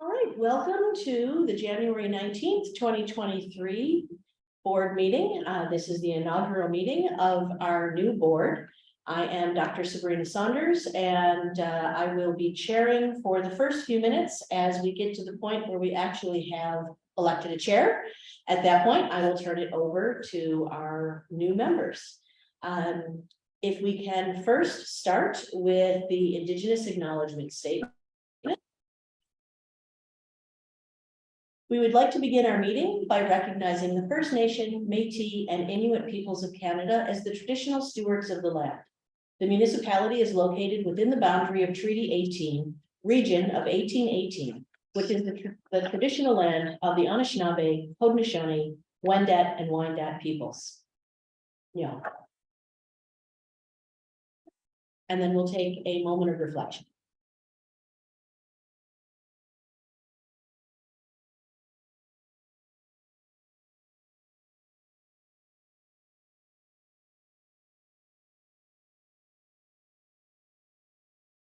All right, welcome to the January 19th, 2023 board meeting. This is the inaugural meeting of our new board. I am Dr. Sabrina Saunders, and I will be chairing for the first few minutes as we get to the point where we actually have elected a chair. At that point, I will turn it over to our new members. If we can first start with the Indigenous Acknowledgement Statement. We would like to begin our meeting by recognizing the First Nation, Métis, and Inuit peoples of Canada as the traditional stewards of the land. The municipality is located within the boundary of Treaty 18, region of 1818, which is the traditional land of the Anishinaabe, Haudenosaunee, Wendat, and Wendat peoples. Yeah. And then we'll take a moment of reflection.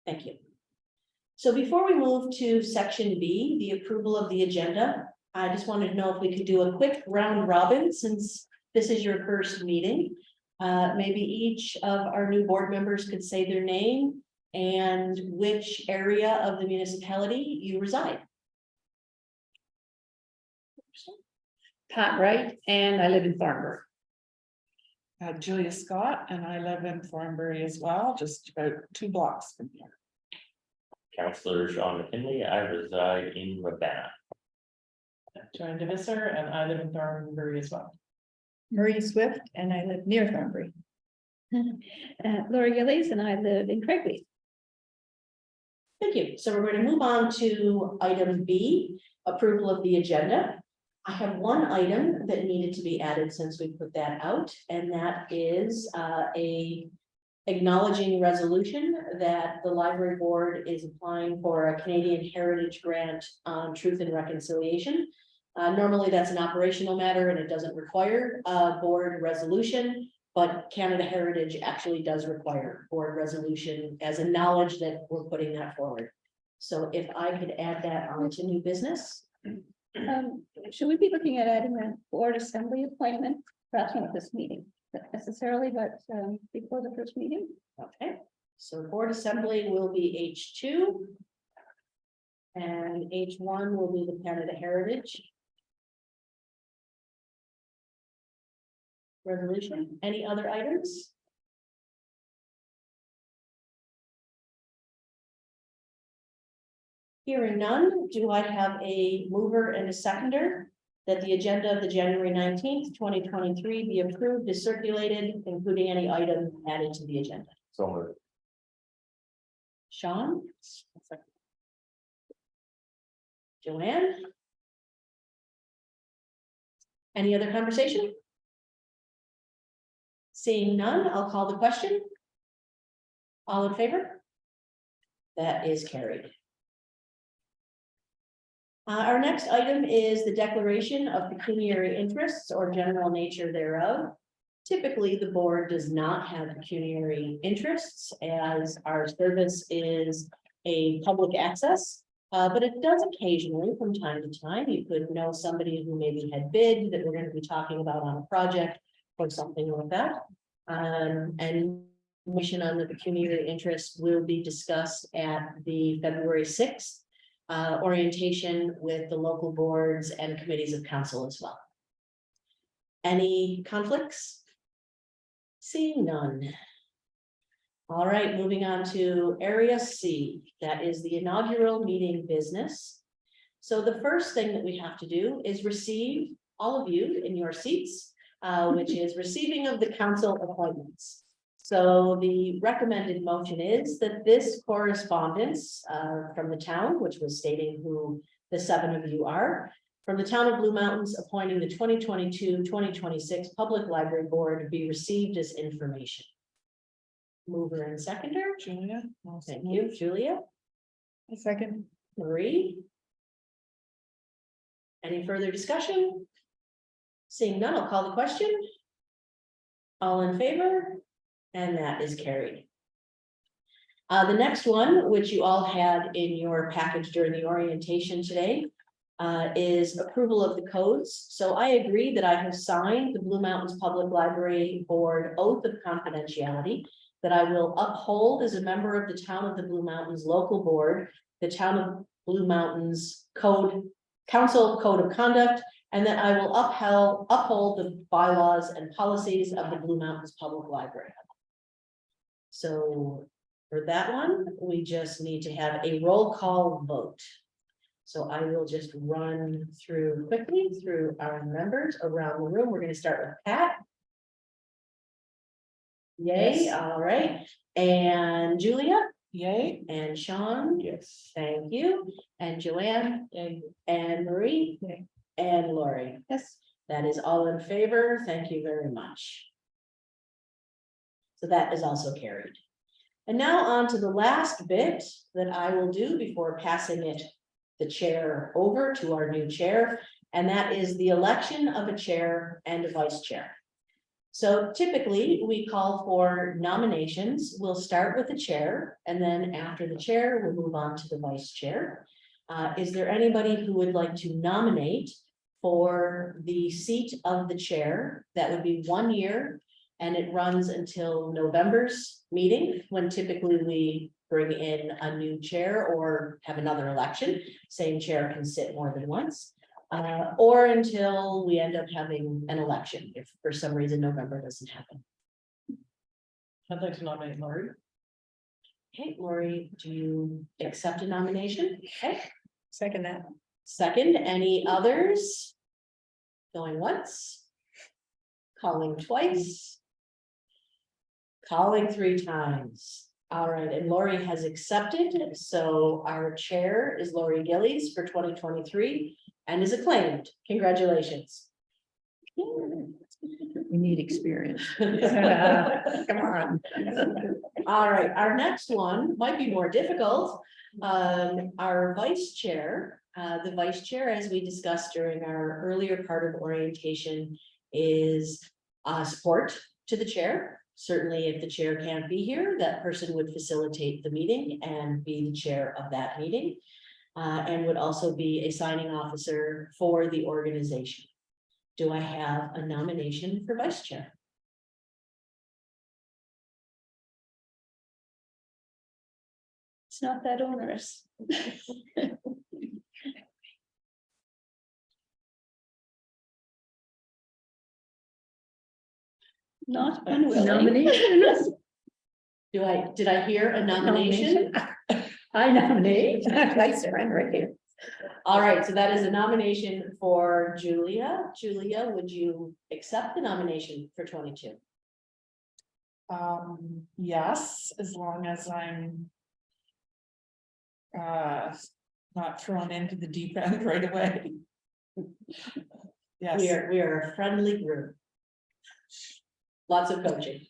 Thank you. So before we move to section B, the approval of the agenda, I just wanted to know if we could do a quick round robin since this is your first meeting. Maybe each of our new board members could say their name and which area of the municipality you reside. Pat Wright, and I live in Thornbury. Julia Scott, and I live in Thornbury as well, just about 2 blocks from here. Councillor Sean McKinley, I reside in Ravenna. Joanne DeVisser, and I live in Thornbury as well. Marie Swift, and I live near Thornbury. Laura Gillies, and I live in Craigby. Thank you. So we're going to move on to item B, approval of the agenda. I have one item that needed to be added since we put that out, and that is a acknowledging resolution that the library board is applying for a Canadian Heritage Grant on Truth and Reconciliation. Normally that's an operational matter and it doesn't require a board resolution, but Canada Heritage actually does require board resolution as a knowledge that we're putting that forward. So if I could add that on to new business. Should we be looking at adding a board assembly appointment? Perhaps not at this meeting, not necessarily, but before the first meeting. Okay, so board assembly will be H2. And H1 will be the Canada Heritage resolution. Any other items? Hearing none, do I have a mover and a seconder that the agenda of the January 19th, 2023 be approved as circulated, including any item added to the agenda? So moved. Sean? Joanne? Any other conversation? Seeing none, I'll call the question. All in favor? That is carried. Our next item is the declaration of pecuniary interests or general nature thereof. Typically, the board does not have pecuniary interests as our service is a public access, but it does occasionally from time to time. You could know somebody who maybe had bid that we're going to be talking about on a project or something like that. And mission on the pecuniary interest will be discussed at the February 6th orientation with the local boards and committees of council as well. Any conflicts? Seeing none. All right, moving on to area C, that is the inaugural meeting business. So the first thing that we have to do is receive all of you in your seats, which is receiving of the council appointments. So the recommended motion is that this correspondence from the town, which was stating who the 7 of you are, from the town of Blue Mountains appointing the 2022-2026 Public Library Board be received as information. Mover and seconder. Julia. Thank you, Julia. A second. Marie. Any further discussion? Seeing none, I'll call the question. All in favor? And that is carried. The next one, which you all had in your package during the orientation today, is approval of the codes. So I agree that I have signed the Blue Mountains Public Library Board oath of confidentiality that I will uphold as a member of the Town of the Blue Mountains Local Board, the Town of Blue Mountains Council Code of Conduct, and that I will uphold the bylaws and policies of the Blue Mountains Public Library. So for that one, we just need to have a roll call vote. So I will just run through quickly through our members around the room. We're going to start with Pat. Yay, Yes. all right. And Julia Yay. and Sean. Yes. Thank you. And Joanne and Marie Yay. and Lori. Yes. That is all in favor. Thank you very much. So that is also carried. And now on to the last bit that I will do before passing the chair over to our new chair, and that is the election of a chair and a vice chair. So typically, we call for nominations. We'll start with the chair, and then after the chair, we'll move on to the vice chair. Is there anybody who would like to nominate for the seat of the chair? That would be 1 year, and it runs until November's meeting, when typically we bring in a new chair or have another election. Same chair can sit more than once. Or until we end up having an election, if for some reason November doesn't happen. I'd like to nominate Lori. Okay, Lori, do you accept a nomination? Okay, Second that. second, any others? Going once? Calling twice? Calling 3 times. All right, and Lori has accepted, so our chair is Lori Gillies for 2023 and is acclaimed. Congratulations. We need experience. Come on. All right, our next one might be more difficult. Our vice chair, the vice chair, as we discussed during our earlier part of orientation, is support to the chair. Certainly, if the chair can't be here, that person would facilitate the meeting and be the chair of that meeting. And would also be a signing officer for the organization. Do I have a nomination for vice chair? It's not that onerous. Not unwilling. Nomination? Did I hear a nomination? I nominate. Vice friend right here. All right, so that is a nomination for Julia. Julia, would you accept the nomination for 22? Yes, as long as I'm not thrown into the deep end right away. Yes, We are a friendly group. Lots of coaching.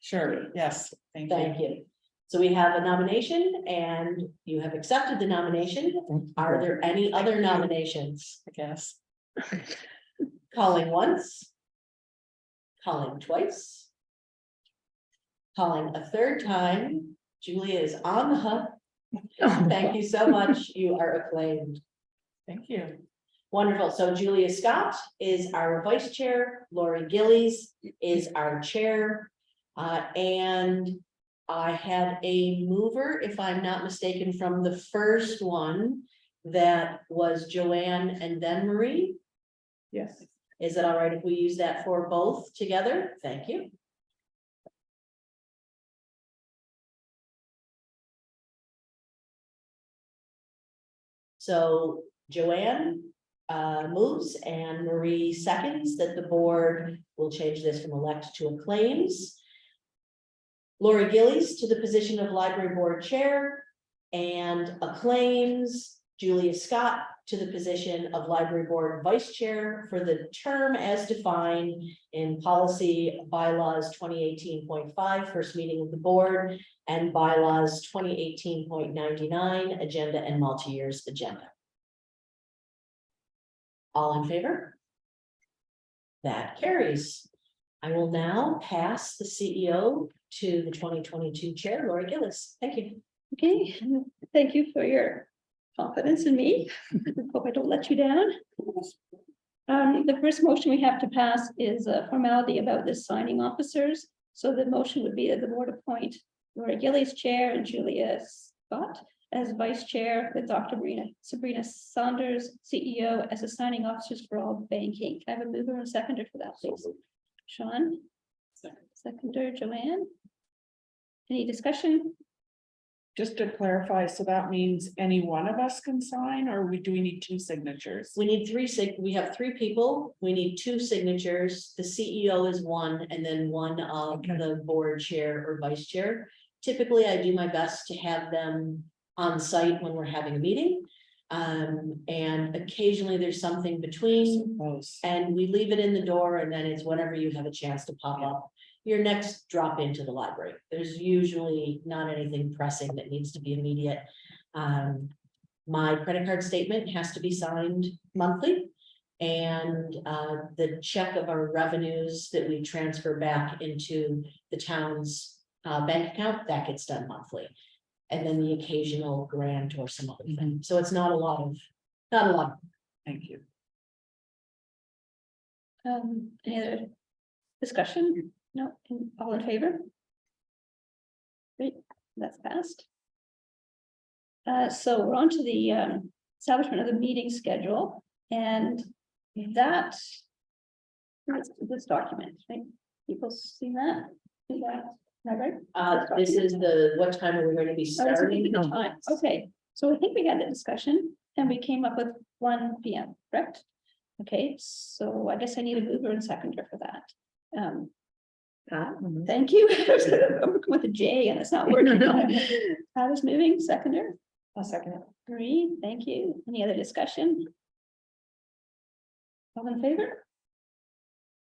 sure, yes, thank you. Thank you. So we have a nomination and you have accepted the nomination. Are there any other nominations? I guess. Calling once? Calling twice? Calling a third time? Julia is on the hook. Thank you so much. You are acclaimed. Thank you. Wonderful. So Julia Scott is our vice chair. Lori Gillies is our chair. And I had a mover, if I'm not mistaken, from the first one that was Joanne and then Marie. Yes. Is it all right if we use that for both together? Thank you. So Joanne moves and Marie seconds that the board will change this from elect to acclaims. Lori Gillies to the position of library board chair and acclaims Julia Scott to the position of library board vice chair for the term as defined in policy bylaws 2018.5, first meeting of the board, and bylaws 2018.99, agenda and multi-years agenda. All in favor? That carries. I will now pass the CEO to the 2022 chair, Lori Gillis. Thank you. Okay, thank you for your confidence in me. Hope I don't let you down. The first motion we have to pass is a formality about the signing officers. So the motion would be that the board appoint Lori Gillies chair and Julia Scott as vice chair with Dr. Sabrina Saunders, CEO, as assigning officers for all banking. Can I have a mover and seconder for that, please? Sean? Seconder, Joanne? Any discussion? Just to clarify, so that means any one of us can sign, or do we need two signatures? We need we have 3 people. We need 2 signatures. The CEO is one, and then one of Okay. the board chair or vice chair. Typically, I do my best to have them on site when we're having a meeting. And occasionally there's something between, Suppose. and we leave it in the door, and then it's whenever you have a chance to pop up. Your next drop into the library. There's usually not anything pressing that needs to be immediate. My credit card statement has to be signed monthly. And the check of our revenues that we transfer back into the town's bank account, that gets done monthly. And then the occasional grant or some other thing. So it's not a lot. Thank you. Any other discussion? No, all in favor? Great, that's passed. So we're on to the establishment of the meeting schedule, and that is this document, right? People see that? Is that right? This is what time are we going to be Oh, this is starting? the time. Okay, so I think we had the discussion and we came up with 1 PM, correct? Okay, so I guess I need a mover and seconder for that. Thank you. I'm working with a J and it's not working. Pat is moving, seconder. I'll second it. Marie, thank you. Any other discussion? All in favor?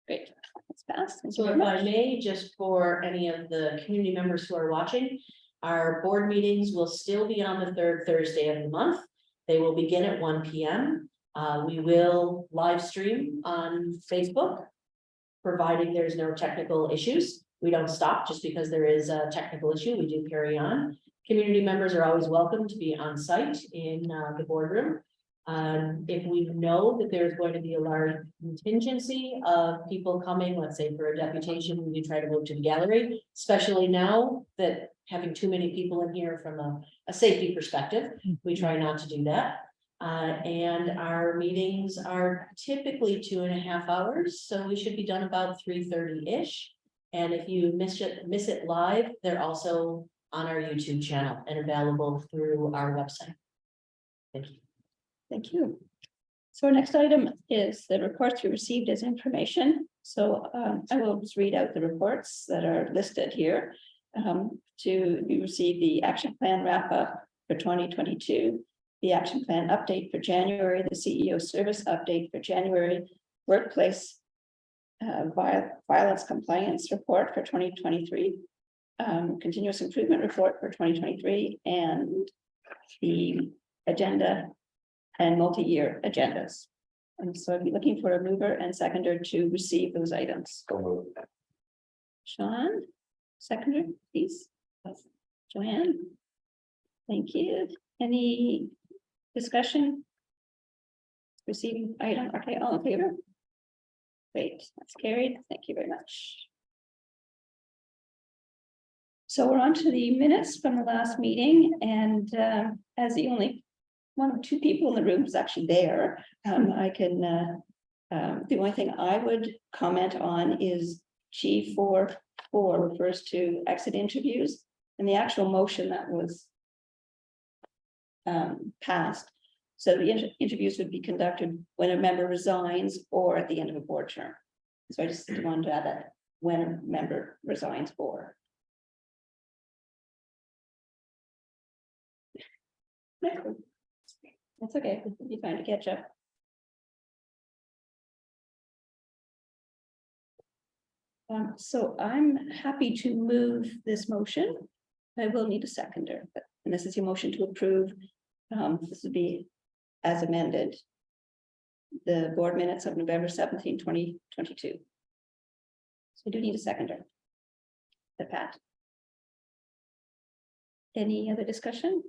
Great, that's passed. Thank you So very if much. I may, just for any of the community members who are watching, our board meetings will still be on the 3rd Thursday of the month. They will begin at 1 PM. We will live stream on Facebook, providing there's no technical issues. We don't stop just because there is a technical issue. We do carry on. Community members are always welcome to be on site in the boardroom. If we know that there's going to be a large contingency of people coming, let's say for a deputation, we try to move to the gallery, especially now that having too many people in here from a safety perspective, we try not to do that. And our meetings are typically 2.5 hours, so we should be done about 3:30-ish. And if you miss it live, they're also on our YouTube channel and available through our website. Thank you. Thank you. So our next item is the reports we received as information. So I will just read out the reports that are listed here. We received the action plan wrap up for 2022, the action plan update for January, the CEO service update for January, workplace violence compliance report for 2023, continuous improvement report for 2023, and the agenda and multi-year agendas. And so I'd be looking for a mover and seconder to receive those items. Sean, seconder, please. Joanne. Thank you. Any discussion? Receiving item, okay, all in favor? Great, that's carried. Thank you very much. So we're on to the minutes from the last meeting, and as the only one or two people in the room who's actually there, I can, the only thing I would comment on is G4.4 refers to exit interviews, and the actual motion that was passed. So the interviews would be conducted when a member resigns or at the end of a board term. So I just wanted to add that when a member resigns or. That's okay, you're trying to catch up. So I'm happy to move this motion. I will need a seconder, and this is your motion to approve. This would be as amended. The board minutes of November 17, 2022. So I do need a seconder. the Pat. Any other discussion?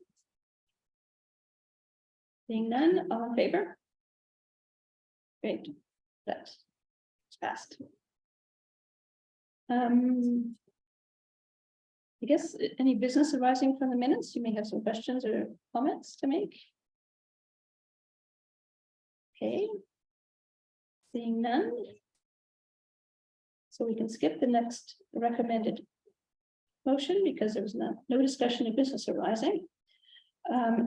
Seeing none, all in favor? Great, that's passed. I guess any business arising from the minutes, you may have some questions or comments to make. Okay. Seeing none. So we can skip the next recommended motion because there was no discussion of business arising.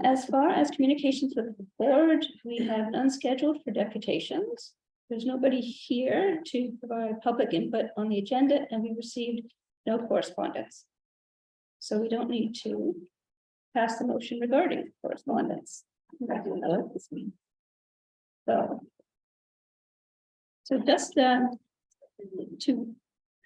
As far as communications with the board, we have none scheduled for deputations. There's nobody here to provide public input on the agenda, and we received no correspondence. So we don't need to pass the motion regarding correspondence. So just to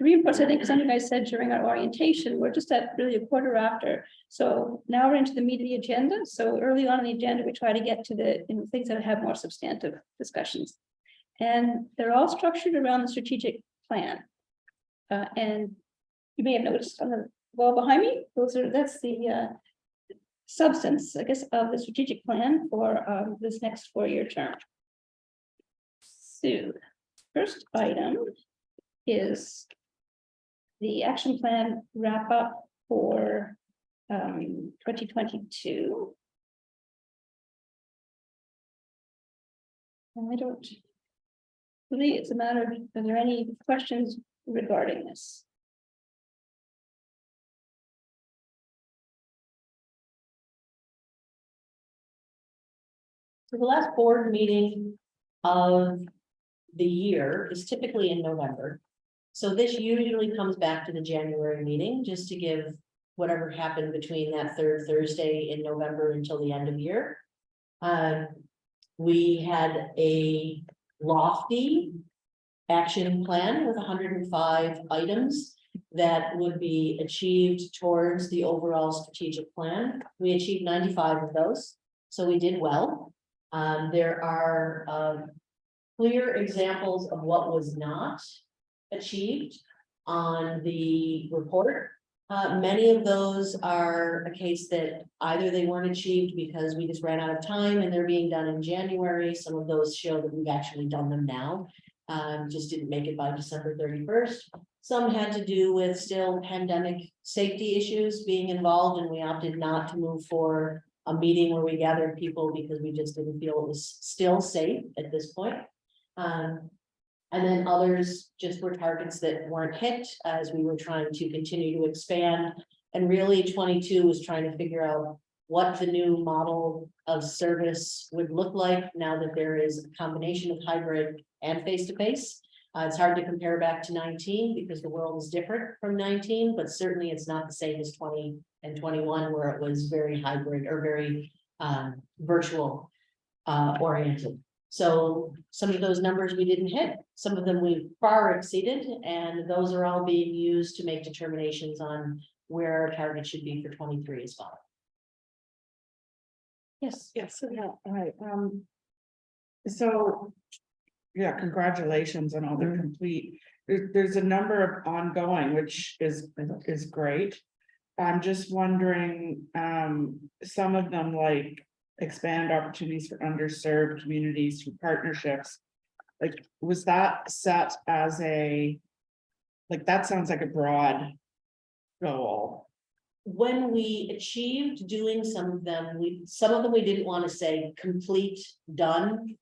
reinforce, I think something I said during our orientation, we're just at really a quarter after. So now we're into the meat of the agenda. So early on in the agenda, we try to get to the things that have more substantive discussions. And they're all structured around the strategic plan. And you may have noticed on the wall behind me, that's the substance, I guess, of the strategic plan for this next 4-year term. So first item is the action plan wrap up for 2022. And I don't believe it's a matter of, are there any questions regarding this? So the last board meeting of the year is typically in November. So this usually comes back to the January meeting, just to give whatever happened between that third Thursday in November until the end of year. We had a lofty action plan with 105 items that would be achieved towards the overall strategic plan. We achieved 95 of those, so we did well. There are clear examples of what was not achieved on the report. Many of those are a case that either they weren't achieved because we just ran out of time and they're being done in January. Some of those show that we've actually done them now. Just didn't make it by December 31st. Some had to do with still pandemic safety issues being involved, and we opted not to move for a meeting where we gathered people because we just didn't feel it was still safe at this point. And then others just were targets that weren't hit as we were trying to continue to expand. And really 22 was trying to figure out what the new model of service would look like now that there is a combination of hybrid and face-to-face. It's hard to compare back to 19 because the world is different from 19, but certainly it's not the same as 20 and 21 where it was very hybrid or very virtual oriented. So some of those numbers we didn't hit, some of them we far exceeded, and those are all being used to make determinations on where our target should be for 23 as well. Yes. Yes, yeah, all right, so, yeah, congratulations on all the complete, there's a number of ongoing, which is great. I'm just wondering, some of them like expand opportunities for underserved communities through partnerships. Like, was that set as a, like, that sounds like a broad goal. When we achieved doing some of them we didn't want to say complete, done,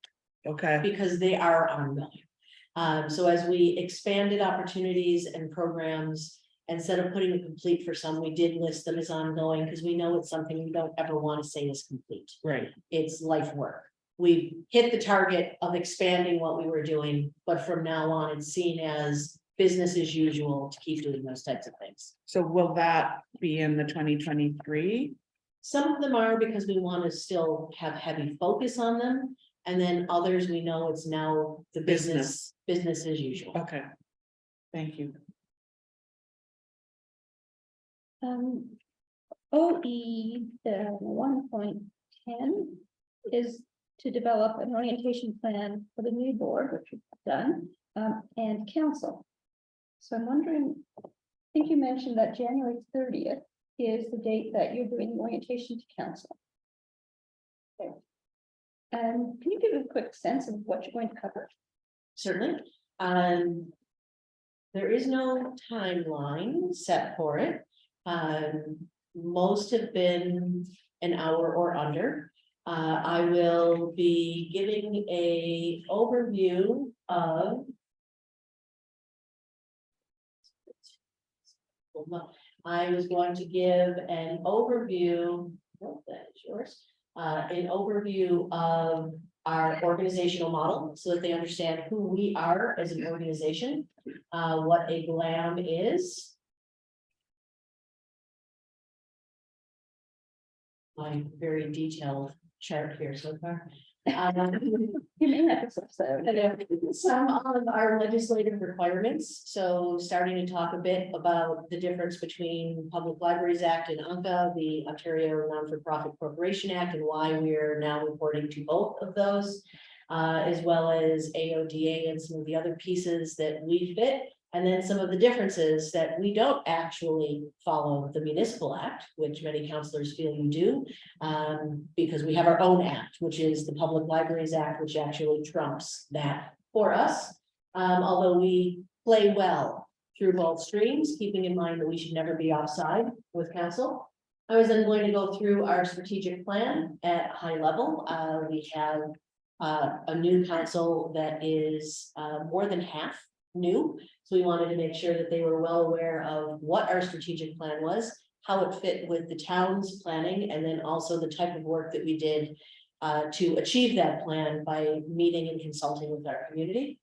Okay, because they are ongoing. So as we expanded opportunities and programs, instead of putting a complete for some, we did list them as ongoing because we know it's something we don't ever want to say is complete. right, It's life work. We hit the target of expanding what we were doing, but from now on, it's seen as business as usual to keep doing those types of things. so will that be in the 2023? Some of them are because we want to still have heavy focus on them. And then others, we know it's now the business as usual. Okay, thank you. OE 1.10 is to develop an orientation plan for the new board, which we've done, and council. So I'm wondering think you mentioned that January 30th is the date that you're doing the orientation to council. Okay. Can you give a quick sense of what you're going to cover? Certainly. There is no timeline set for it. Most have been an hour or under. I will be giving a overview of. I was going to give an overview, oh, that is yours, an overview of our organizational model so that they understand who we are as an organization, what a GLAM is. My very detailed chart here so far. You may have this episode. Some of our legislative requirements, so starting to talk a bit about the difference between Public Libraries Act and UNCA, the Ontario Non-for-Profit Corporation Act, and why we're now reporting to both of those, as well as AODA and some of the other pieces that we fit. And then some of the differences that we don't actually follow the municipal act, which many councillors feel you do. Because we have our own act, which is the Public Libraries Act, which actually trumps that for us. Although we play well through both streams, keeping in mind that we should never be offside with council. I was then going to go through our strategic plan at a high level. We have a new council that is more than half new. So we wanted to make sure that they were well aware of what our strategic plan was, how it fit with the town's planning, and then also the type of work that we did to achieve that plan by meeting and consulting with our community.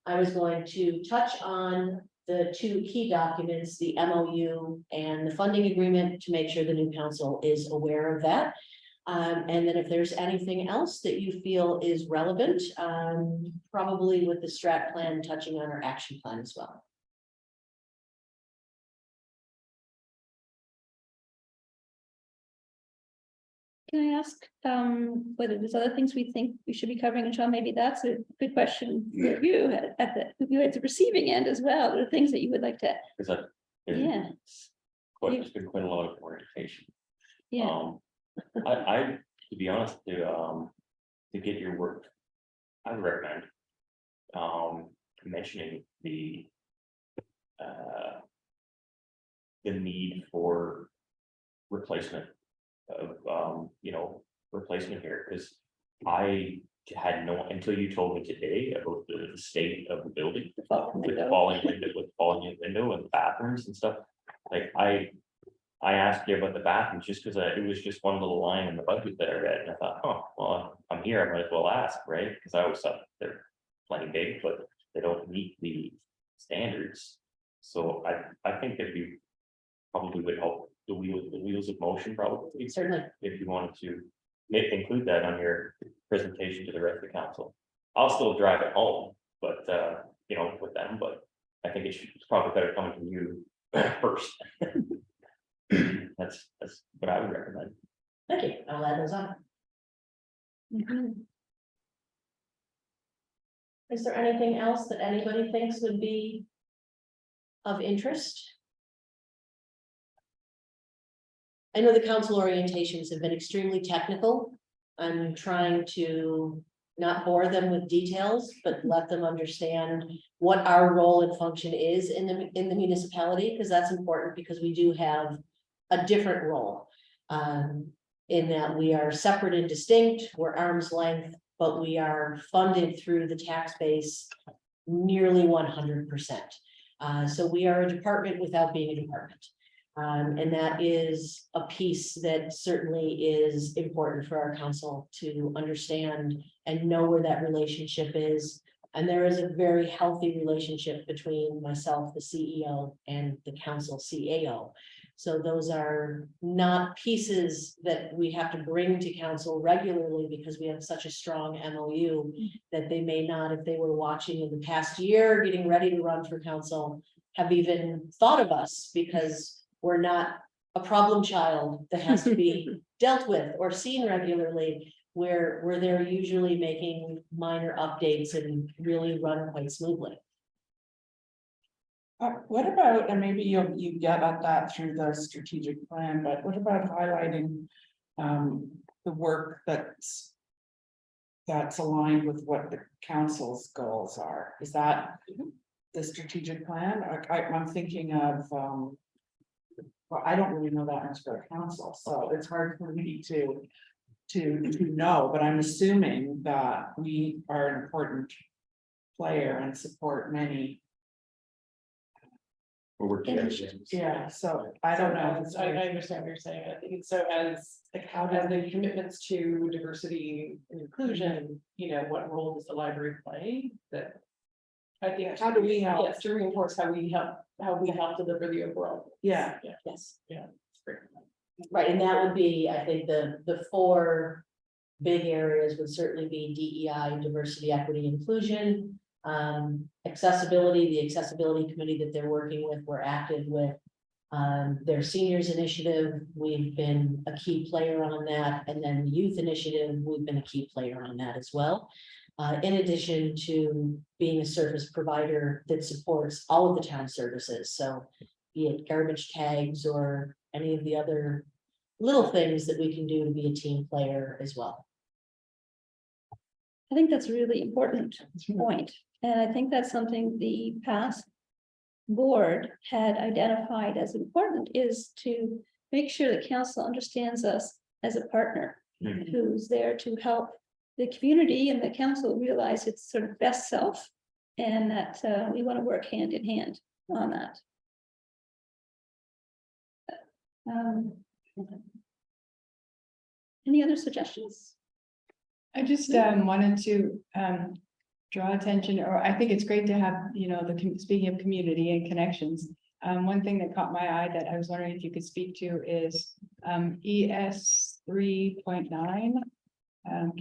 I was going to touch on the two key documents, the MOU and the funding agreement, to make sure the new council is aware of that. And then if there's anything else that you feel is relevant, probably with the strat plan touching on our action plan as well. Can I ask whether there's other things we think we should be covering? And Sean, maybe that's a good question for you at the receiving end as well. There are things that you would like to, Because yeah, there's been quite a lot of orientation. yeah. I, to be honest, to get your work, I would recommend mentioning the need for replacement of replacement here, because I had no, until you told me today about the state of the building with falling window and bathrooms and stuff. Like I asked you about the bathrooms just because it was just one little line in the budget that I read, and I thought, oh, well, I'm here, I might as well ask, right? Because I always thought they're plenty big, but they don't meet the standards. So I think that you probably would help the wheels of motion, probably. Certainly. If you wanted to include that on your presentation to the rest of the council. I'll still drive it home, but with them, but I think it's probably better coming from you first. That's what I would recommend. Thank you. I'll add those on. Mhm. Is there anything else that anybody thinks would be of interest? I know the council orientations have been extremely technical. I'm trying to not bore them with details, but let them understand what our role and function is in the municipality, because that's important, because we do have a different role. In that we are separate and distinct, we're arm's length, but we are funded through the tax base nearly 100%. So we are a department without being a department. And that is a piece that certainly is important for our council to understand and know where that relationship is. And there is a very healthy relationship between myself, the CEO, and the council CAO. So those are not pieces that we have to bring to council regularly, because we have such a strong MOU that they may not, if they were watching in the past year, getting ready to run for council, have even thought of us, because we're not a problem child that has to be dealt with or seen regularly, where they're usually making minor updates and really run quite smoothly. What about, and maybe you get at that through the strategic plan, but what about highlighting the work that's aligned with what the council's goals are? Is that the strategic plan? I'm thinking of, well, I don't really know that much about council, so it's hard for me to know, but I'm assuming that we are an important player and support many. We're together. Yeah, so I don't know. I understand what you're saying. I think so as the commitments to diversity and inclusion, what role does the library play that? I think. How do we help? Yes, to reinforce how we help deliver the overall. Yeah, Yes. It's great. Right, and that would be, I think, the four big areas would certainly be DEI, diversity, equity, inclusion. Accessibility, the accessibility committee that they're working with, we're active with. Their seniors initiative, we've been a key player on that, and then the youth initiative, we've been a key player on that as well. In addition to being a service provider that supports all of the town services, so be it garbage tags or any of the other little things that we can do to be a team player as well. I think that's a really important point, and I think that's something the past board had identified as important, is to make sure the council understands us as a partner Mhm. who's there to help the community and the council realize its sort of best self, and that we want to work hand in hand on that. Any other suggestions? I just wanted to draw attention, or I think it's great to have, speaking of community and connections. One thing that caught my eye that I was wondering if you could speak to is ES 3.9.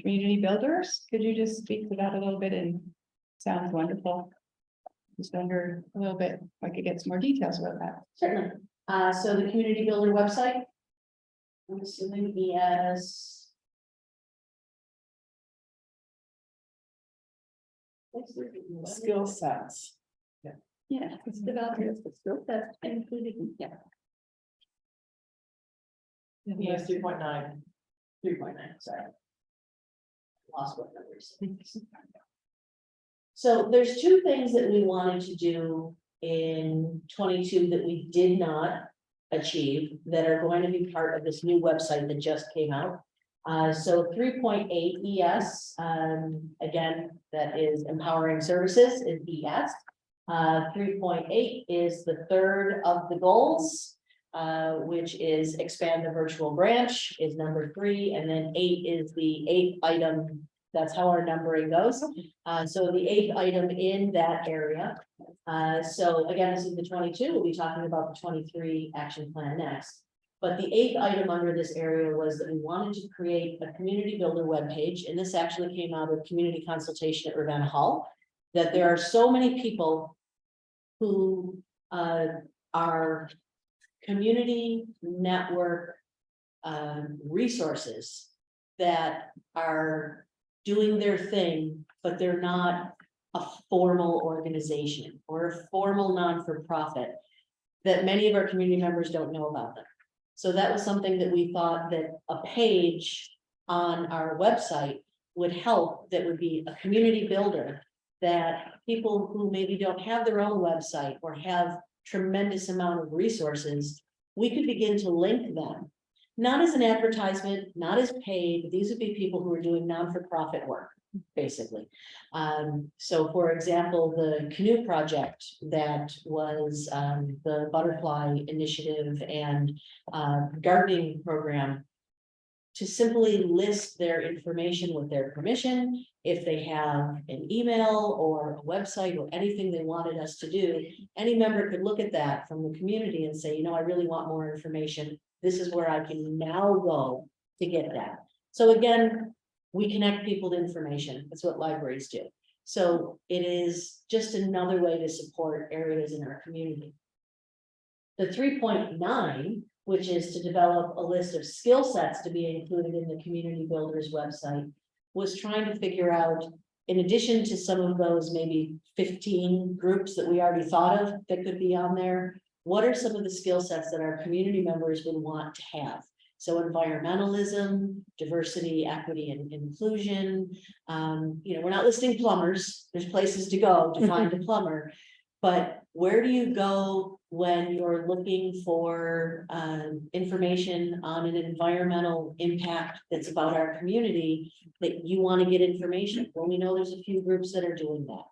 Community builders. Could you just speak to that a little bit? And sounds wonderful. Just wonder a little bit if I could get some more details about that. Certainly. So the community builder website. I'm assuming ES. skill sets. Yeah, it's developing the skill set, including, yeah. Yes, 3.9. 3.9, sorry. Lost what numbers. So there's two things that we wanted to do in 22 that we did not achieve that are going to be part of this new website that just came out. So 3.8 ES, again, that is empowering services is ES. 3.8 is the third of the goals, which is expand the virtual branch is number 3, and then 8 is the 8th item. That's how our numbering goes. So the 8th item in that area. So again, this is the 22. We'll be talking about the 23 action plan next. But the 8th item under this area was that we wanted to create a community builder webpage, and this actually came out of community consultation at Ravenna Hall. That there are so many people who are community network resources that are doing their thing, but they're not a formal organization or a formal non-for-profit, that many of our community members don't know about them. So that was something that we thought that a page on our website would help, that would be a community builder, that people who maybe don't have their own website or have tremendous amount of resources, we could begin to link them. Not as an advertisement, not as paid, but these would be people who are doing non-for-profit work, basically. So for example, the canoe project that was the butterfly initiative and gardening program, to simply list their information with their permission, if they have an email or a website or anything they wanted us to do, any member could look at that from the community and say, I really want more information. This is where I can now go to get that. So again, we connect people to information. That's what libraries do. So it is just another way to support areas in our community. The 3.9, which is to develop a list of skill sets to be included in the community builders website, was trying to figure out in addition to some of those maybe 15 groups that we already thought of that could be on there, what are some of the skill sets that our community members would want to have? So environmentalism, diversity, equity, and inclusion. We're not listing plumbers. There's places to go to find a plumber. But where do you go when you're looking for information on an environmental impact that's about our community that you want to get information? Well, we know there's a few groups that are doing that.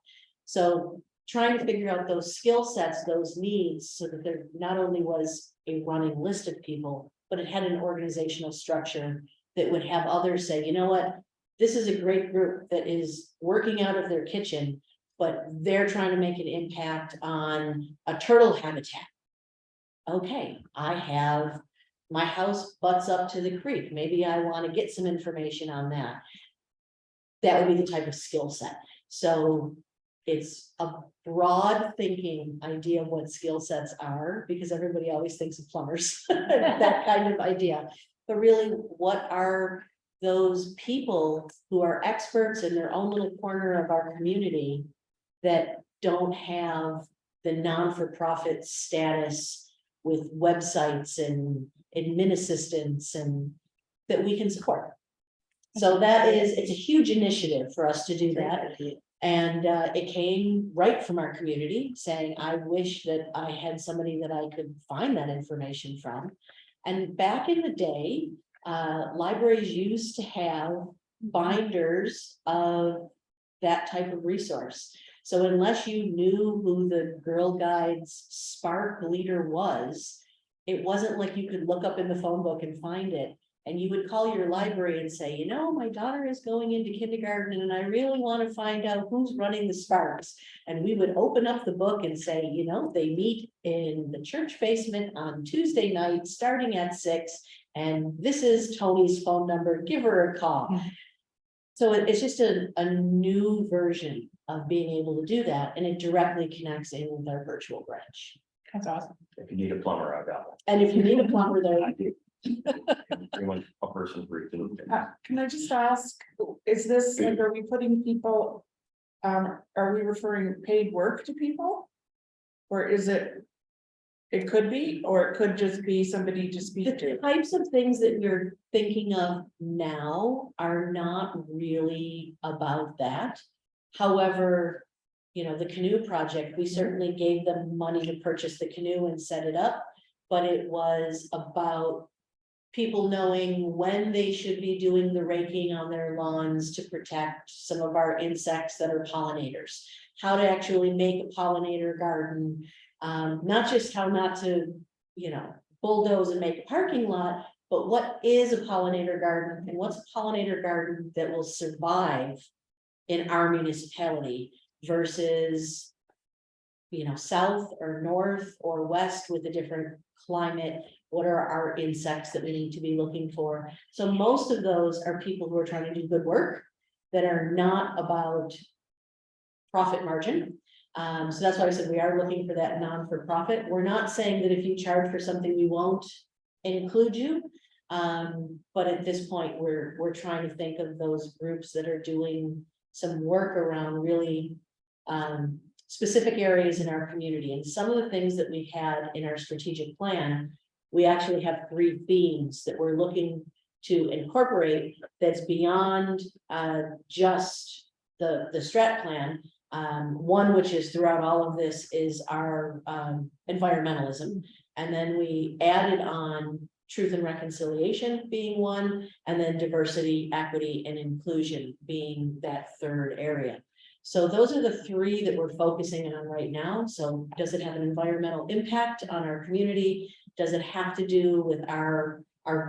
So trying to figure out those skill sets, those needs, so that there not only was a running list of people, but it had an organizational structure that would have others say, you know what, this is a great group that is working out of their kitchen, but they're trying to make an impact on a turtle habitat. Okay, my house butts up to the creek. Maybe I want to get some information on that. That would be the type of skill set. So it's a broad thinking idea of what skill sets are, because everybody always thinks of plumbers, that kind of idea. But really, what are those people who are experts in their own little corner of our community that don't have the non-for-profit status with websites and admin assistants and that we can support? So it's a huge initiative for us to do that. And it came right from our community saying, I wish that I had somebody that I could find that information from. And back in the day, libraries used to have binders of that type of resource. So unless you knew who the Girl Guides Spark leader was, it wasn't like you could look up in the phone book and find it. And you would call your library and say, my daughter is going into kindergarten and I really want to find out who's running the Sparks. And we would open up the book and say, they meet in the church basement on Tuesday night, starting at 6. And this is Tony's phone number, give her a call. So it's just a new version of being able to do that. And it directly connects in with our virtual branch. That's awesome. If you need a plumber, I've got one. And if you need a plumber there, Pretty much a person for each. Can I just ask, is this, like, are we putting people, are we referring paid work to people? Or is it could be, or it could just be somebody to speak the to? types of things that you're thinking of now are not really about that. However, the canoe project, we certainly gave them money to purchase the canoe and set it up, but it was about people knowing when they should be doing the raking on their lawns to protect some of our insects that are pollinators, how to actually make a pollinator garden, not just how not to, bulldoze and make a parking lot, but what is a pollinator garden and what's a pollinator garden that will survive in our municipality versus, south or north or west with a different climate. What are our insects that we need to be looking for? So most of those are people who are trying to do good work that are not about profit margin. So that's why I said we are looking for that non-for-profit. We're not saying that if you charge for something, we won't include you. But at this point, we're trying to think of those groups that are doing some work around really specific areas in our community. And some of the things that we had in our strategic plan, we actually have 3 themes that we're looking to incorporate that's beyond just the strat plan. One, which is throughout all of this, is our environmentalism. And then we added on truth and reconciliation being one, and then diversity, equity, and inclusion being that 3rd area. So those are the 3 that we're focusing on right now. So does it have an environmental impact on our community? Does it have to do with our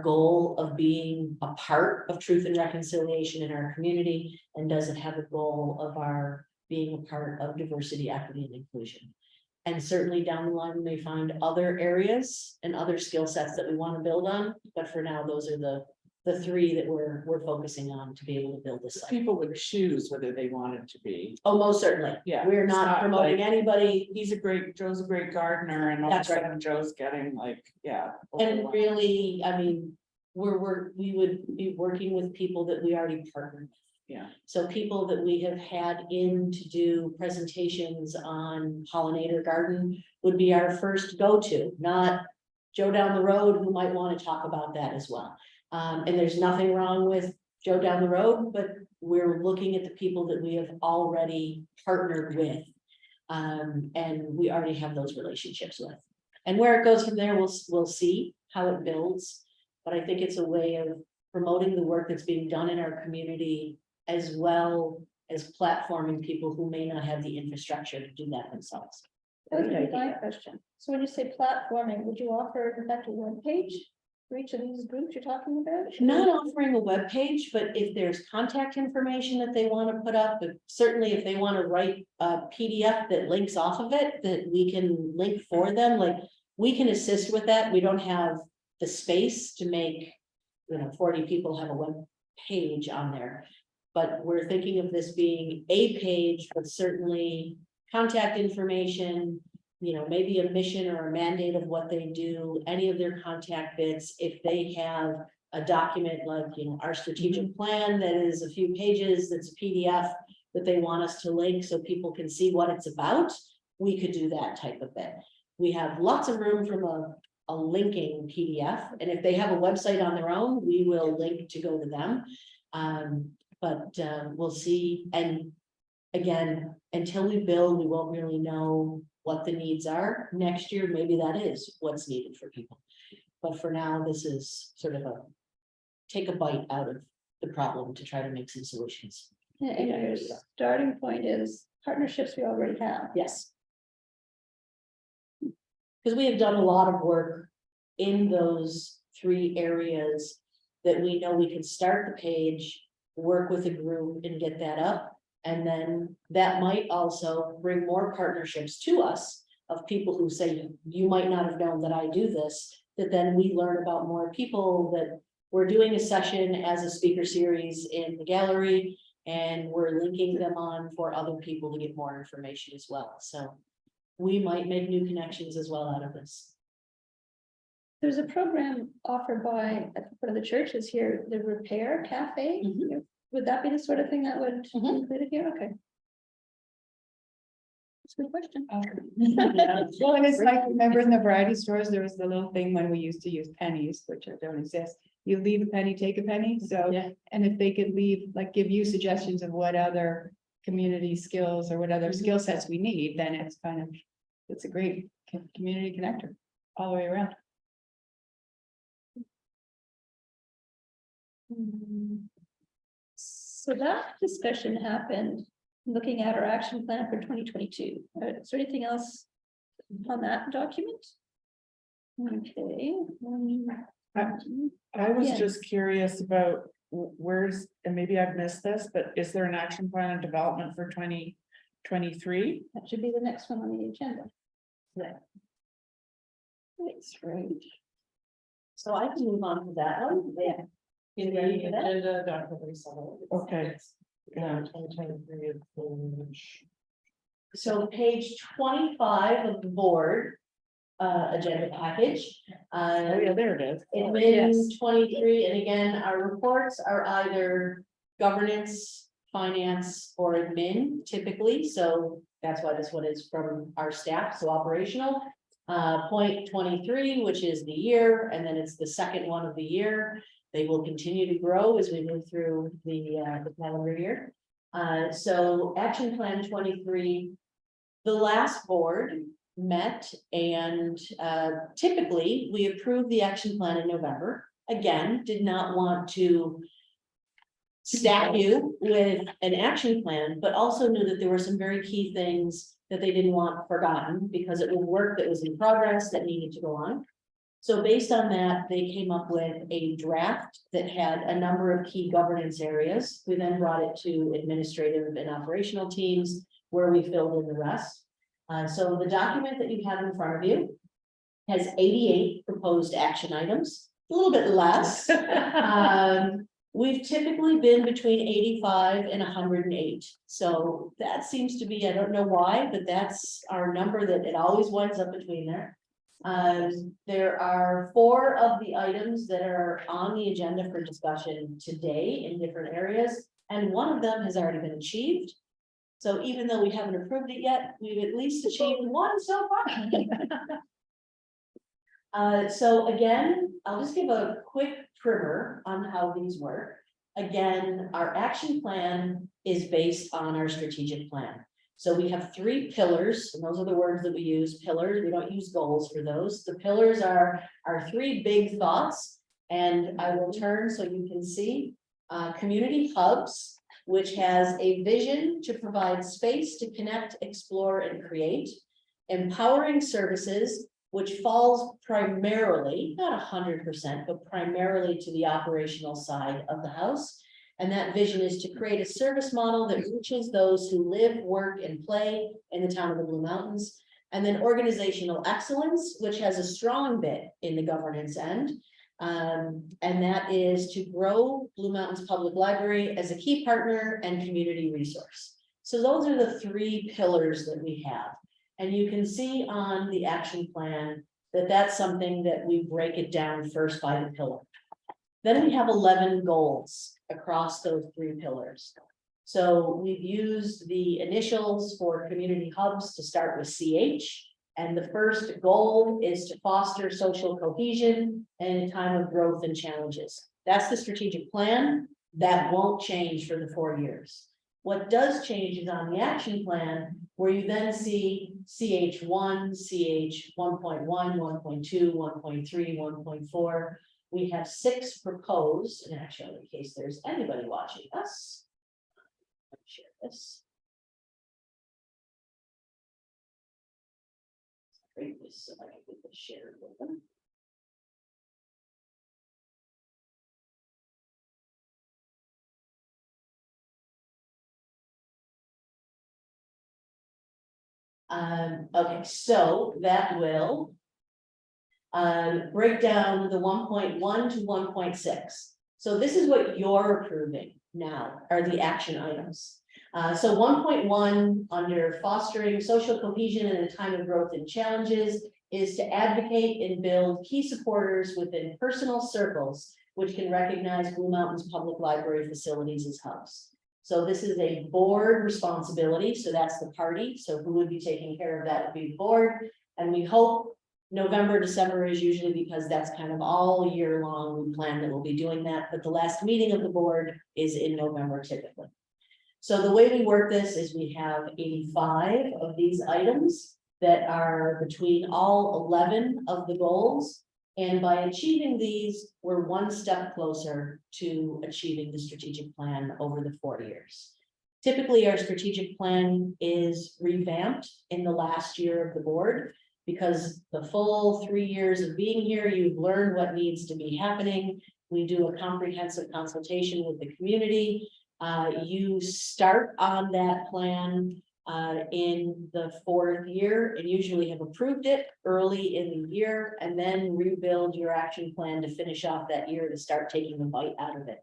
goal of being a part of truth and reconciliation in our community? And does it have a goal of our being a part of diversity, equity, and inclusion? And certainly down the line, we may find other areas and other skill sets that we want to build on. But for now, those are the 3 that we're focusing on to be able to build this site. People would choose whether they wanted to be. Oh, most certainly. Yeah, We're it's not not promoting like- anybody. Joe's a great gardener, and all of a That's right. sudden Joe's getting like, yeah. And overwhelmed. really, I mean, we would be working with people that we already partnered with. Yeah. So people that we have had in to do presentations on pollinator garden would be our first go-to, not Joe down the road who might want to talk about that as well. And there's nothing wrong with Joe down the road, but we're looking at the people that we have already partnered with. And we already have those relationships with. And where it goes from there, we'll see how it builds. But I think it's a way of promoting the work that's being done in our community, as well as platforming people who may not have the infrastructure to do that themselves. That was Great my idea. question. So when you say platforming, would you offer in fact a web page for each of these groups you're talking about? Not offering a web page, but if there's contact information that they want to put up, but certainly if they want to write a PDF that links off of it, that we can link for them, like we can assist with that. We don't have the space to make, 40 people have a web page on there. But we're thinking of this being a page, but certainly contact information, maybe a mission or a mandate of what they do, any of their contact bits. If they have a document like, our strategic plan that is a few pages, that's a PDF that they want us to link so people can see what it's about, we could do that type of thing. We have lots of room from a linking PDF, and if they have a website on their own, we will link to go to them. But we'll see. And again, until we build, we won't really know what the needs are. Next year, maybe that is what's needed for people. But for now, this is sort of take a bite out of the problem to try to make some solutions. And your starting point is partnerships we already have. Yes. Because we have done a lot of work in those 3 areas that we know we can start the page, work with a group and get that up. And then that might also bring more partnerships to us of people who say, you might not have known that I do this, that then we learn about more people, that we're doing a session as a speaker series in the gallery, and we're linking them on for other people to get more information as well. So we might make new connections as well out of this. There's a program offered by one of the churches here, the Repair Cafe. Mhm. Would that be the sort of thing that would Mhm. include it here? Okay. That's a good question. Well, and it's like, remember in the variety stores, there was the little thing when we used to use pennies, which don't exist. You leave a penny, take a penny, so, Yeah. and if they could leave, like, give you suggestions of what other community skills or what other skill sets we need, then it's kind of, it's a great community connector all the way around. So that discussion happened, looking at our action plan for 2022. Is there anything else on that document? Okay. I was Yeah. just curious about where's, and maybe I've missed this, but is there an action plan and development for 2023? That should be the next one on the agenda. Yeah. That's right. So I can move on to that one. Yeah. In the agenda, Dr. Lisa. Okay. Yeah, 2023. So page 25 of the board agenda package. Oh, yeah, there it is. Admin 23, and again, our reports are either governance, finance, or admin typically, so that's why this one is from our staff, so operational. Point 23, which is the year, and then it's the second one of the year. They will continue to grow as we move through the calendar year. So action plan 23, the last board met, and typically we approve the action plan in November. Again, did not want to stack you with an action plan, but also knew that there were some very key things that they didn't want forgotten because it was work that was in progress that needed to go on. So based on that, they came up with a draft that had a number of key governance areas. We then brought it to administrative and operational teams where we filled in the rest. So the document that you have in front of you has 88 proposed action items, a little bit less. We've typically been between 85 and 108. So that seems to be, I don't know why, but that's our number, that it always winds up between there. There are 4 of the items that are on the agenda for discussion today in different areas. and one of them has already been achieved. So even though we haven't approved it yet, we've at least achieved one so far. So again, I'll just give a quick primer on how these work. Again, our action plan is based on our strategic plan. So we have 3 pillars, and those are the words that we use, pillars. We don't use goals for those. The pillars are our 3 big thoughts. And I will turn so you can see, community hubs, which has a vision to provide space to connect, explore, and create. Empowering services, which falls primarily, not 100%, but primarily to the operational side of the house. And that vision is to create a service model that reaches those who live, work, and play in the town of the Blue Mountains. And then organizational excellence, which has a strong bit in the governance end. And that is to grow Blue Mountains Public Library as a key partner and community resource. So those are the 3 pillars that we have. And you can see on the action plan that that's something that we break it down first by the pillar. Then we have 11 goals across those 3 pillars. So we've used the initials for community hubs to start with CH. And the first goal is to foster social cohesion in a time of growth and challenges. That's the strategic plan. That won't change for the 4 years. What does change is on the action plan, where you then see CH1, CH 1.1, 1.2, 1.3, 1.4. We have 6 proposed, and actually, in case there's anybody watching us, let me share this. Great, this so I can get this shared with them. Okay, so that will break down the 1.1 to 1.6. So this is what you're approving now, are the action items. So 1.1 under fostering social cohesion in a time of growth and challenges is to advocate and build key supporters within personal circles, which can recognize Blue Mountains Public Library facilities as hubs. So this is a board responsibility. So that's the party. So who would be taking care of that would be the board. And we hope November, December is usually because that's kind of all year long. We plan that we'll be doing that, but the last meeting of the board is in November typically. So the way we work this is we have 85 of these items that are between all 11 of the goals. And by achieving these, we're one step closer to achieving the strategic plan over the 4 years. Typically, our strategic plan is revamped in the last year of the board, because the full 3 years of being here, you've learned what needs to be happening. We do a comprehensive consultation with the community. You start on that plan in the 4th year and usually have approved it early in the year, and then rebuild your action plan to finish off that year to start taking the bite out of it.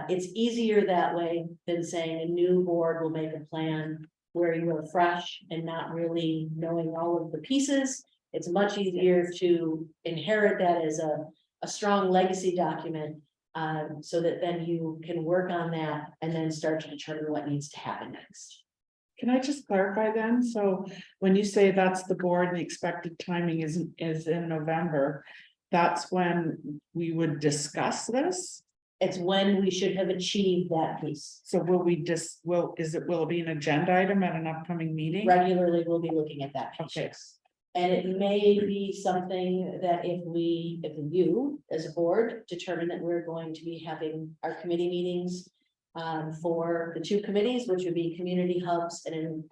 It's easier that way than saying a new board will make a plan where you are fresh and not really knowing all of the pieces. It's much easier to inherit that as a strong legacy document, so that then you can work on that and then start to determine what needs to happen next. Can I just clarify then? So when you say that's the board and the expected timing is in November, that's when we would discuss this? It's when we should have achieved that piece. So will it be an agenda item at an upcoming meeting? Regularly, we'll be looking at that piece. Okay. And it may be something that if you, as a board, determine that we're going to be having our committee meetings for the 2 committees, which would be community hubs and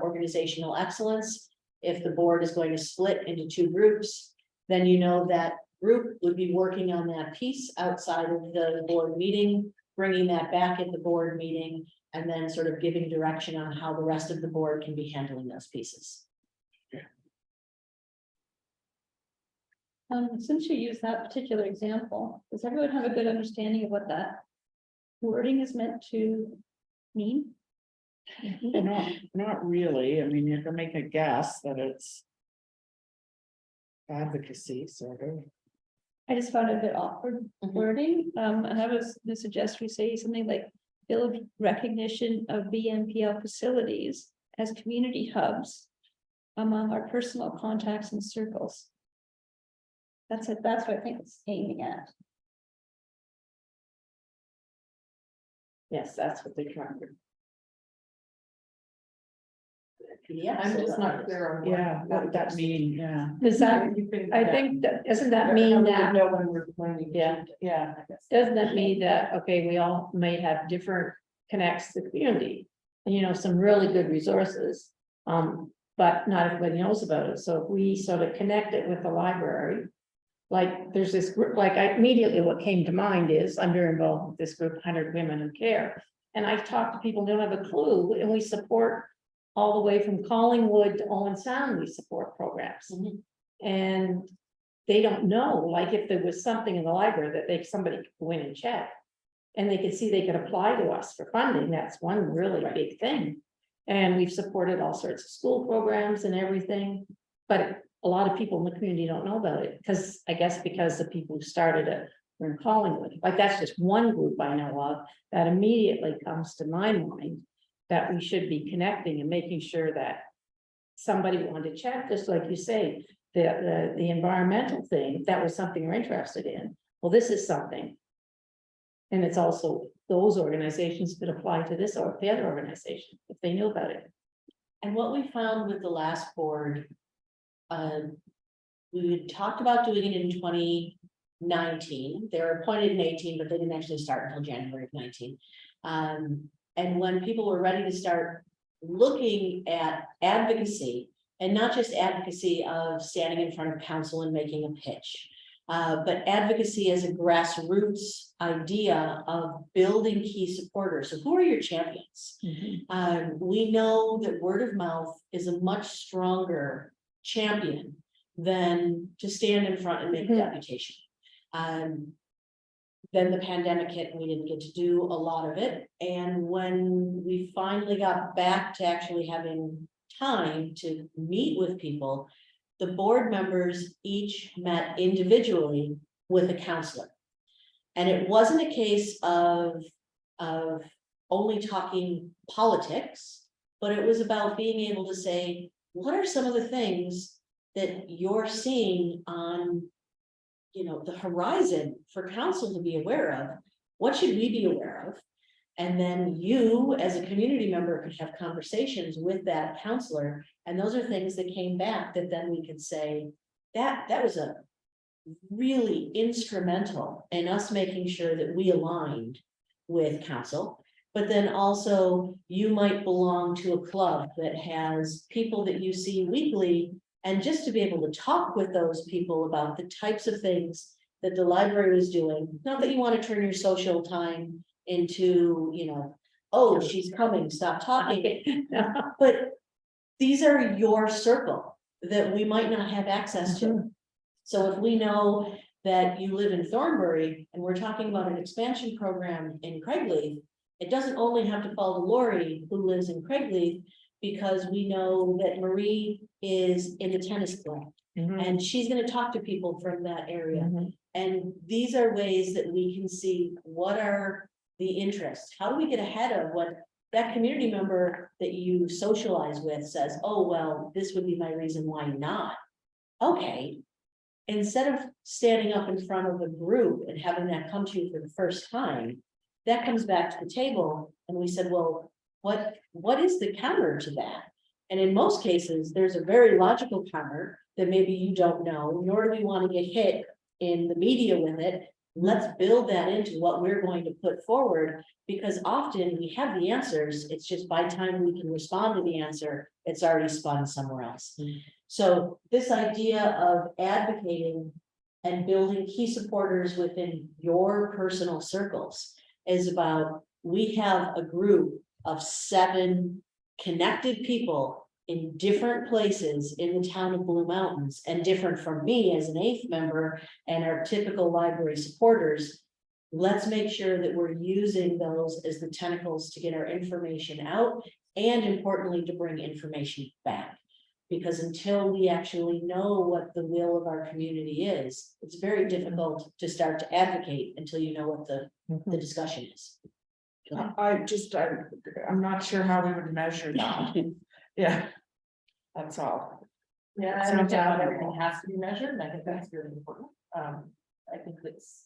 organizational excellence. If the board is going to split into 2 groups, then you know that group would be working on that piece outside of the board meeting, bringing that back at the board meeting, and then sort of giving direction on how the rest of the board can be handling those pieces. Since you use that particular example, does everyone have a good understanding of what that wording is meant to mean? Not really. I mean, you can make a guess that it's advocacy, sort of. I just found it a bit awkward Mhm. wording, and I was to suggest we say something like build recognition of BNPL facilities as community hubs among our personal contacts and circles. That's it, that's what I think it's aiming at. Yes, that's what they're trying to. PDFs. I'm just not clear on. Yeah, what would that mean? Yeah, Does that, I think, that doesn't that mean that, No one we're planning. Yeah. yeah. doesn't that mean that, okay, we all may have different connects to the community? And you know, some really good resources, but not everybody knows about it, so if we sort of connect it with the library. Like, there's this group, like, immediately what came to mind is, I'm very involved with this group, 100 Women in Care. And I've talked to people who don't have a clue, and we support all the way from Collingwood to Owen Sound, we support programs. Mhm. And they don't know, like, if there was something in the library that somebody could go in and check. And they could see they could apply to us for funding, that's one really big thing. And we've supported all sorts of school programs and everything, but a lot of people in the community don't know about it, because I guess because the people who started it were in Collingwood. Like, that's just one group I know of that immediately comes to my mind, that we should be connecting and making sure that somebody wanted to check, just like you say, the environmental thing, if that was something you're interested in. Well, this is something. And it's also, those organizations could apply to this or the other organization if they knew about it. And what we found with the last board, we had talked about doing it in 2019. They were appointed in 18, but they didn't actually start until January of 19. And when people were ready to start looking at advocacy, and not just advocacy of standing in front of council and making a pitch, but advocacy as a grassroots idea of building key supporters. So who are your champions? We know that word of mouth is a much stronger champion than to stand in front and make a deputation. Then the pandemic hit and we didn't get to do a lot of it. And when we finally got back to actually having time to meet with people, the board members each met individually with a counselor. And it wasn't a case of only talking politics, but it was about being able to say, what are some of the things that you're seeing on, you know, the horizon for council to be aware of? What should we be aware of? And then you, as a community member, could have conversations with that counselor. And those are things that came back that then we could say, that was a really instrumental in us making sure that we aligned with council. But then also you might belong to a club that has people that you see weekly. And just to be able to talk with those people about the types of things that the library was doing, not that you want to turn your social time into, you know, oh, she's coming, stop talking. But these are your circle that we might not have access to. So if we know that you live in Thornbury and we're talking about an expansion program in Craigleith, it doesn't only have to fall to Lori who lives in Craigleith, because we know that Marie is in the tennis club and she's going to talk to people from that area. And these are ways that we can see what are the interests. How do we get ahead of what that community member that you socialize with says, oh, well, this would be my reason why not. Okay. Instead of standing up in front of a group and having that come to you for the first time, that comes back to the table. And we said, well, what is the counter to that? And in most cases, there's a very logical counter that maybe you don't know, nor do we want to get hit in the media with it. Let's build that into what we're going to put forward, because often we have the answers. It's just by the time we can respond to the answer, it's already spun somewhere else. So this idea of advocating and building key supporters within your personal circles is about, we have a group of 7 connected people in different places in the town of Blue Mountains, and different from me as an 8th member and our typical library supporters. Let's make sure that we're using those as the tentacles to get our information out, and importantly, to bring information back. Because until we actually know what the will of our community is, it's very difficult to start to advocate until you know what the discussion is. I'm not sure how we would measure that. Yeah. That's all. Yeah, I Sounds understand not admirable. everything has to be measured, and I think that's really important. I think it's,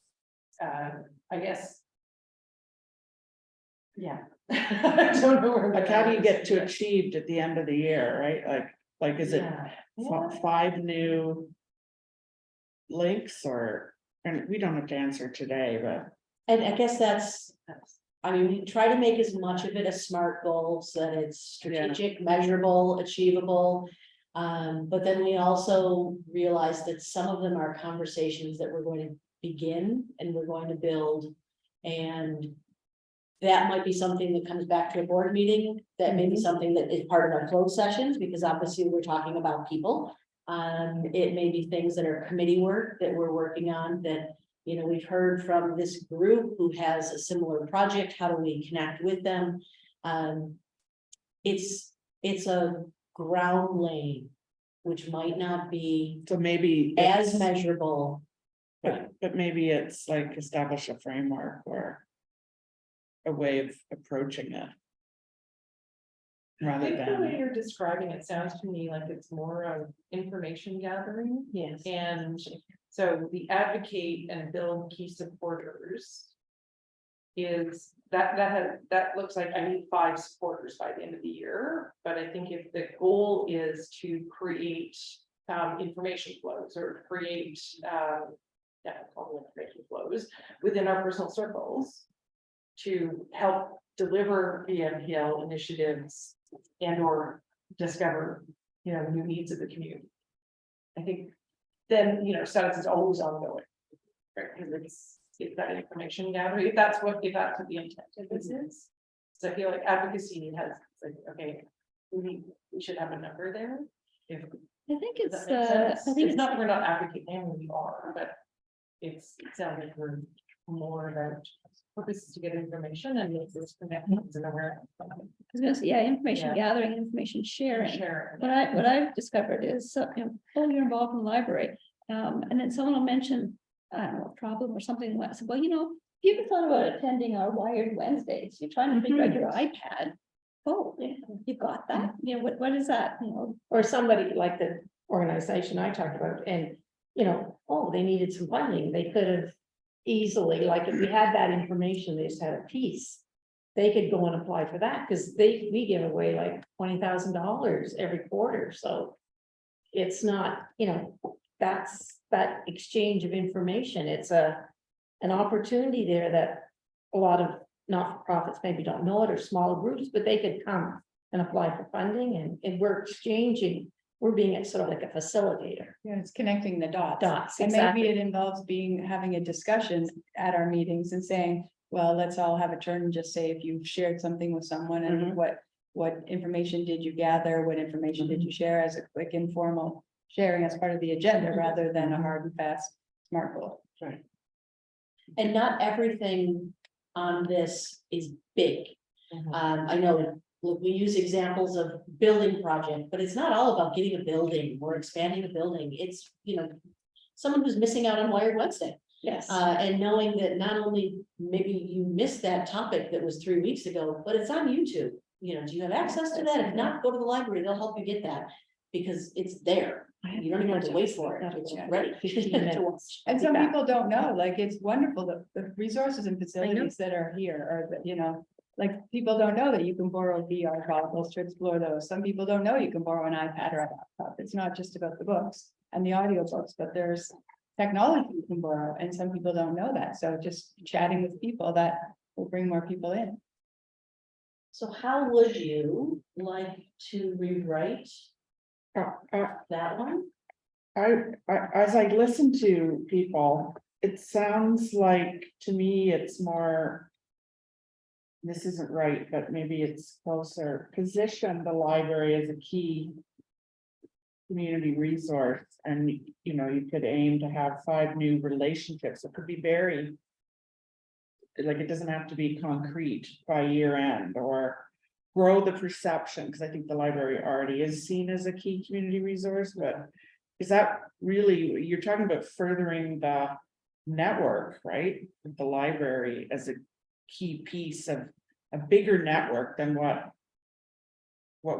I guess. Yeah. I don't know where. Like, how do you get to achieved at the end of the year, right? Like, is it Yeah. 5 new links or, and we don't have to answer today, but. And I guess that's, I mean, we try to make as much of it a SMART goal so that it's strategic, measurable, achievable. But then we also realize that some of them are conversations that we're going to begin and we're going to build. And that might be something that comes back to a board meeting, that may be something that is part of our closed sessions, because obviously we're talking about people. It may be things that are committee work that we're working on that, you know, we've heard from this group who has a similar project. How do we connect with them? It's a ground lane, which might not be So maybe. as it's- measurable. But maybe it's like establish a framework or. A way of approaching it. I Rather think the way than, you're describing it sounds to me like it's more of information gathering. Yes. And so the advocate and build key supporters. Is that looks like I need 5 supporters by the end of the year, but I think if the goal is to create information flows or create information flows within our personal circles. To help deliver the NPL initiatives and or discover, you know, new needs of the community. I think then, you know, status is always ongoing. Right, because it's that information gathering, if that's what the intent of this is. So I feel like advocacy has, it's like, okay, we should have a number there. If I think does it's, that make sense? I think It's it's, not that we're not advocating, and we are, but it sounds like we're more about purposes to get information and make those connections and awareness. I was gonna say, yeah, information Yeah. gathering, information sharing. Share. What I've discovered is, you know, oh, you're involved in the library, and then someone will mention, I don't know, a problem or something, like, well, you know, if you ever thought about attending our Wired Wednesdays, you're trying to figure out your iPad. Oh, yeah, you got that, you know, what is that, you know? Or somebody like the organization I talked about, and, you know, oh, they needed some funding, they could have easily, like, if we had that information, they just had a piece. They could go and apply for that, because we give away like $20,000 every quarter, so. It's not, you know, that's that exchange of information, it's an opportunity there that a lot of not-for-profits maybe don't know it, or smaller groups, but they could come and apply for funding, and we're exchanging, we're being sort of like a facilitator. Yeah, it's connecting the dots. Dots, And maybe exactly. it involves having a discussion at our meetings and saying, well, let's all have a turn and just say if you've shared something with someone and what information did you gather? What information did you share as a quick informal sharing as part of the agenda rather than a hard and fast SMART goal? And not everything on this is big. I know, look, we use examples of building project, but it's not all about getting a building or expanding a building. It's, you know, someone who's missing out on Wired Wednesday. Yes. And knowing that not only maybe you missed that topic that was 3 weeks ago, but it's on YouTube. You know, do you have access to that? If not, go to the library, they'll help you get that. Because it's there. You don't even have to wait for it. It's ready. 15 minutes. to watch. And some Feedback. people don't know, like, it's wonderful, the resources and facilities that are here are, you know, like, people don't know that you can borrow VR goggles to explore those. Some people don't know you can borrow an iPad or a laptop. It's not just about the books and the audiobooks, but there's technology you can borrow, and some people don't know that. So just chatting with people that will bring more people in. So how would you like to rewrite that one? As I listen to people, it sounds like, to me, it's more. This isn't right, but maybe it's closer, position the library as a key. Community resource, and you know, you could aim to have 5 new relationships, it could be very. Like, it doesn't have to be concrete by year end, or grow the perception, because I think the library already is seen as a key community resource, but. Is that really, you're talking about furthering the network, right? The library as a key piece of a bigger network than what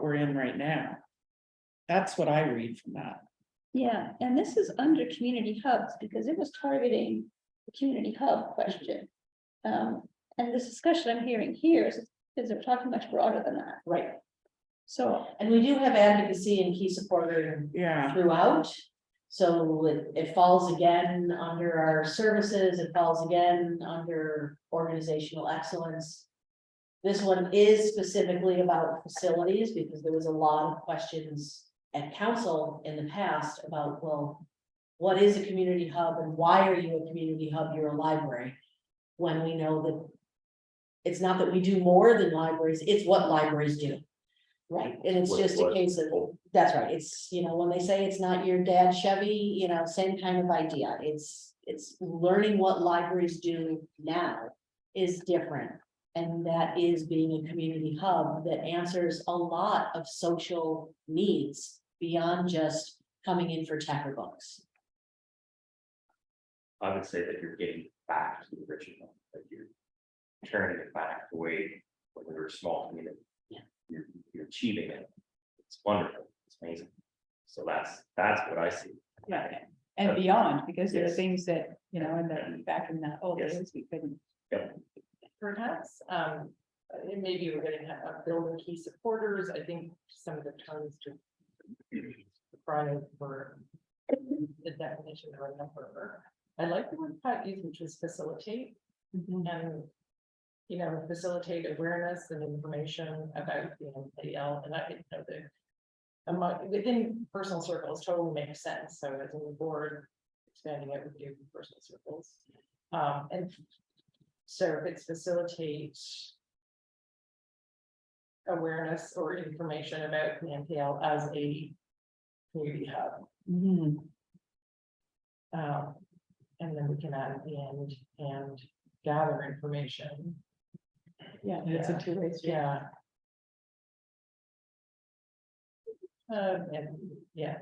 we're in right now. That's what I read from that. Yeah, and this is under community hubs because it was targeting the community hub question. And this discussion I'm hearing here is they're talking much broader than that. Right, So, and we do have advocacy and key supporter Yeah, throughout. So it falls again under our services, it falls again under organizational excellence. This one is specifically about facilities because there was a lot of questions at council in the past about, well, what is a community hub and why are you a community hub? You're a library. When we know that it's not that we do more than libraries, it's what libraries do. Right, and it's just a case of, that's right, it's, you know, when they say it's not your dad's Chevy, you know, same kind of idea, it's learning what libraries do now is different. And that is being a community hub that answers a lot of social needs beyond just coming in for checker books. I would say that you're getting back to the original, like you're turning it back the way when we were a small community. Yeah. You're achieving it. It's wonderful, it's amazing. So that's what I see. Yeah, and beyond, because there are Yes. things that, you know, in the, back in the old Yes. days, we couldn't. Perhaps, it maybe we're gonna have building key supporters, I think some of the terms to. Prior for the definition of a number. I like the word Pat used, which was facilitate, and. You know, facilitate awareness and information about the MPL, and I think that among, within personal circles totally makes sense, so as a board, expanding it would do personal circles. And so if it's facilitate awareness or information about the MPL as a community hub. mhm. And then we can add at the end and gather information. Yeah, it's a two-way street. Yeah.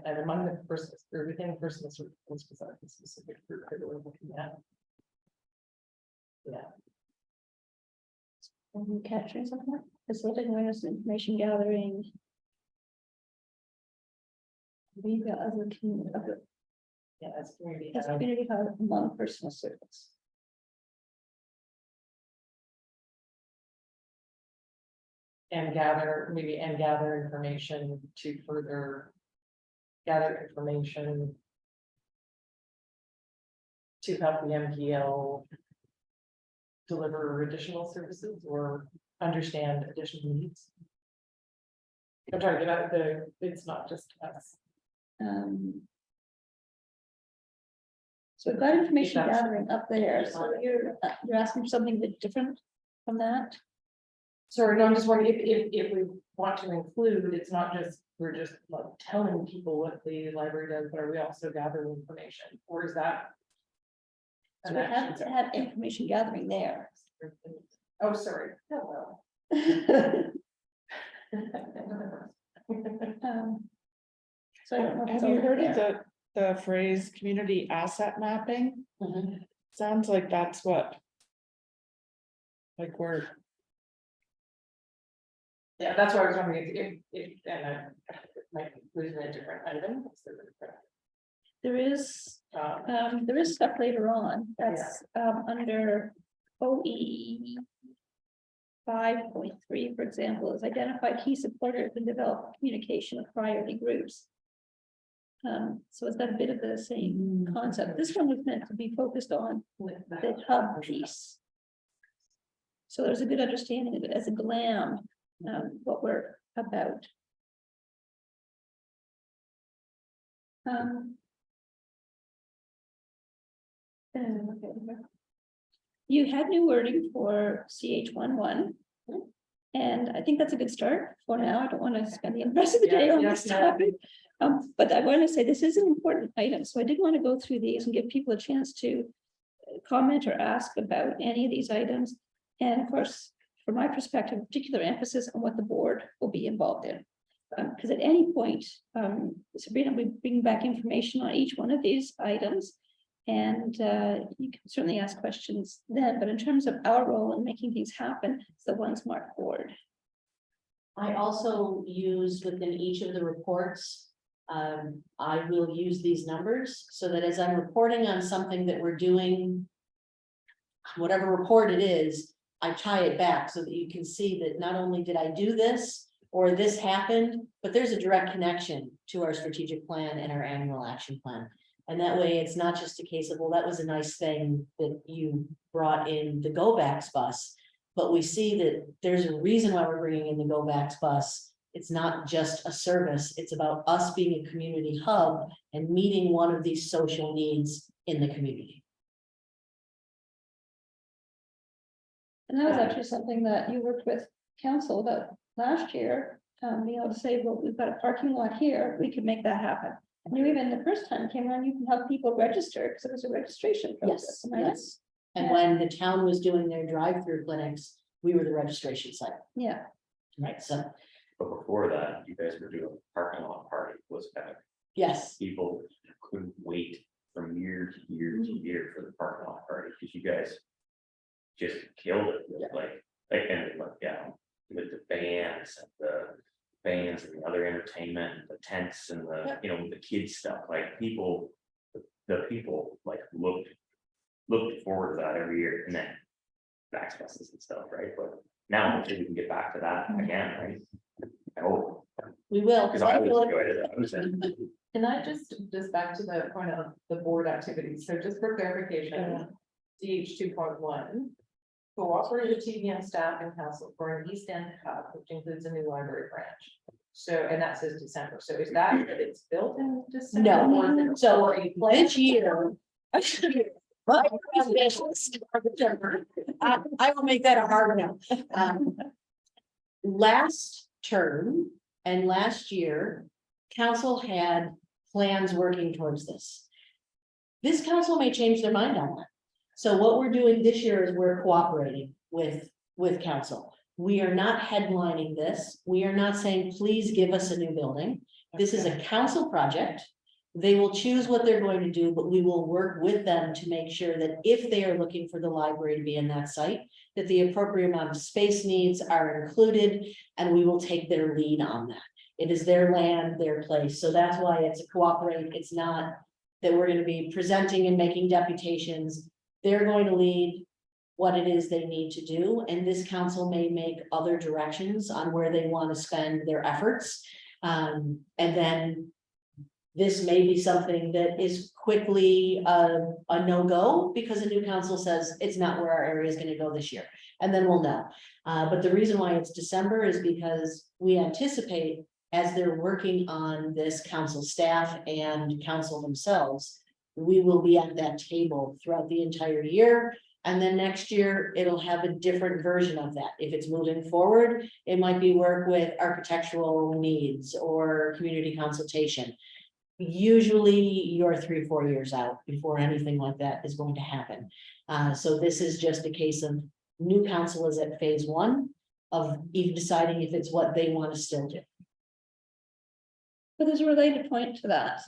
And among the persons, or within persons, specific group that we're looking at. Yeah, capturing something, facilitating awareness and information gathering. We got other community, yeah, that's community. as community hub among personal circles. And gather information to further. Gather information. To help the MPL. Deliver additional services or understand additional needs. I'm trying to get out it's not just us. So we've got information That's- gathering up there, so you're asking for something a bit different from that? Sorry, no, I'm just wondering if we want to include, it's not just, we're just like telling people what the library does, but are we also gathering information, or is that? So we have to have information gathering there. Oh, sorry. Hello. So I don't know. if it's Have you over heard of there. the phrase community asset mapping? Mhm. Sounds like that's what. Like we're, Yeah, that's why I was wondering if, and I might lose in a different item. There is stuff later on, that's under OE. 5.3, for example, is identify key supporters and develop communication with priority groups. So it's got a bit of the same concept. This one was meant to be focused on the hub piece. So there's a good understanding of it as a GLAM, what we're about. You had new wording for CH11. And I think that's a good start for now. I don't want to spend the rest of the day on this topic. But I want to say this is an important item, so I did want to go through these and give people a chance to comment or ask about any of these items. And of course, from my perspective, particular emphasis on what the board will be involved in. Because at any point, Sabrina, we bring back information on each one of these items. And you can certainly ask questions then, but in terms of our role in making things happen, it's the ones marked forward. I also use within each of the reports. I will use these numbers so that as I'm reporting on something that we're doing. Whatever report it is, I tie it back so that you can see that not only did I do this or this happened, but there's a direct connection to our strategic plan and our annual action plan. And that way, it's not just a case of, well, that was a nice thing that you brought in the Go Backs bus. But we see that there's a reason why we're bringing in the Go Backs bus. It's not just a service, it's about us being a community hub and meeting one of these social needs in the community. And that was actually something that you worked with council about last year, being able to say, well, we've got a parking lot here, we could make that happen. And you even the first time came around, you can help people register, because it was a registration process. Yes, am I right? yes. And when the town was doing their drive-through clinics, we were the registration site, Yeah, right? So, But before that, you guys were doing a parking lot party, was epic. yes, People couldn't wait from year to year to year for the parking lot party, because you guys. Just killed it, with with the bands and the other entertainment, the tents and the, the kids stuff, like people. The people like looked forward to that every year, and then. Backspasses and stuff, right, but now hopefully we can get back to that again, right? I hope, we will. because I always enjoyed it. Can I just back to the point of the board activities, so just for clarification, DH 2.1. Cooperative TVM staff and council for an East End hub, which includes a new library branch. So, and that says December, so is that it's built in December? No. Or is it So already planned? this year. I will make that a hard no. Last term and last year, council had plans working towards this. This council may change their mind on that. So what we're doing this year is we're cooperating with council. We are not headlining this. We are not saying, please give us a new building. This is a council project. They will choose what they're going to do, but we will work with them to make sure that if they are looking for the library to be in that site, that the appropriate amount of space needs are included, and we will take their lead on that. It is their land, their place. So that's why it's a cooperate. It's not that we're going to be presenting and making deputations. They're going to lead what it is they need to do, and this council may make other directions on where they want to spend their efforts. And then this may be something that is quickly a no-go because a new council says it's not where our area is going to go this year, and then we'll know. But the reason why it's December is because we anticipate, as they're working on this, council staff and council themselves, we will be at that table throughout the entire year. And then next year, it'll have a different version of that. If it's moving forward, it might be work with architectural needs or community consultation. Usually you're 3 or 4 years out before anything like that is going to happen. So this is just a case of new council is at phase 1 of even deciding if it's what they want to still do. but there's a related point to that,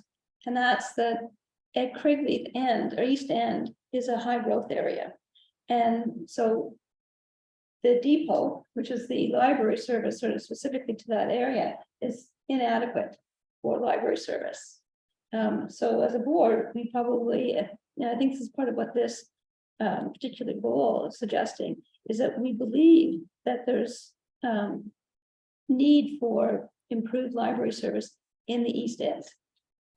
and that's that at Craigleith End or East End is a high growth area. And so the depot, which is the library service sort of specifically to that area, is inadequate for library service. So as a board, we probably, I think this is part of what this particular goal is suggesting, is that we believe that there's need for improved library service in the East End.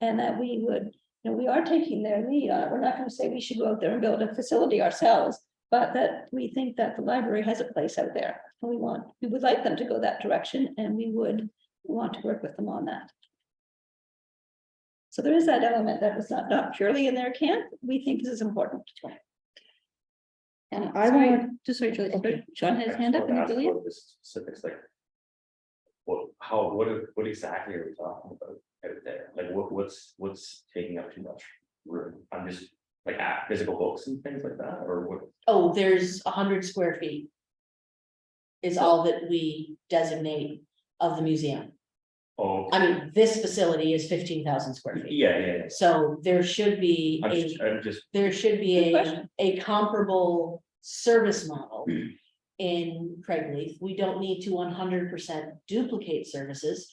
And that we would, we are taking their lead on it. We're not going to say we should go out there and build a facility ourselves, but that we think that the library has a place out there. And we would like them to go that direction, and we would want to work with them on that. So there is that element that was not purely in their camp. We think this is important. And I sorry, want- just sorry, Julie, John has his hand up. And Julia? The specifics, like. What exactly are we talking about out there? Like what's taking up too much room? I'm just like physical books and things like that, or what? Oh, there's 100 square feet. Is all that we designate of the museum. Oh, I mean, this facility is 15,000 square feet. yeah. So there should be I'm just, there should be Good a, question. a comparable service model in Craigleaf. We don't need to 100% duplicate services.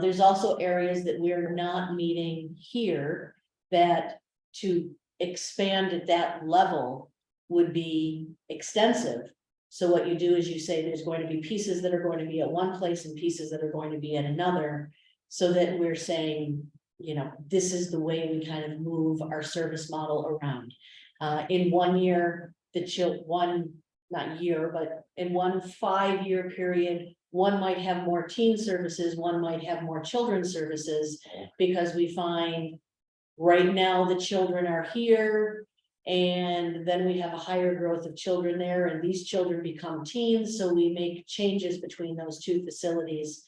There's also areas that we're not meeting here that to expand at that level would be extensive. So what you do is you say there's going to be pieces that are going to be at one place and pieces that are going to be at another. So that we're saying, you know, this is the way we kind of move our service model around. In 1 year, not year, but in 1 5-year period, one might have more teen services, one might have more children's services, because we find right now the children are here. And then we have a higher growth of children there, and these children become teens, so we make changes between those two facilities.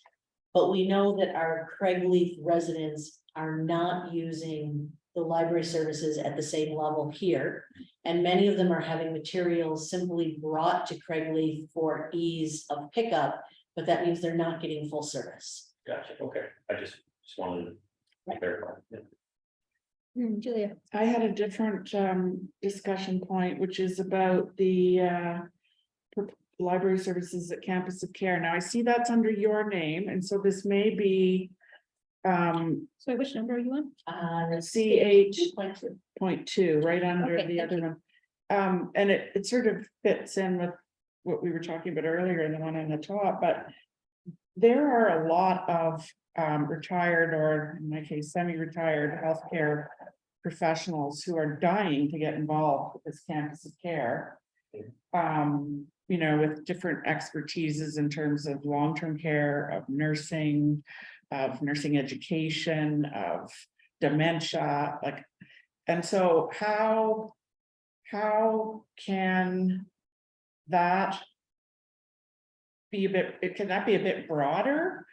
But we know that our Craigleaf residents are not using the library services at the same level here. And many of them are having materials simply brought to Craigleaf for ease of pickup, but that means they're not getting full service. gotcha, okay, I just wanted to verify. Yeah. Julia. I had a different discussion point, which is about the library services at Campus of Care. Now, I see that's under your name, and so this may be So which number are you on? CH 2.2. .2, right under Okay, the thank other one. And it sort of fits in with what we were talking about earlier in the one on the top, but there are a lot of retired, or in my case, semi-retired healthcare professionals who are dying to get involved with this Campus of Care. You know, with different expertises in terms of long-term care, of nursing education, of dementia, like, and so how can that be a bit, can that be a bit broader?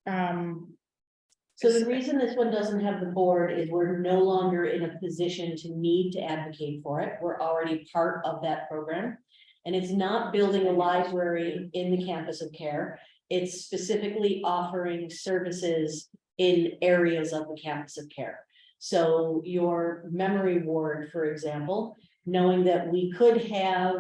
So the reason this one doesn't have the board is we're no longer in a position to need to advocate for it. We're already part of that program. And it's not building a library in the Campus of Care. It's specifically offering services in areas of the Campus of Care. So your memory ward, for example, knowing that we could have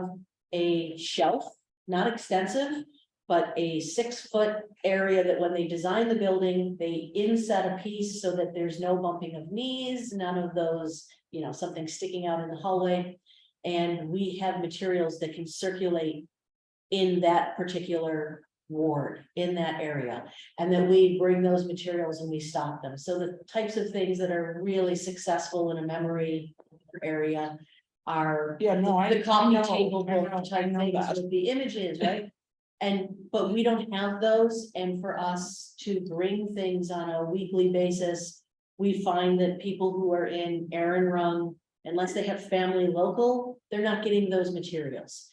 a shelf, not extensive, but a 6-foot area that when they design the building, they inset a piece so that there's no bumping of knees, none of those, you know, something sticking out in the hallway. And we have materials that can circulate in that particular ward, in that area. And then we bring those materials and we stock them. So the types of things that are really successful in a memory area are Yeah, no, the coffee know, table I book know, type I know things that. with the images, right? But we don't have those, and for us to bring things on a weekly basis, we find that people who are in Aaron Rung, unless they have family local, they're not getting those materials.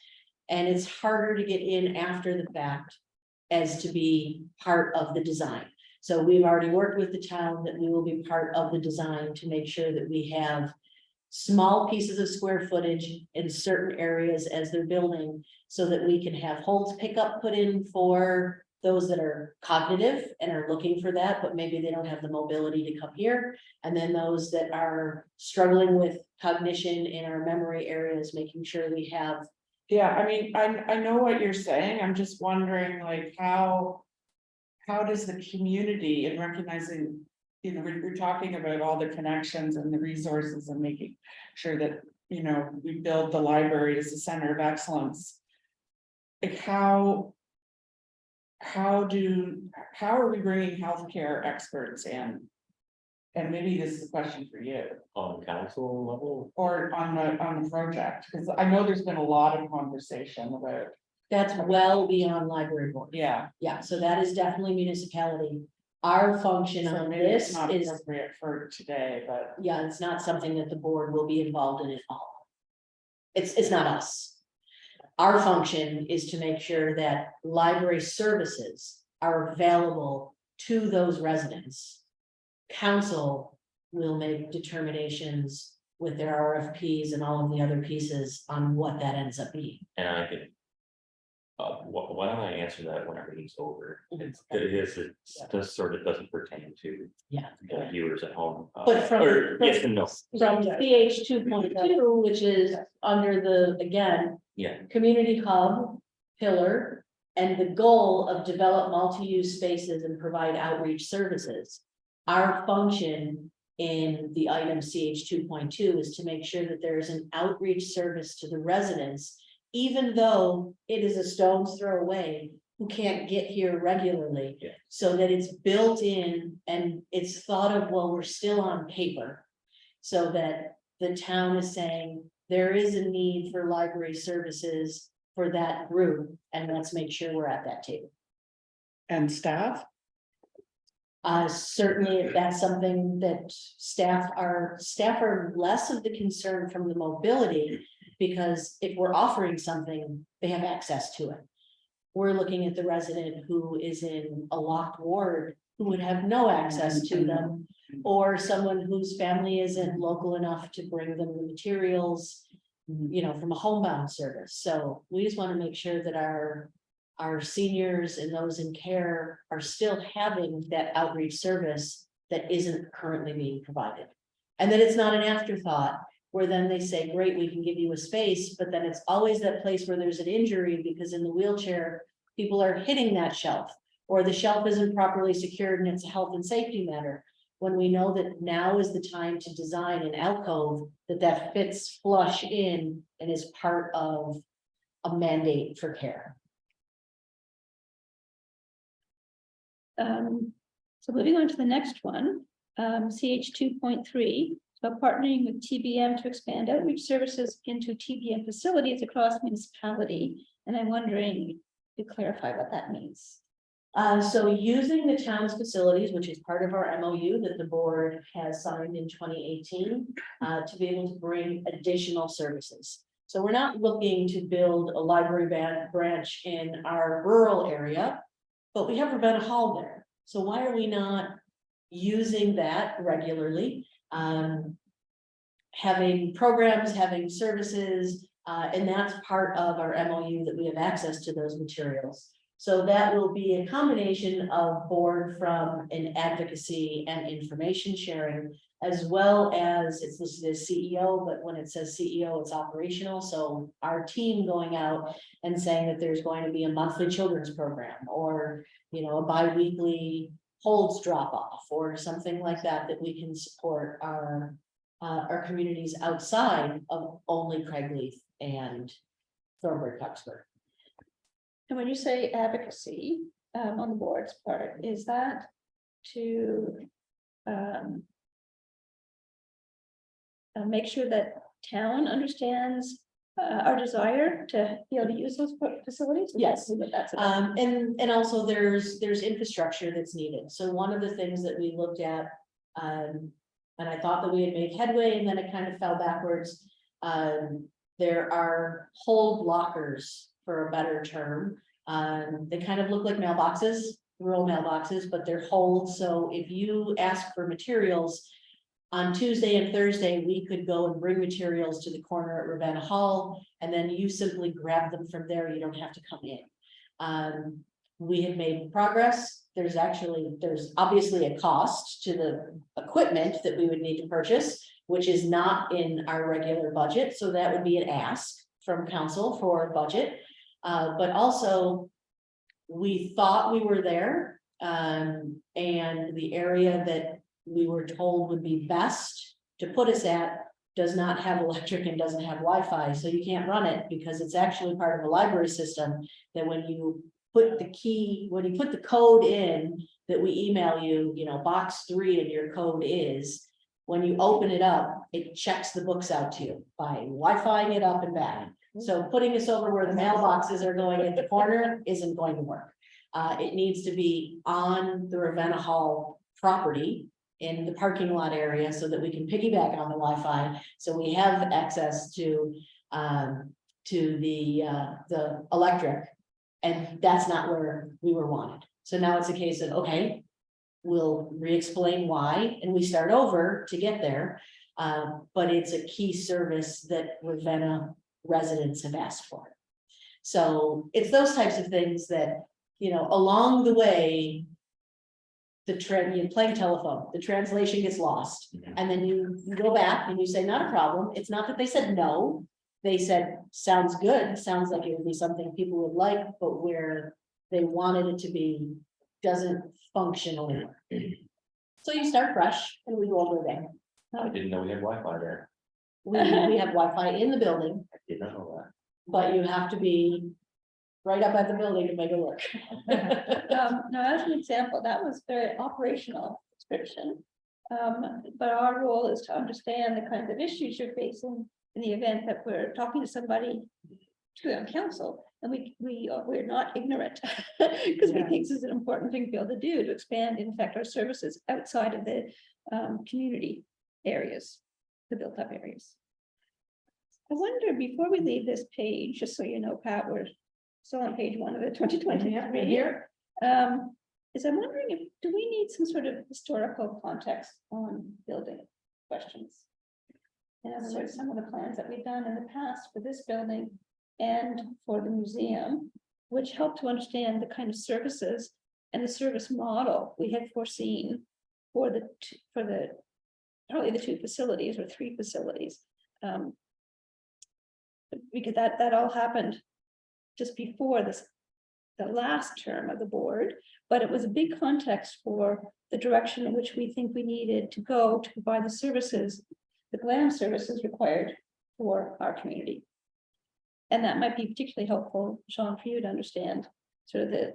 And it's harder to get in after the fact as to be part of the design. So we've already worked with the town that we will be part of the design to make sure that we have small pieces of square footage in certain areas as they're building, so that we can have Holt's pickup put in for those that are cognitive and are looking for that, but maybe they don't have the mobility to come here. And then those that are struggling with cognition in our memory areas, making sure we have. Yeah, I mean, I know what you're saying. I'm just wondering, like, how does the community, and recognizing, you know, we're talking about all the connections and the resources and making sure that, you know, we build the library as a center of excellence. Like, how are we bringing healthcare experts in? And maybe this is a question for you, On council level, or on the project, because I know there's been a lot of conversation about, That's well beyond library board. yeah. Yeah, so that is definitely municipality. Our function So on maybe it's this not is, appropriate for today, but yeah, it's not something that the board will be involved in at all. It's not us. Our function is to make sure that library services are available to those residents. Council will make determinations with their RFPs and all of the other pieces on what that ends up being. and Why don't I answer that when everything's over? Mhm. It just sort of doesn't pertain to Yeah. the viewers at home. But from- Or yes and no, From CH 2.2, which is under the, again, yeah, community hub pillar. And the goal of develop multi-use spaces and provide outreach services. Our function in the item CH 2.2 is to make sure that there is an outreach service to the residents. Even though it is a stone's throw away, who can't get here regularly. Yeah. So that it's built in and it's thought of, well, we're still on paper. So that the town is saying there is a need for library services for that group, and let's make sure we're at that table. And staff? Certainly, if that's something that staff are less of the concern from the mobility. Because if we're offering something, they have access to it. We're looking at the resident who is in a locked ward, who would have no access to them. Or someone whose family isn't local enough to bring them the materials, you know, from a homebound service. So we just want to make sure that our seniors and those in care are still having that outreach service that isn't currently being provided. And that it's not an afterthought, where then they say, great, we can give you a space, but then it's always that place where there's an injury, because in the wheelchair, people are hitting that shelf, or the shelf isn't properly secured and it's a health and safety matter. When we know that now is the time to design an alcove that fits flush in and is part of a mandate for care. So moving on to the next one, CH 2.3, so partnering with TBM to expand outreach services into TBM facilities across municipality. And I'm wondering to clarify what that means. So using the town's facilities, which is part of our MOU that the board has signed in 2018, to be able to bring additional services. So we're not looking to build a library branch in our rural area, but we have Ravenna Hall there. So why are we not using that regularly? Having programs, having services, and that's part of our MOU that we have access to those materials. So that will be a combination of board from an advocacy and information sharing, as well as it's listed as CEO, but when it says CEO, it's operational. So our team going out and saying that there's going to be a monthly children's program, or, you know, a bi-weekly holds drop off, or something like that, that we can support our communities outside of only Craigleith and Thornbury Coxburg. And when you say advocacy on the board's part, is that to make sure that town understands our desire to be able to use those facilities? Yes. That's And also there's infrastructure that's needed. So one of the things that we looked at, and I thought that we had made headway, and then it kind of fell backwards. There are hold lockers, for a better term. They kind of look like mailboxes, rural mailboxes, but they're hold. So if you ask for materials on Tuesday and Thursday, we could go and bring materials to the corner at Ravenna Hall, and then you simply grab them from there. You don't have to come in. We have made progress. There's obviously a cost to the equipment that we would need to purchase, which is not in our regular budget. So that would be an ask from council for budget. But also, we thought we were there, and the area that we were told would be best to put us at does not have electric and doesn't have Wi-Fi, so you can't run it, because it's actually part of a library system that when you put the code in that we email you, you know, box 3 and your code is, when you open it up, it checks the books out to you by Wi-Fiing it up and back. So putting us over where the mailboxes are going in the corner isn't going to work. It needs to be on the Ravenna Hall property in the parking lot area, so that we can piggyback on the Wi-Fi. So we have access to the electric, and that's not where we were wanted. So now it's a case of, okay, we'll re-explain why, and we start over to get there. But it's a key service that Ravenna residents have asked for. So it's those types of things that, along the way. You play telephone, the translation gets lost, Mhm. and then you go back and you say, not a problem. It's not that they said no. They said, sounds good, sounds like it would be something people would like, but where they wanted it to be, doesn't functionally work. So you start fresh and we go over there. I didn't know we had Wi-Fi there. We have Wi-Fi in the building, I did not know that. but you have to be right up at the building to make it work. No, as an example, that was very operational description. But our role is to understand the kinds of issues you're facing in the event that we're talking to somebody on council, and we're not ignorant. Because we think this is an important thing to be able to do, to expand, in fact, our services outside of the community areas, the built up areas. I wonder, before we leave this page, just so you know, Pat, we're still on page 1 of the 2023 here. Is I'm wondering if, do we need some sort of historical context on building questions? In other words, some of the plans that we've done in the past for this building and for the museum, which help to understand the kind of services and the service model we had foreseen for probably the 2 facilities or 3 facilities. Because that all happened just before the last term of the board, but it was a big context for the direction in which we think we needed to go to provide the services, the GLAM services required for our community. And that might be particularly helpful, Sean, for you to understand sort of the,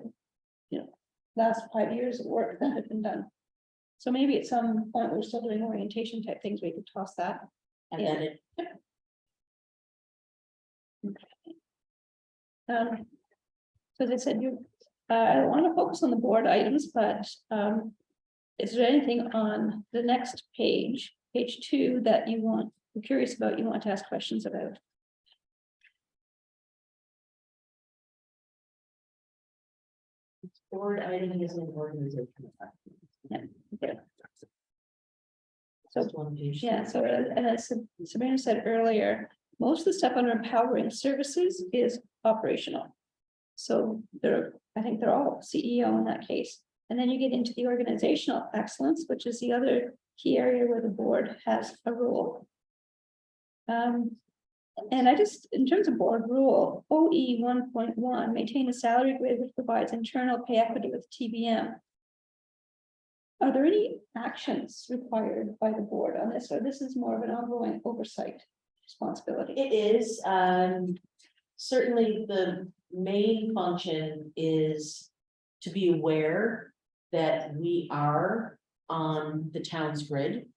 last 5 years of work that had been done. So maybe at some point we're still doing orientation type things, we could toss that. And then it, So as I said, I want to focus on the board items, but is there anything on the next page, page 2, that you're curious about, you want to ask questions about? board item is an organization. Okay. Just one page. Yeah, so and as Sabrina said earlier, most of the stuff under empowering services is operational. So I think they're all CEO in that case. And then you get into the organizational excellence, which is the other key area where the board has a role. And in terms of board rule, OE 1.1, maintain a salary grid which provides internal pay equity with TBM. Are there any actions required by the board on this, or this is more of an ongoing oversight responsibility? It is, certainly the main function is to be aware that we are on the town's grid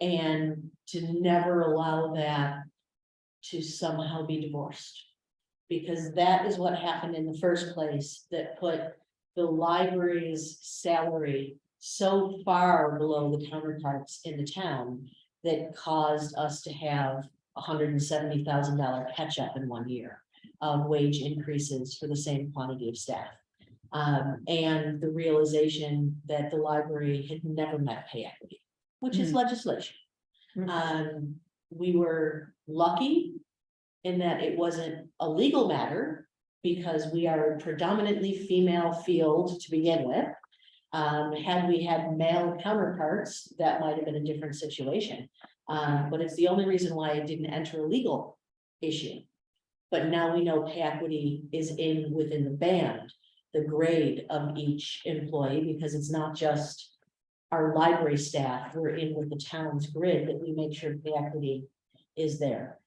and to never allow that to somehow be divorced. Because that is what happened in the first place that put the library's salary so far below the counterparts in the town that caused us to have $170,000 catch up in 1 year of wage increases for the same quantity of staff. And the realization that the library had never met pay equity, which is legislation. We were lucky in that it wasn't a legal matter because we are a predominantly female field to begin with. Had we had male counterparts, that might have been a different situation. But it's the only reason why it didn't enter a legal issue. But now we know pay equity is within the band, the grade of each employee, because it's not just our library staff, we're in with the town's grid that we make sure pay equity is there.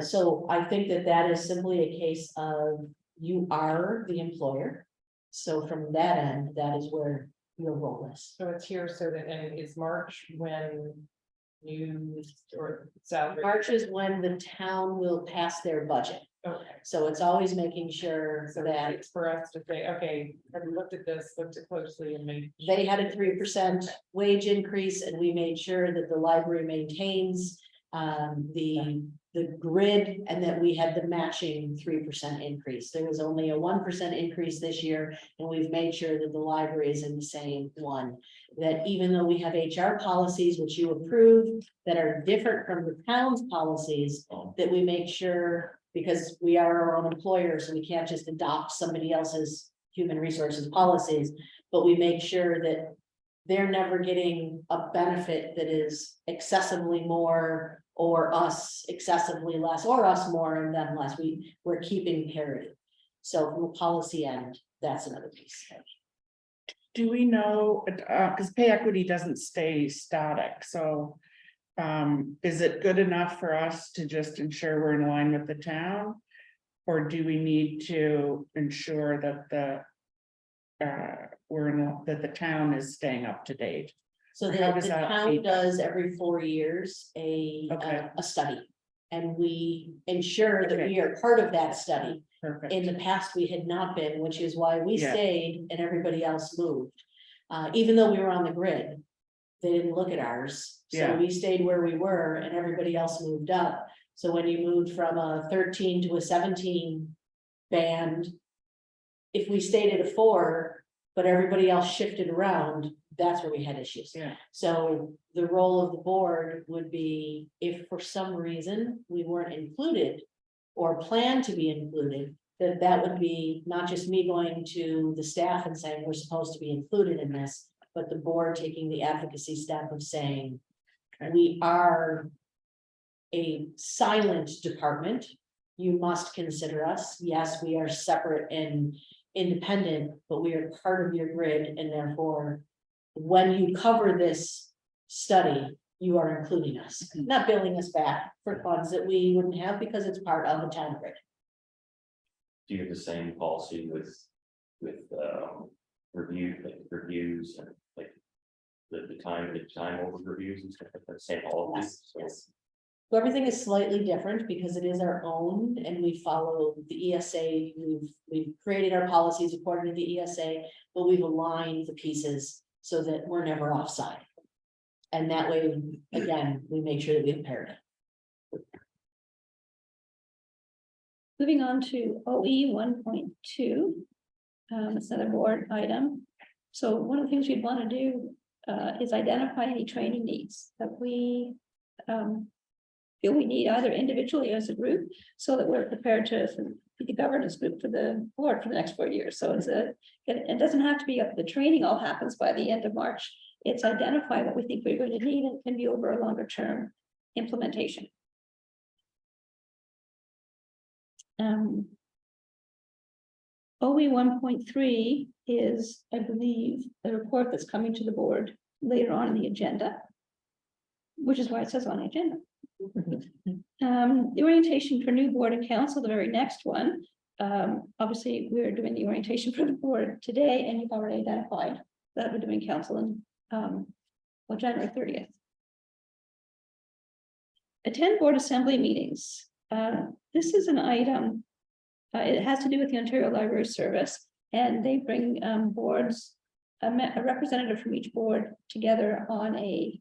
So I think that is simply a case of you are the employer. So from that end, that is where your role is. So it's here so that, and it's March when you or salary. March is when the town will pass their budget. Okay. So it's always making sure So that it's for us to say, okay, have you looked at this, looked at closely and made. they had a 3% wage increase and we made sure that the library maintains the grid and that we had the matching 3% increase. There was only a 1% increase this year, and we've made sure that the library is in the same one. That even though we have HR policies, which you approve, that are different from the town's policies, that we make sure because we are our own employer, so we can't just adopt somebody else's human resources policies, but we make sure that they're never getting a benefit that is excessively more, or us excessively less, or us more and them less. We're keeping parity. So from a policy end, that's another piece. Do we know, because pay equity doesn't stay static, so. Is it good enough for us to just ensure we're in line with the town? Or do we need to ensure that that the town is staying up to date? So How the does that town feed back? does every 4 years Okay. a study. And we ensure that Okay. we are part of that study. Perfect. In the past, we had not been, which is why we Yeah. stayed and everybody else moved. Even though we were on the grid, they didn't look at ours. So Yeah. we stayed where we were and everybody else moved up. So when you moved from a 13 to a 17 band, if we stayed at a 4, but everybody else shifted around, that's where we had issues. Yeah. So the role of the board would be, if for some reason we weren't included or planned to be included, that would be not just me going to the staff and saying we're supposed to be included in this, but the board taking the advocacy step of saying, we are a silent department. You must consider us. Yes, we are separate and independent, but we are part of your grid, and therefore, when you cover this study, you are including us, not billing us back for funds that we wouldn't have because it's part of the town grid. Do you have the same policy with reviews and like the time over reviews and stuff like that, same policy? Yes, So yes. So everything is slightly different because it is our own and we follow the ESA. We've created our policies according to the ESA, but we've aligned the pieces so that we're never offside. And that way, again, we make sure that we have parity. Moving on to OE 1.2. It's another board item. So one of the things we'd want to do is identify any training needs that we feel we need either individually or as a group, so that we're prepared to be the governance group for the board for the next 4 years. So it doesn't have to be up. The training all happens by the end of March. It's identify what we think we're going to need and can be over a longer term implementation. OE 1.3 is, I believe, a report that's coming to the board later on in the agenda, which is why it says on the agenda. The orientation for new board and council, the very next one. Obviously, we're doing the orientation for the board today, and you've already identified that we're doing council in January 30th. Attend board assembly meetings. This is an item. It has to do with the Ontario Library Service, and they bring boards, a representative from each board together on a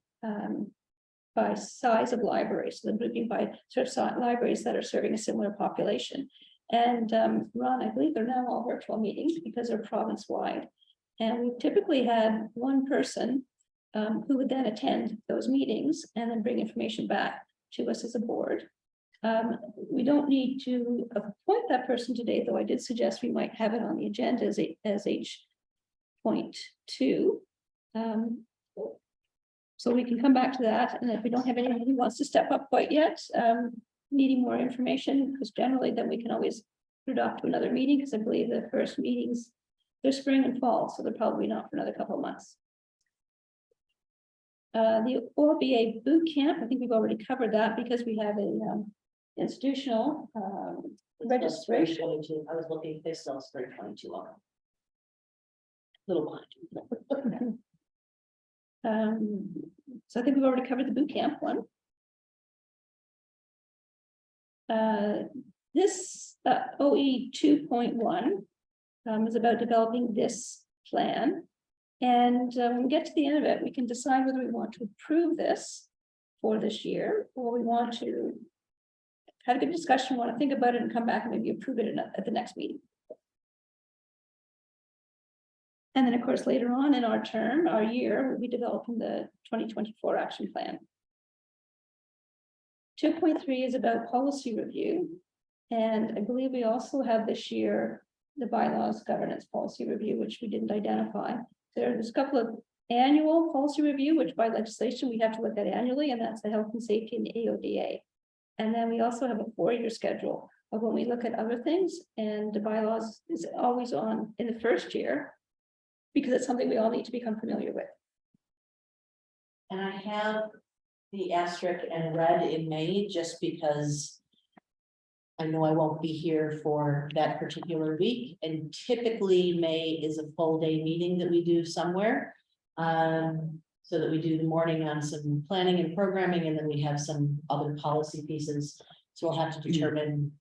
by size of libraries, so they're grouping by sort of libraries that are serving a similar population. And Ron, I believe they're now all virtual meetings because they're province-wide. And we've typically had one person who would then attend those meetings and then bring information back to us as a board. We don't need to appoint that person today, though I did suggest we might have it on the agenda as H.2. So we can come back to that, and if we don't have anyone who wants to step up quite yet, needing more information, because generally then we can always put it off to another meeting, because I believe the first meetings, they're spring and fall, so they're probably not for another couple of months. The OBA boot camp, I think we've already covered that because we have a institutional registration. I was looking, they still spring 22 on. Little behind. So I think we've already covered the boot camp one. This OE 2.1 is about developing this plan. And when we get to the end of it, we can decide whether we want to approve this for this year, or we want to have a good discussion, want to think about it and come back and maybe approve it at the next meeting. And then, of course, later on in our term, our year, we'll be developing the 2024 action plan. 2.3 is about policy review. And I believe we also have this year the bylaws governance policy review, which we didn't identify. There's a couple of annual policy review, which by legislation we have to look at annually, and that's the health and safety and the AODA. And then we also have a 4-year schedule of when we look at other things, and the bylaws is always on in the first year, because it's something we all need to become familiar with. And I have the asterisk and red in May, just because I know I won't be here for that particular week, and typically May is a full day meeting that we do somewhere. So that we do the morning on some planning and programming, and then we have some other policy pieces. So we'll have to determine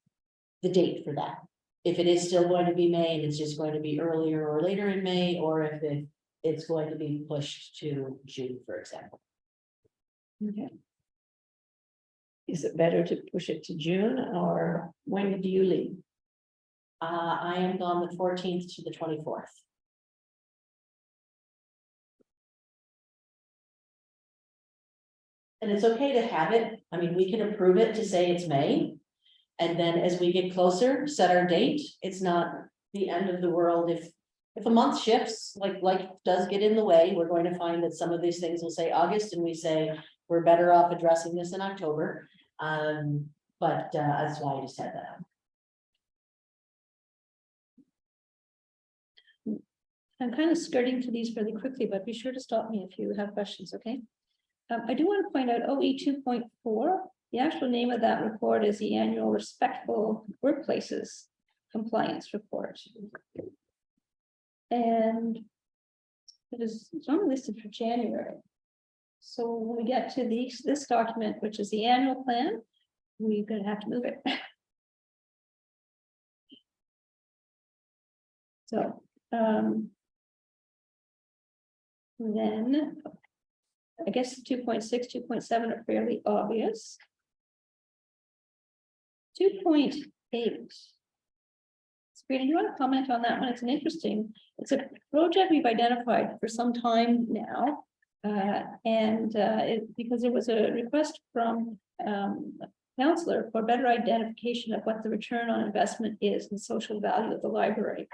the date for that. If it is still going to be May and it's just going to be earlier or later in May, or if it's going to be pushed to June, for example. Okay. Is it better to push it to June, or when do you leave? I am gone the 14th to the 24th. And it's okay to have it. I mean, we can approve it to say it's May. And then as we get closer, set our date. It's not the end of the world if a month shifts, like life does get in the way. We're going to find that some of these things will say August, and we say we're better off addressing this in October. But that's why I just had that. I'm kind of skirting to these really quickly, but be sure to stop me if you have questions, okay? I do want to point out OE 2.4, the actual name of that report is the Annual Respectful Workplaces Compliance Report. And it's only listed for January. So when we get to this document, which is the annual plan, we're going to have to move it. So, then I guess 2.6, 2.7 are fairly obvious. 2.8. Sabrina, you want to comment on that one? It's it's a project we've identified for some time now. Because there was a request from a counselor for better identification of what the return on investment is and social value of the library.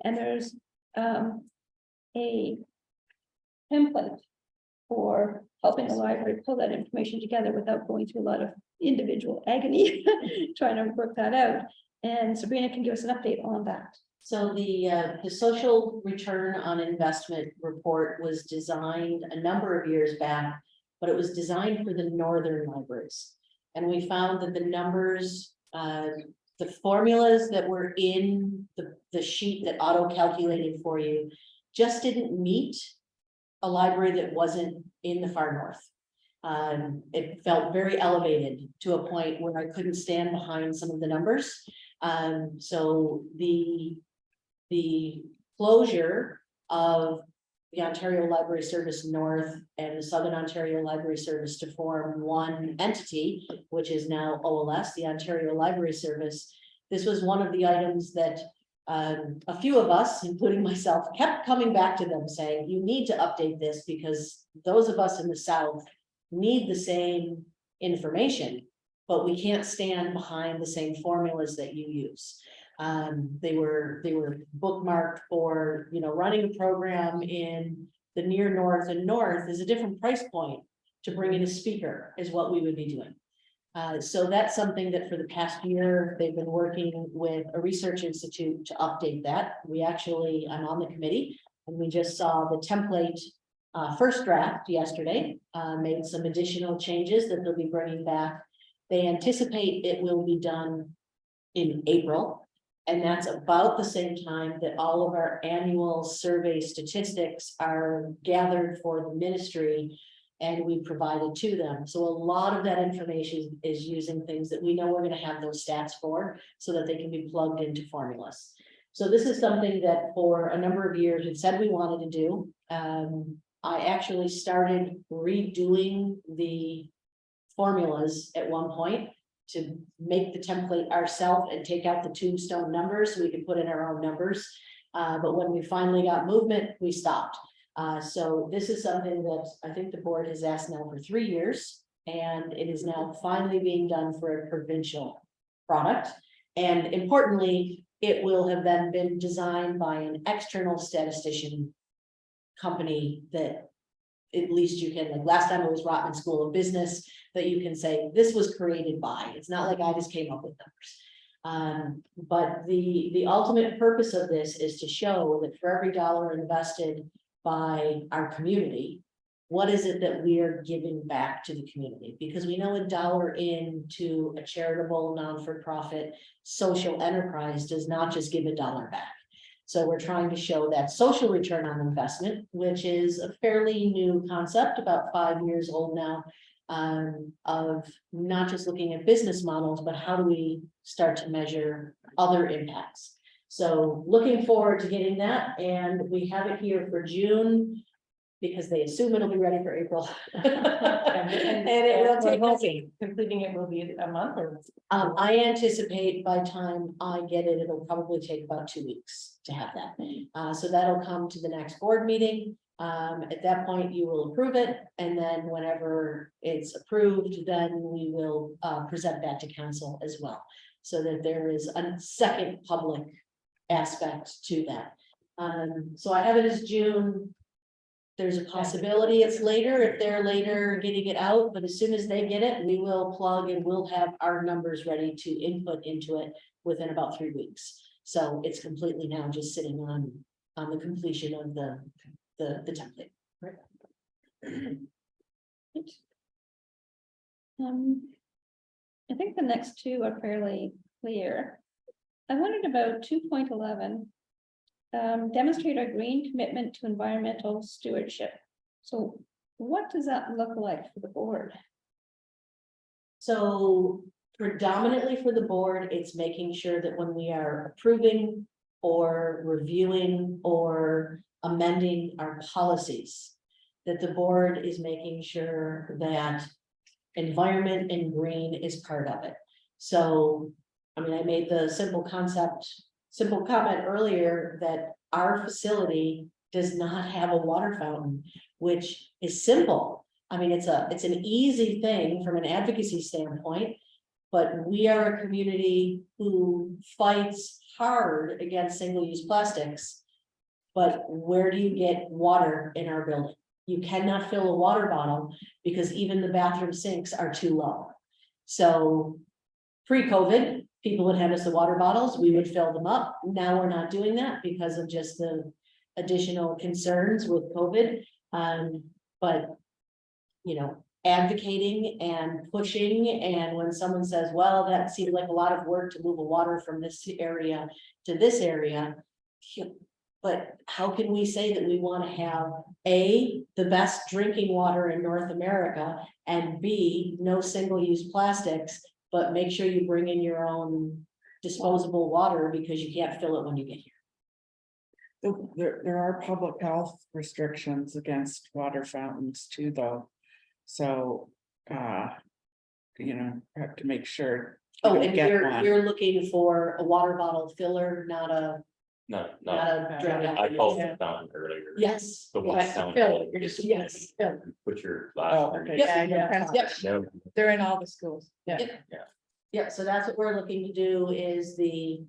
And there's a template for helping the library pull that information together without going through a lot of individual agony trying to work that out. And Sabrina can give us an update on that. So the social return on investment report was designed a number of years back, but it was designed for the northern libraries. And we found that the numbers, the formulas that were in the sheet that auto-calculated for you just didn't meet a library that wasn't in the far north. It felt very elevated to a point where I couldn't stand behind some of the numbers. So the closure of the Ontario Library Service North and the Southern Ontario Library Service to form one entity, which is now OLS, the Ontario Library Service. This was one of the items that a few of us, including myself, kept coming back to them saying, you need to update this because those of us in the South need the same information, but we can't stand behind the same formulas that you use. They were bookmarked for, running a program in the near north, and north is a different price point to bring in a speaker is what we would be doing. So that's something that for the past year, they've been working with a research institute to update that. I'm on the committee, and we just saw the template first draft yesterday, made some additional changes that they'll be bringing back. They anticipate it will be done in April. And that's about the same time that all of our annual survey statistics are gathered for the ministry and we provided to them. So a lot of that information is using things that we know we're going to have those stats for so that they can be plugged into formulas. So this is something that for a number of years it said we wanted to do. I actually started redoing the formulas at one point to make the template ourselves and take out the tombstone numbers so we could put in our own numbers. But when we finally got movement, we stopped. So this is something that I think the board has asked now for 3 years, and it is now finally being done for a provincial product. And importantly, it will have then been designed by an external statistician company that at least you can, like last time it was Rotman School of Business, that you can say, this was created by, it's not like I just came up with numbers. But the ultimate purpose of this is to show that for every dollar invested by our community, what is it that we are giving back to the community? Because we know a dollar into a charitable, non-for-profit, social enterprise does not just give a dollar back. So we're trying to show that social return on investment, which is a fairly new concept, about 5 years old now. Of not just looking at business models, but how do we start to measure other impacts? So looking forward to getting that, and we have it here for June. Because they assume it'll be ready for April. And it will take us. Completing it will be a month or? I anticipate by time I get it, it'll probably take about 2 weeks to have that. So that'll come to the next board meeting. At that point, you will approve it, and then whenever it's approved, then we will present that to council as well. So that there is a second public aspect to that. So I have it as June. There's a possibility it's later, if they're later getting it out, but as soon as they get it, we will plug and we'll have our numbers ready to input into it within about 3 weeks. So it's completely now just sitting on the completion of the template. I think the next two are fairly clear. I wondered about 2.11. Demonstrate our green commitment to environmental stewardship. So what does that look like for the board? So predominantly for the board, it's making sure that when we are approving or reviewing or amending our policies, that the board is making sure that environment and green is part of it. So, I mean, I made the simple comment earlier that our facility does not have a water fountain, which is simple. I mean, it's an easy thing from an advocacy standpoint, but we are a community who fights hard against single-use plastics. But where do you get water in our building? You cannot fill a water bottle because even the bathroom sinks are too low. So pre-COVID, people would hand us the water bottles, we would fill them up. Now we're not doing that because of just the additional concerns with COVID. But, you know, advocating and pushing, and when someone says, well, that seemed like a lot of work to move the water from this area to this area. But how can we say that we want to have A, the best drinking water in North America, and B, no single-use plastics, but make sure you bring in your own disposable water because you can't fill it when you get here. There are public health restrictions against water fountains too, though. So, you know, have to make sure. Oh, you and get you're, one. you're looking for a water bottle filler, not a drink. I called it fountain earlier. Yes. The one yes, fountain. Fill it, you're just, yes, fill it. Put your Oh, glass. okay. Yep. Yeah. Yep. No, They're in all the schools. Yeah, so that's what we're looking to do is they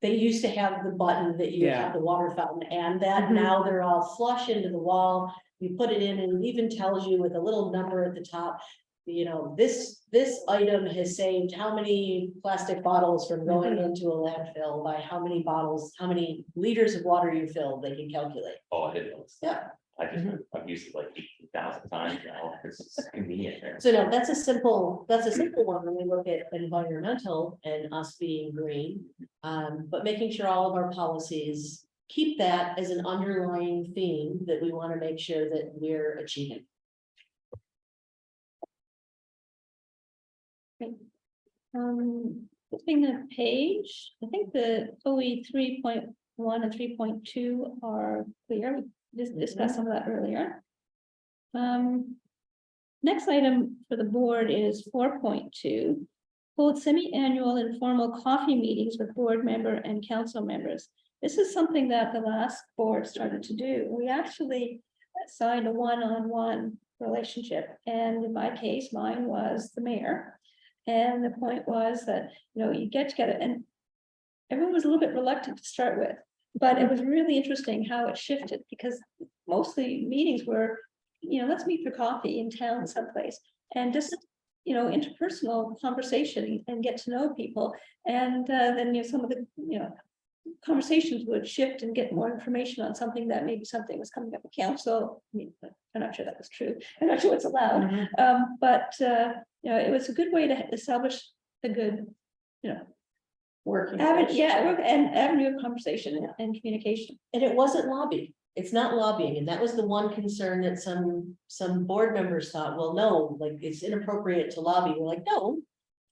used to have the button that you Yeah. have the water fountain and that Mhm. now they're all flush into the wall. You put it in and it even tells you with a little number at the top, you know, this item has saved how many plastic bottles from going into a landfill by how many bottles, how many liters of water you filled, they can calculate. oh, I didn't know. Yeah. I've used it like 18,000 times now, it's convenient there. So no, that's a simple one when we look at environmental and us being green. But making sure all of our policies keep that as an underlying theme that we want to make sure that we're achieving. Flipping the page, I think the OE 3.1 and 3.2 are clear. We just discussed some of that earlier. Next item for the board is 4.2. Hold semi-annual informal coffee meetings with board member and council members. This is something that the last board started to do. We actually signed a one-on-one relationship, and in my case, mine was the mayor. And the point was that, you get together and everyone was a little bit reluctant to start with. But it was really interesting how it shifted because mostly meetings were, let's meet for coffee in town someplace and just, interpersonal conversation and get to know people. And then, some of the, conversations would shift and get more information on something that maybe something was coming up with council. I mean, I'm not sure that was true. I'm not sure what's allowed. But it was a good way to establish a good, Working. avenue of conversation and communication. And it wasn't lobby. It's not lobbying. And that was the one concern that some board members thought, well, no, like it's inappropriate to lobby. We're like, no,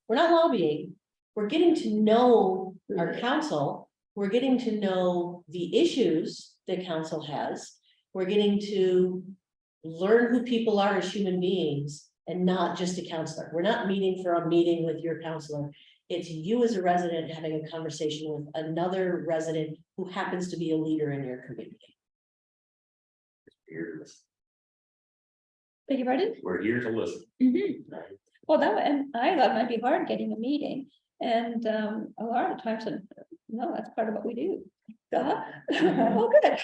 we're not lobbying. We're getting to know our council. We're getting to know the issues that council has. We're getting to learn who people are as human beings and not just a counselor. We're not meeting for a meeting with your counselor. It's you as a resident having a conversation with another resident who happens to be a leader in your community. Here to listen. Beg your pardon? We're here to listen. Well, and I thought it might be hard getting a meeting, and a lot of times, no, that's part of what we do. Oh, good.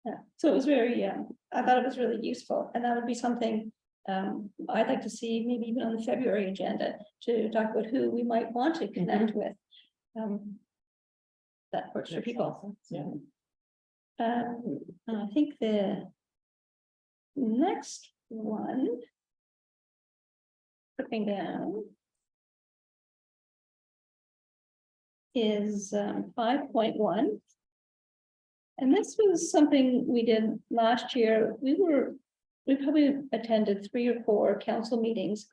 Yeah, so it was very, I thought it was really useful, and that would be something I'd like to see maybe even on the February agenda to talk about who we might want to connect with. That works for people. Yeah. I think the next one, looking down, is 5.1. And this was something we did last year. We probably attended 3 or 4 council meetings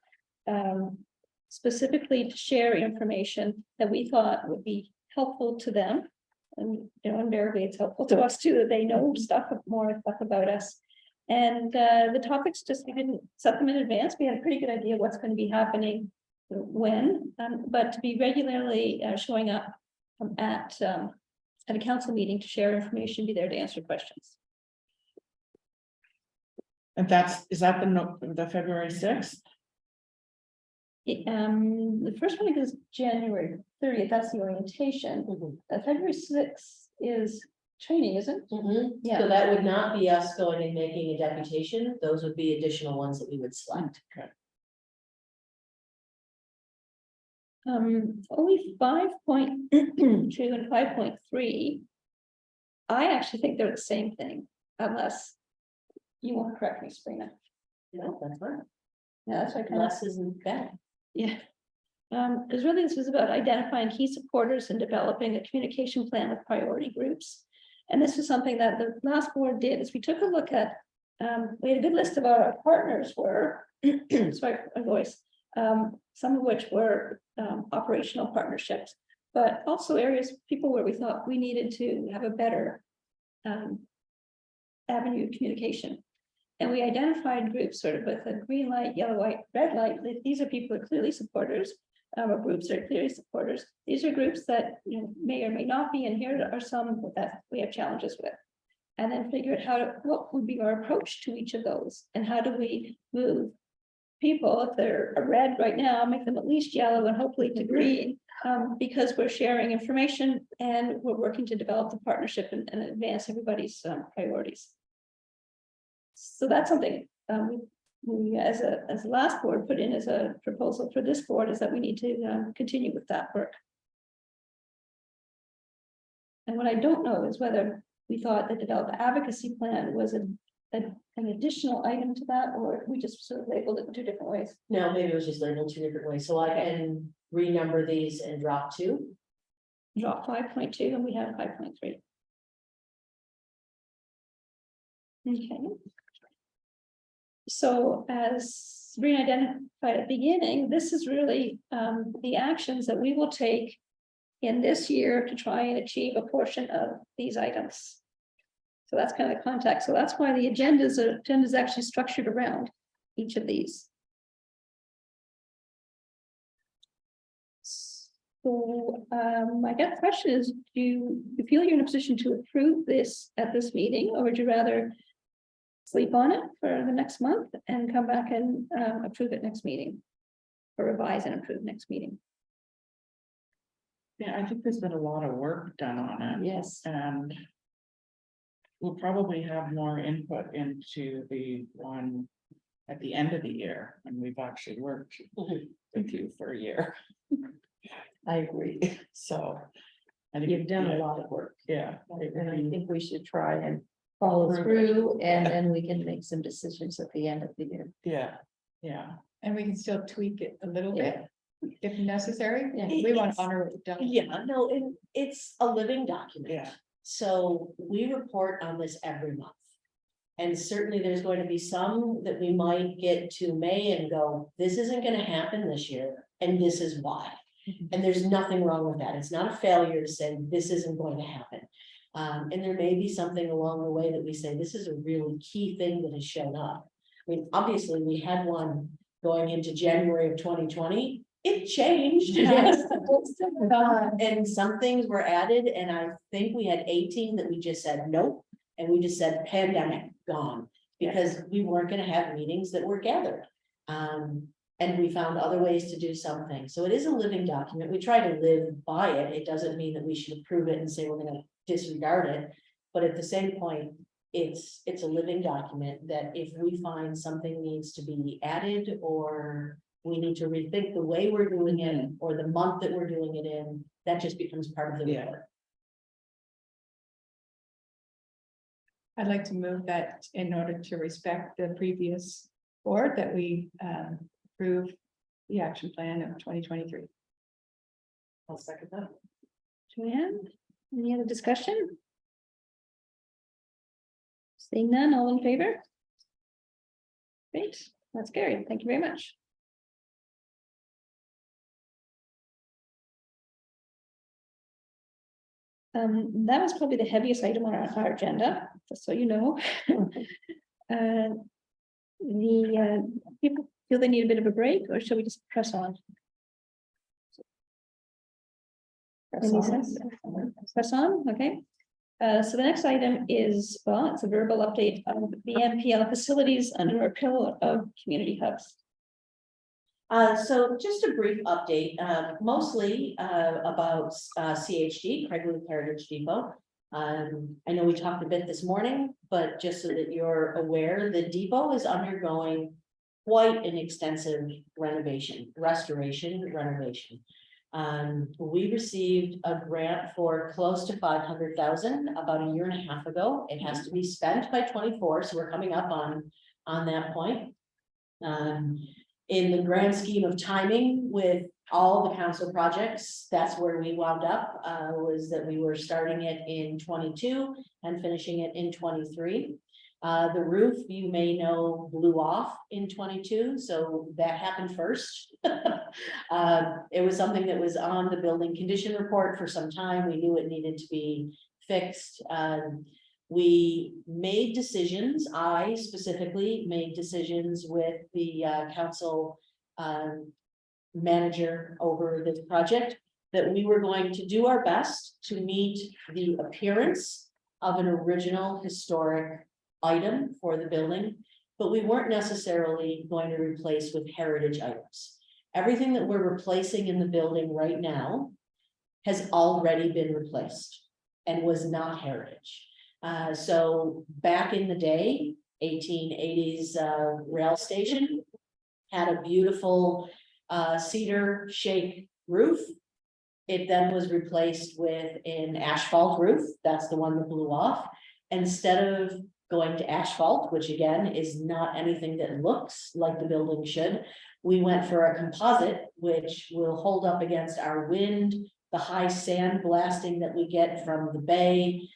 specifically to share information that we thought would be helpful to them. And invariably it's helpful to us too, that they know more stuff about us. And the topics, just we didn't set them in advance. We had a pretty good idea what's going to be happening when, but to be regularly showing up at a council meeting to share information, be there to answer questions. And is that the February 6th? The first one is January 30th, that's the orientation. February 6th is training, isn't it? Yeah. So that would not be us going and making a deputation. Those would be additional ones that we would select. Only 5.2 and 5.3. I actually think they're the same thing, unless you want to correct me, Sabrina. No, that's fine. Yeah, that's right. Less isn't bad. Yeah. Because really this was about identifying key supporters and developing a communication plan with priority groups. And this was something that the last board did, is we took a look at, we had a good list of our partners were, sorry, my voice, some of which were operational partnerships, but also areas, people where we thought we needed to have a better avenue of communication. And we identified groups sort of with a green light, yellow light, red light. These are people who are clearly supporters, or groups that are clearly supporters. These are groups that may or may not be, and here are some that we have challenges with. And then figure out what would be our approach to each of those, and how do we move people, if they're red right now, make them at least yellow and hopefully to green, because we're sharing information and we're working to develop the partnership and advance everybody's priorities. So that's something we as a last board put in as a proposal for this board, is that we need to continue with that work. And what I don't know is whether we thought the developed advocacy plan was an additional item to that, or we just sort of labeled it in 2 different ways. No, maybe it was just labeled 2 different ways. So I can renumber these and drop 2. Drop 5.2 and we have 5.3. Okay. So as Sabrina identified at the beginning, this is really the actions that we will take in this year to try and achieve a portion of these items. So that's kind of the context. So that's why the agenda is actually structured around each of these. So my gut question is, do you feel you're in a position to approve this at this meeting, or would you rather sleep on it for the next month and come back and approve it next meeting? for revise and approve next meeting. Yeah, I think there's been a lot of work done on it. Yes. And we'll probably have more input into the one at the end of the year, and we've actually worked with you for a year, I agree. so. I think You've done a yeah, lot of work, Yeah. and I think we should try and follow through, and then we can make some decisions at the end of the year. Yeah, yeah, And we can still tweak it a little Yeah. bit if necessary. Yeah. We want to honor what we've done. Yeah, no, and it's a living document. yeah, So we report on this every month. And certainly there's going to be some that we might get to May and go, this isn't gonna happen this year, and this is why. And there's nothing wrong with that. It's not a failure to say this isn't going to happen. And there may be something along the way that we say, this is a really key thing that has shown up. I mean, obviously, we had one going into January of 2020. It changed. Yes. And some things were added, and I think we had 18 that we just said nope, and we just said pandemic, gone. Because we weren't gonna have meetings that were gathered. And we found other ways to do something. So it is a living document. We try to live by it. It doesn't mean that we should approve it and say we're gonna disregard it. But at the same point, it's a living document that if we find something needs to be added, or we need to rethink the way we're doing it, or the month that we're doing it in, that just becomes part of the Yeah. report. I'd like to move that in order to respect the previous board that we approve the action plan of 2023. I'll second that. Joanne, any other discussion? Seeing none, all in favor? Great, that's carried. Thank you very much. That was probably the heaviest item on our agenda, just so you know. People feel they need a bit of a break, or shall we just press on? Any sense? Press on, okay. So the next item is, well, it's a verbal update of the MPL facilities under a pillar of community hubs. So just a brief update, mostly about CHD, Craig Luke Heritage Depot. I know we talked a bit this morning, but just so that you're aware, the depot is undergoing quite an extensive restoration. We received a grant for close to 500,000 about a year and a half ago. It has to be spent by 24, so we're coming up on that point. In the grand scheme of timing with all the council projects, that's where we wound up, was that we were starting it in 22 and finishing it in 23. The roof, you may know, blew off in 22, so that happened first. It was something that was on the building condition report for some time. We knew it needed to be fixed. We made decisions, I specifically made decisions with the council manager over this project, that we were going to do our best to meet the appearance of an original historic item for the building, but we weren't necessarily going to replace with heritage items. Everything that we're replacing in the building right now has already been replaced and was not heritage. So back in the day, 1880s rail station had a beautiful cedar shake roof. It then was replaced with an asphalt roof. That's the one that blew off. Instead of going to asphalt, which again is not anything that looks like the building should, we went for a composite, which will hold up against our wind, the high sand blasting that we get from the bay,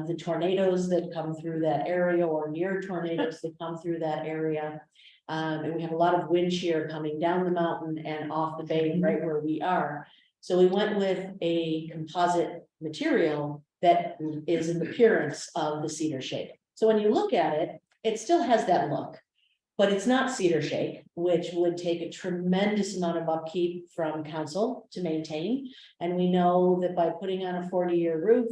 the tornadoes that come through that area, or near tornadoes that come through that area. And we have a lot of wind shear coming down the mountain and off the bay right where we are. So we went with a composite material that is an appearance of the cedar shake. So when you look at it, it still has that look, but it's not cedar shake, which would take a tremendous amount of upkeep from council to maintain. And we know that by putting on a 40-year roof,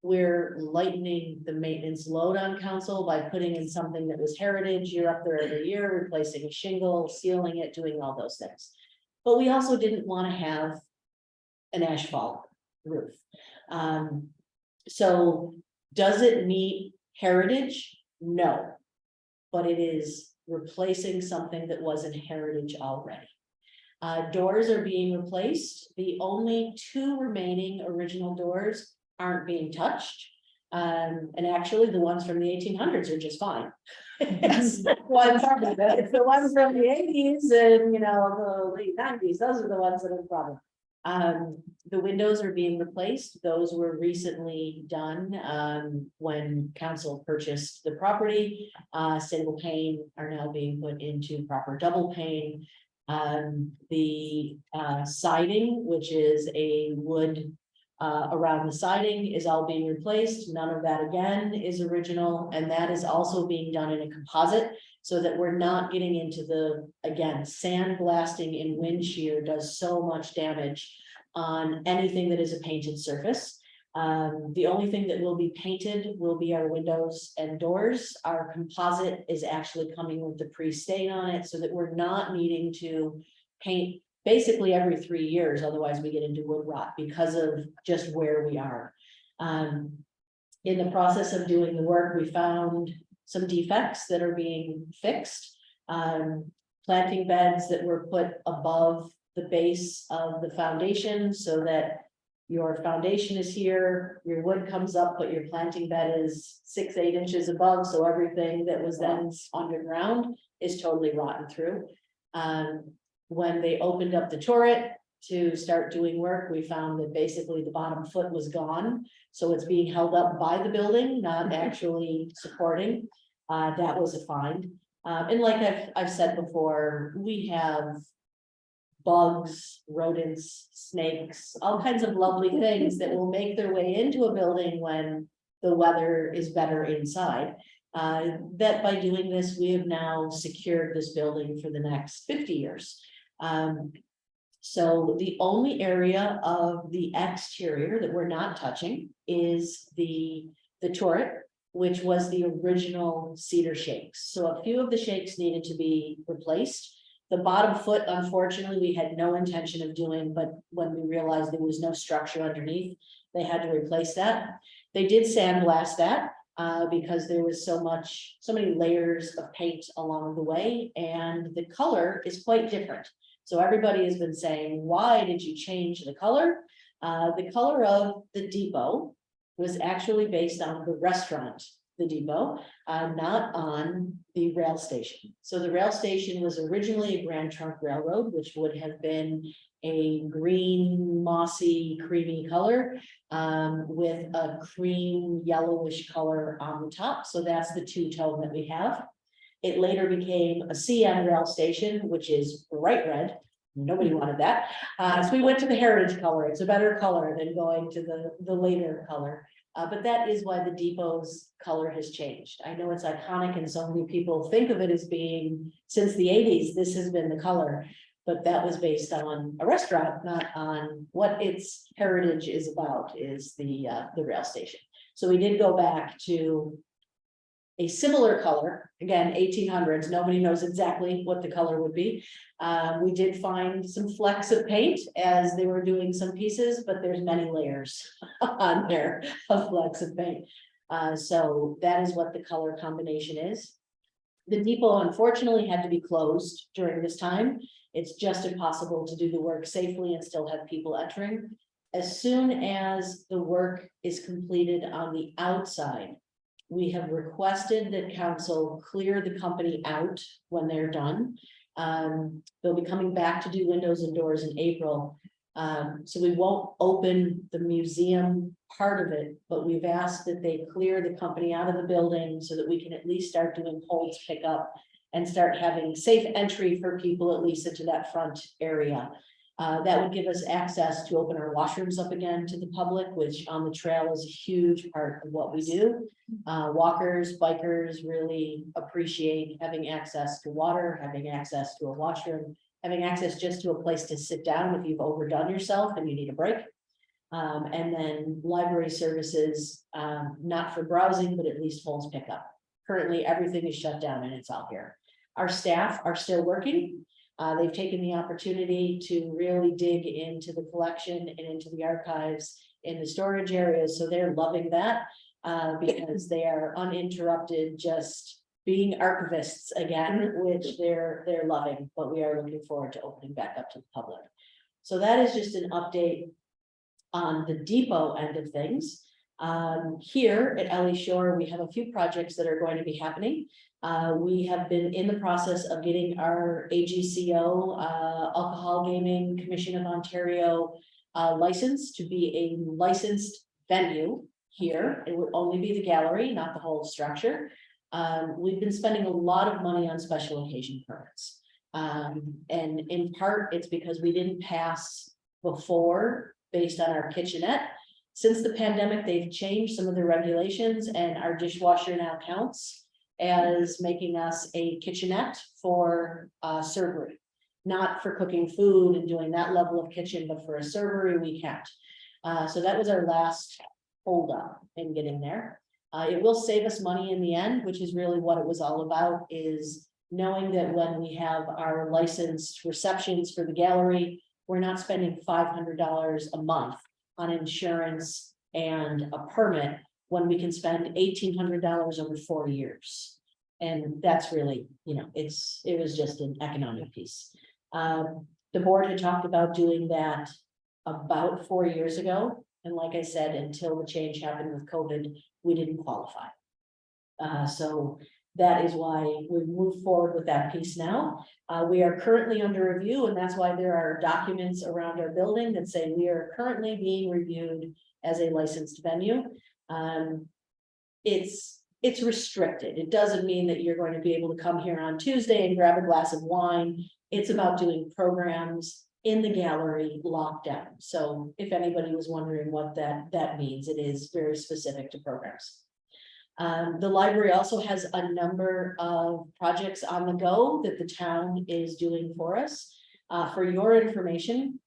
we're lightening the maintenance load on council by putting in something that was heritage. You're up there every year, replacing a shingle, sealing it, doing all those things. but we also didn't want to have an asphalt roof. So does it meet heritage? No. But it is replacing something that was in heritage already. Doors are being replaced. The only two remaining original doors aren't being touched. And actually the ones from the 1800s are just fine. It's the ones from the 80s and, you know, the late 90s, those are the ones that are the problem. The windows are being replaced. Those were recently done, when council purchased the property. Single pane are now being put into proper double pane. The siding, which is a wood around the siding, is all being replaced. None of that again is original, and that is also being done in a composite, so that we're not getting into the, again, sandblasting and wind shear does so much damage on anything that is a painted surface. The only thing that will be painted will be our windows and doors. Our composite is actually coming with the pre-stain on it, so that we're not needing to paint basically every 3 years, otherwise we get into wood rot because of just where we are. In the process of doing the work, we found some defects that are being fixed. Planting beds that were put above the base of the foundation, so that your foundation is here, your wood comes up, but your planting bed is 6-8 inches above, so everything that was then underground is totally rotten through. When they opened up the turret to start doing work, we found that basically the bottom foot was gone. So it's being held up by the building, not actually supporting. That was a find. And like I've said before, we have bugs, rodents, snakes, all kinds of lovely things that will make their way into a building when the weather is better inside. That by doing this, we have now secured this building for the next 50 years. So the only area of the exterior that we're not touching is the turret, which was the original cedar shakes. So a few of the shakes needed to be replaced. The bottom foot, unfortunately, we had no intention of doing, but when we realized there was no structure underneath, they had to replace that. They did sandblast that because there was so many layers of paint along the way, and the color is quite different. So everybody has been saying, why did you change the color? The color of the depot was actually based on the restaurant, the depot, not on the rail station. So the rail station was originally a Grand Trunk Railroad, which would have been a green, mossy, creamy color with a cream yellowish color on the top. So that's the two-tone that we have. It later became a CN rail station, which is bright red. Nobody wanted that. So we went to the heritage color. It's a better color than going to the later color. But that is why the depot's color has changed. I know it's iconic and so many people think of it as being, since the 80s, this has been the color. But that was based on a restaurant, not on what its heritage is about, is the rail station. So we did go back to a similar color, again, 1800s, nobody knows exactly what the color would be. We did find some flecks of paint as they were doing some pieces, but there's many layers on there of flecks of paint. So that is what the color combination is. The depot unfortunately had to be closed during this time. It's just impossible to do the work safely and still have people entering. As soon as the work is completed on the outside, we have requested that council clear the company out when they're done. They'll be coming back to do windows and doors in April. So we won't open the museum part of it, but we've asked that they clear the company out of the building so that we can at least start doing holds pickup and start having safe entry for people at least into that front area. That would give us access to open our washrooms up again to the public, which on the trail is a huge part of what we do. Walkers, bikers really appreciate having access to water, having access to a washroom, having access just to a place to sit down if you've overdone yourself and you need a break. And then library services, not for browsing, but at least holds pickup. Currently, everything is shut down and it's all here. Our staff are still working. They've taken the opportunity to really dig into the collection and into the archives in the storage areas, so they're loving that. Because they are uninterrupted, just being archivists again, which they're loving, but we are looking forward to opening back up to the public. So that is just an update on the depot end of things. Here at Ellie Shore, we have a few projects that are going to be happening. We have been in the process of getting our AGCO, Alcohol Gaming Commission of Ontario, license to be a licensed venue here. It would only be the gallery, not the whole structure. We've been spending a lot of money on special occasion permits. And in part, it's because we didn't pass before based on our kitchenette. Since the pandemic, they've changed some of the regulations, and our dishwasher now counts as making us a kitchenette for servery. Not for cooking food and doing that level of kitchen, but for a servery, we can't. So that was our last hold up in getting there. It will save us money in the end, which is really what it was all about, is knowing that when we have our licensed receptions for the gallery, we're not spending $500 a month on insurance and a permit when we can spend $1,800 over 4 years. And that's really, you know, it was just an economic piece. The board had talked about doing that about 4 years ago. And like I said, until the change happened with COVID, we didn't qualify. So that is why we moved forward with that piece now. We are currently under review, and that's why there are documents around our building that say we are currently being reviewed as a licensed venue. It's restricted. It doesn't mean that you're going to be able to come here on Tuesday and grab a glass of wine. It's about doing programs in the gallery locked down. So if anybody was wondering what that means, it is very specific to programs. The library also has a number of projects on the go that the town is doing for us. For your information,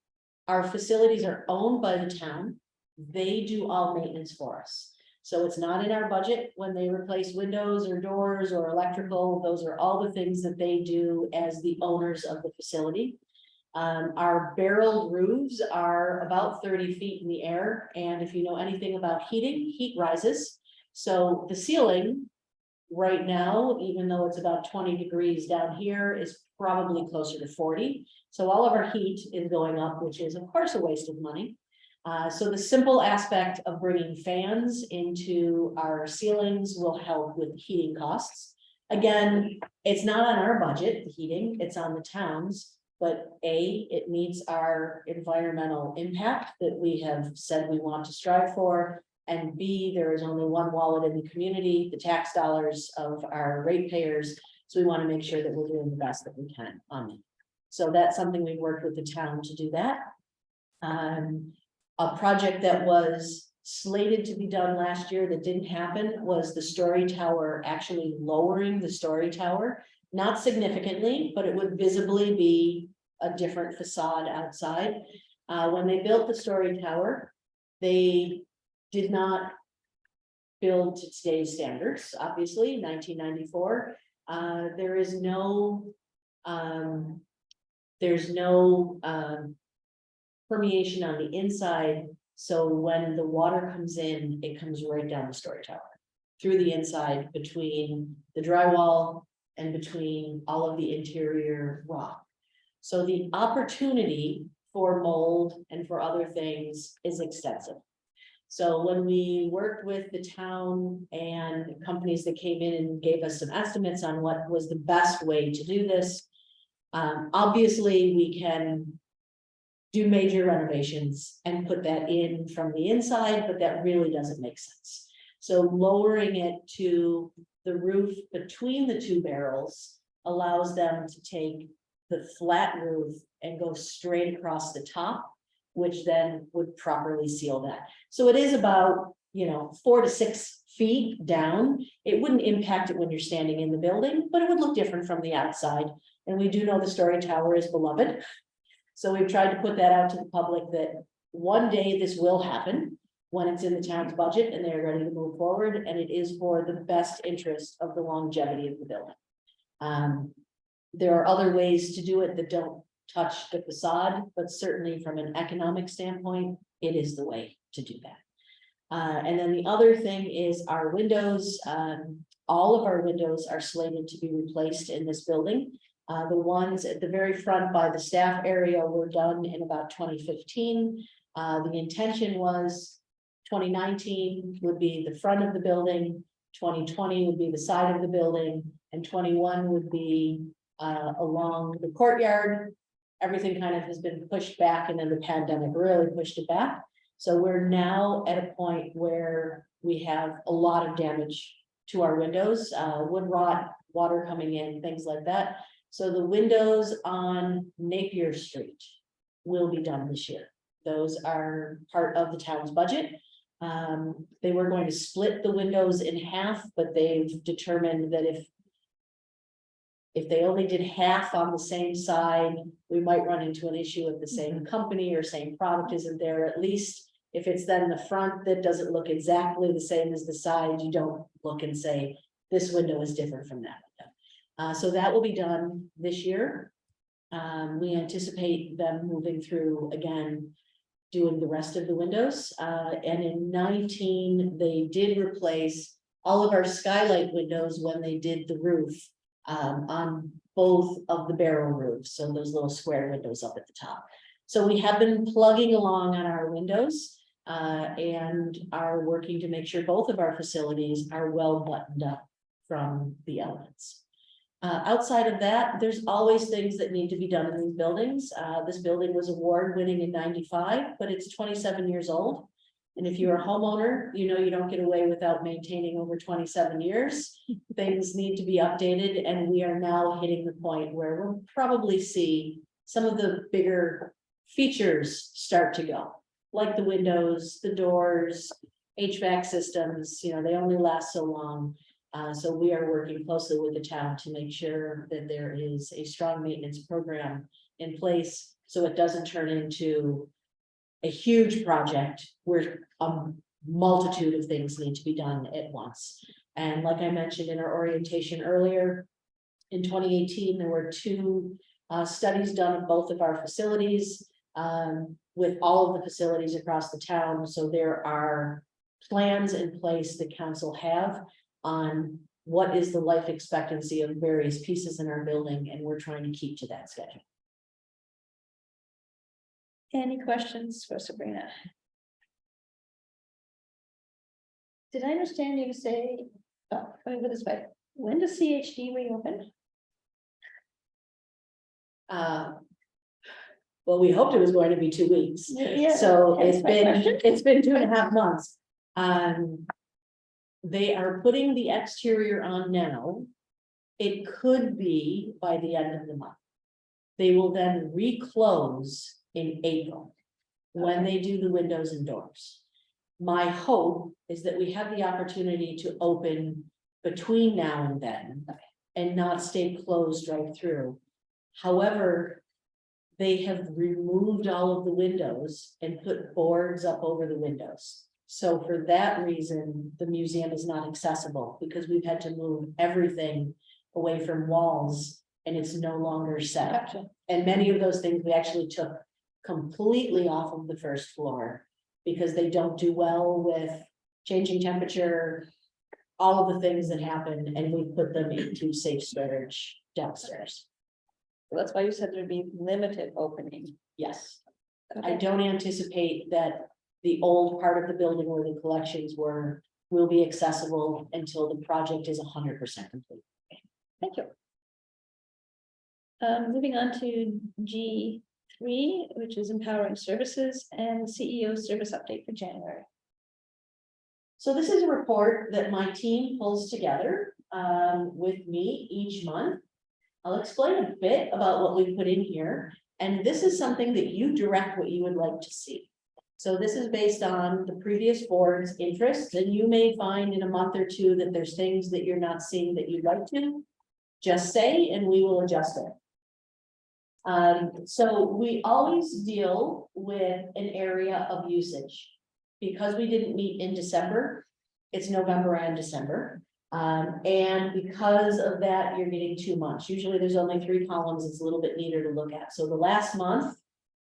our facilities are owned by the town. They do all maintenance for us. So it's not in our budget when they replace windows or doors or electrical. Those are all the things that they do as the owners of the facility. Our barreled roofs are about 30 feet in the air. And if you know anything about heating, heat rises. So the ceiling right now, even though it's about 20 degrees down here, is probably closer to 40. So all of our heat is going up, which is of course a waste of money. So the simple aspect of bringing fans into our ceilings will help with heating costs. Again, it's not on our budget, the heating, it's on the town's. But A, it meets our environmental impact that we have said we want to strive for. And B, there is only one wallet in the community, the tax dollars of our ratepayers. So we want to make sure that we're doing the best that we can on it. So that's something we worked with the town to do that. A project that was slated to be done last year that didn't happen was the story tower, actually lowering the story tower. Not significantly, but it would visibly be a different facade outside. When they built the story tower, they did not build to today's standards, obviously, 1994. There's no permeation on the inside. So when the water comes in, it comes right down the story tower through the inside between the drywall and between all of the interior rock. So the opportunity for mold and for other things is extensive. So when we worked with the town and companies that came in and gave us some estimates on what was the best way to do this, obviously we can do major renovations and put that in from the inside, but that really doesn't make sense. So lowering it to the roof between the two barrels allows them to take the flat roof and go straight across the top, which then would properly seal that. So it is about, 4 to 6 feet down. It wouldn't impact it when you're standing in the building, but it would look different from the outside. And we do know the story tower is beloved. So we've tried to put that out to the public that one day this will happen when it's in the town's budget and they're ready to move forward. And it is for the best interest of the longevity of the building. There are other ways to do it that don't touch the facade, but certainly from an economic standpoint, it is the way to do that. And then the other thing is our windows, all of our windows are slated to be replaced in this building. The ones at the very front by the staff area were done in about 2015. The intention was 2019 would be the front of the building, 2020 would be the side of the building, and 21 would be along the courtyard. Everything kind of has been pushed back, and then the pandemic really pushed it back. So we're now at a point where we have a lot of damage to our windows, wood rot, water coming in, things like that. So the windows on Napier Street will be done this year. Those are part of the town's budget. They were going to split the windows in half, but they've determined that if they only did half on the same side, we might run into an issue if the same company or same product isn't there. At least if it's then the front that doesn't look exactly the same as the side, you don't look and say, this window is different from that window. So that will be done this year. We anticipate them moving through again, doing the rest of the windows. And in 19, they did replace all of our skylight windows when they did the roof on both of the barrel roofs. So those little square windows up at the top. So we have been plugging along on our windows and are working to make sure both of our facilities are well buttoned up from the elements. Outside of that, there's always things that need to be done in these buildings. This building was award-winning in 95, but it's 27 years old. And if you're a homeowner, you know you don't get away without maintaining over 27 years. Things need to be updated, and we are now hitting the point where we'll probably see some of the bigger features start to go, like the windows, the doors, HVAC systems, you know, they only last so long. So we are working closely with the town to make sure that there is a strong maintenance program in place, so it doesn't turn into a huge project where a multitude of things need to be done at once. And like I mentioned in our orientation earlier, in 2018, there were 2 studies done of both of our facilities with all of the facilities across the town. So there are plans in place that council have on what is the life expectancy of various pieces in our building, and we're trying to keep to that schedule. Any questions for Sabrina? Did I understand you to say, oh, let me put it this way, when does CHD reopen? Well, we hoped it was going to be 2 weeks. Yeah, So hence it's my question. been 2.5 months. They are putting the exterior on now. It could be by the end of the month. They will then reclose in April when they do the windows and doors. My hope is that we have the opportunity to open between now and then and not stay closed right through. However, they have removed all of the windows and put boards up over the windows. So for that reason, the museum is not accessible because we've had to move everything away from walls and it's no longer set. Gotcha. And many of those things we actually took completely off of the first floor because they don't do well with changing temperature, all of the things that happen, and we put them into safe storage downstairs. So that's why you said there'd be limited opening. Yes, I Okay. don't anticipate that the old part of the building where the collections were will be accessible until the project is 100% complete. Thank you. Moving on to G3, which is empowering services and CEO service update for January. So this is a report that my team pulls together with me each month. I'll explain a bit about what we put in here, and this is something that you direct what you would like to see. So this is based on the previous board's interests, and you may find in a month or two that there's things that you're not seeing that you'd like to just say, and we will adjust it. So we always deal with an area of usage. Because we didn't meet in December, it's November and December. And because of that, you're getting 2 months. Usually there's only 3 columns. It's a little bit neater to look at. So the last month.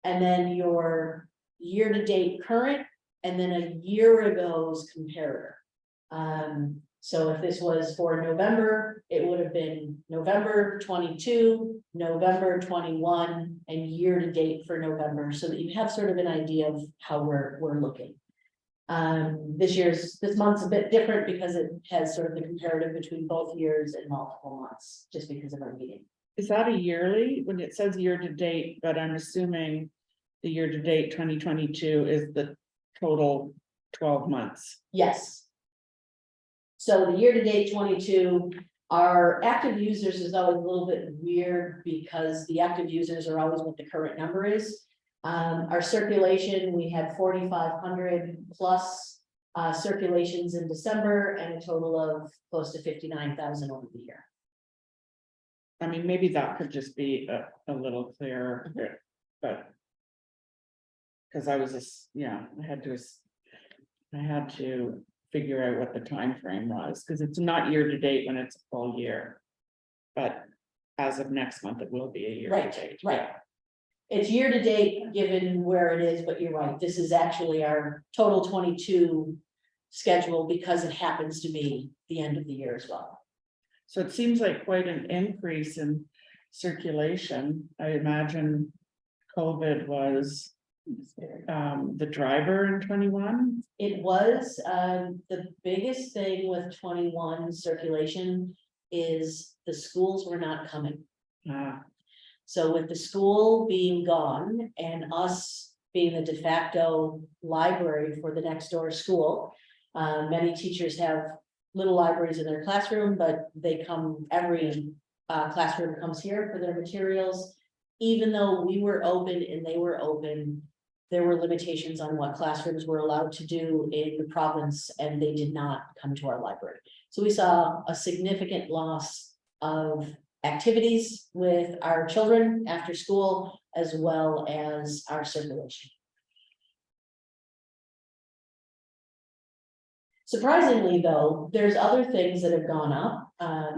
And then your year-to-date current, and then a year ago's comparator. So if this was for November, it would have been November 22, November 21, and year-to-date for November, so that you have sort of an idea of how we're looking. This month's a bit different because it has sort of the comparative between both years and multiple months, just because of our meeting. Is that a yearly, when it says year to date, but I'm assuming the year to date 2022 is the total 12 months? Yes. So the year-to-date 22, our active users is always a little bit weird because the active users are always what the current number is. Our circulation, we had 4,500 plus circulations in December and a total of close to 59,000 over the year. I mean, maybe that could just be a little clearer, but. Cause I was just, yeah, I had to figure out what the time frame was, because it's not year to date when it's a full year. But as of next month, it will be a year to date. Right. It's year-to-date given where it is, but you're right, this is actually our total 22 schedule because it happens to be the end of the year as well. So it seems like quite an increase in circulation. I imagine COVID was the driver in 21. It was, the biggest thing with 21 circulation is the schools were not coming. So with the school being gone and us being the de facto library for the next door school, many teachers have little libraries in their classroom, but they come, every classroom comes here for their materials. Even though we were open and they were open, there were limitations on what classrooms were allowed to do in the province, and they did not come to our library. So we saw a significant loss of activities with our children after school, as well as our circulation. Surprisingly, though, there's other things that have gone up.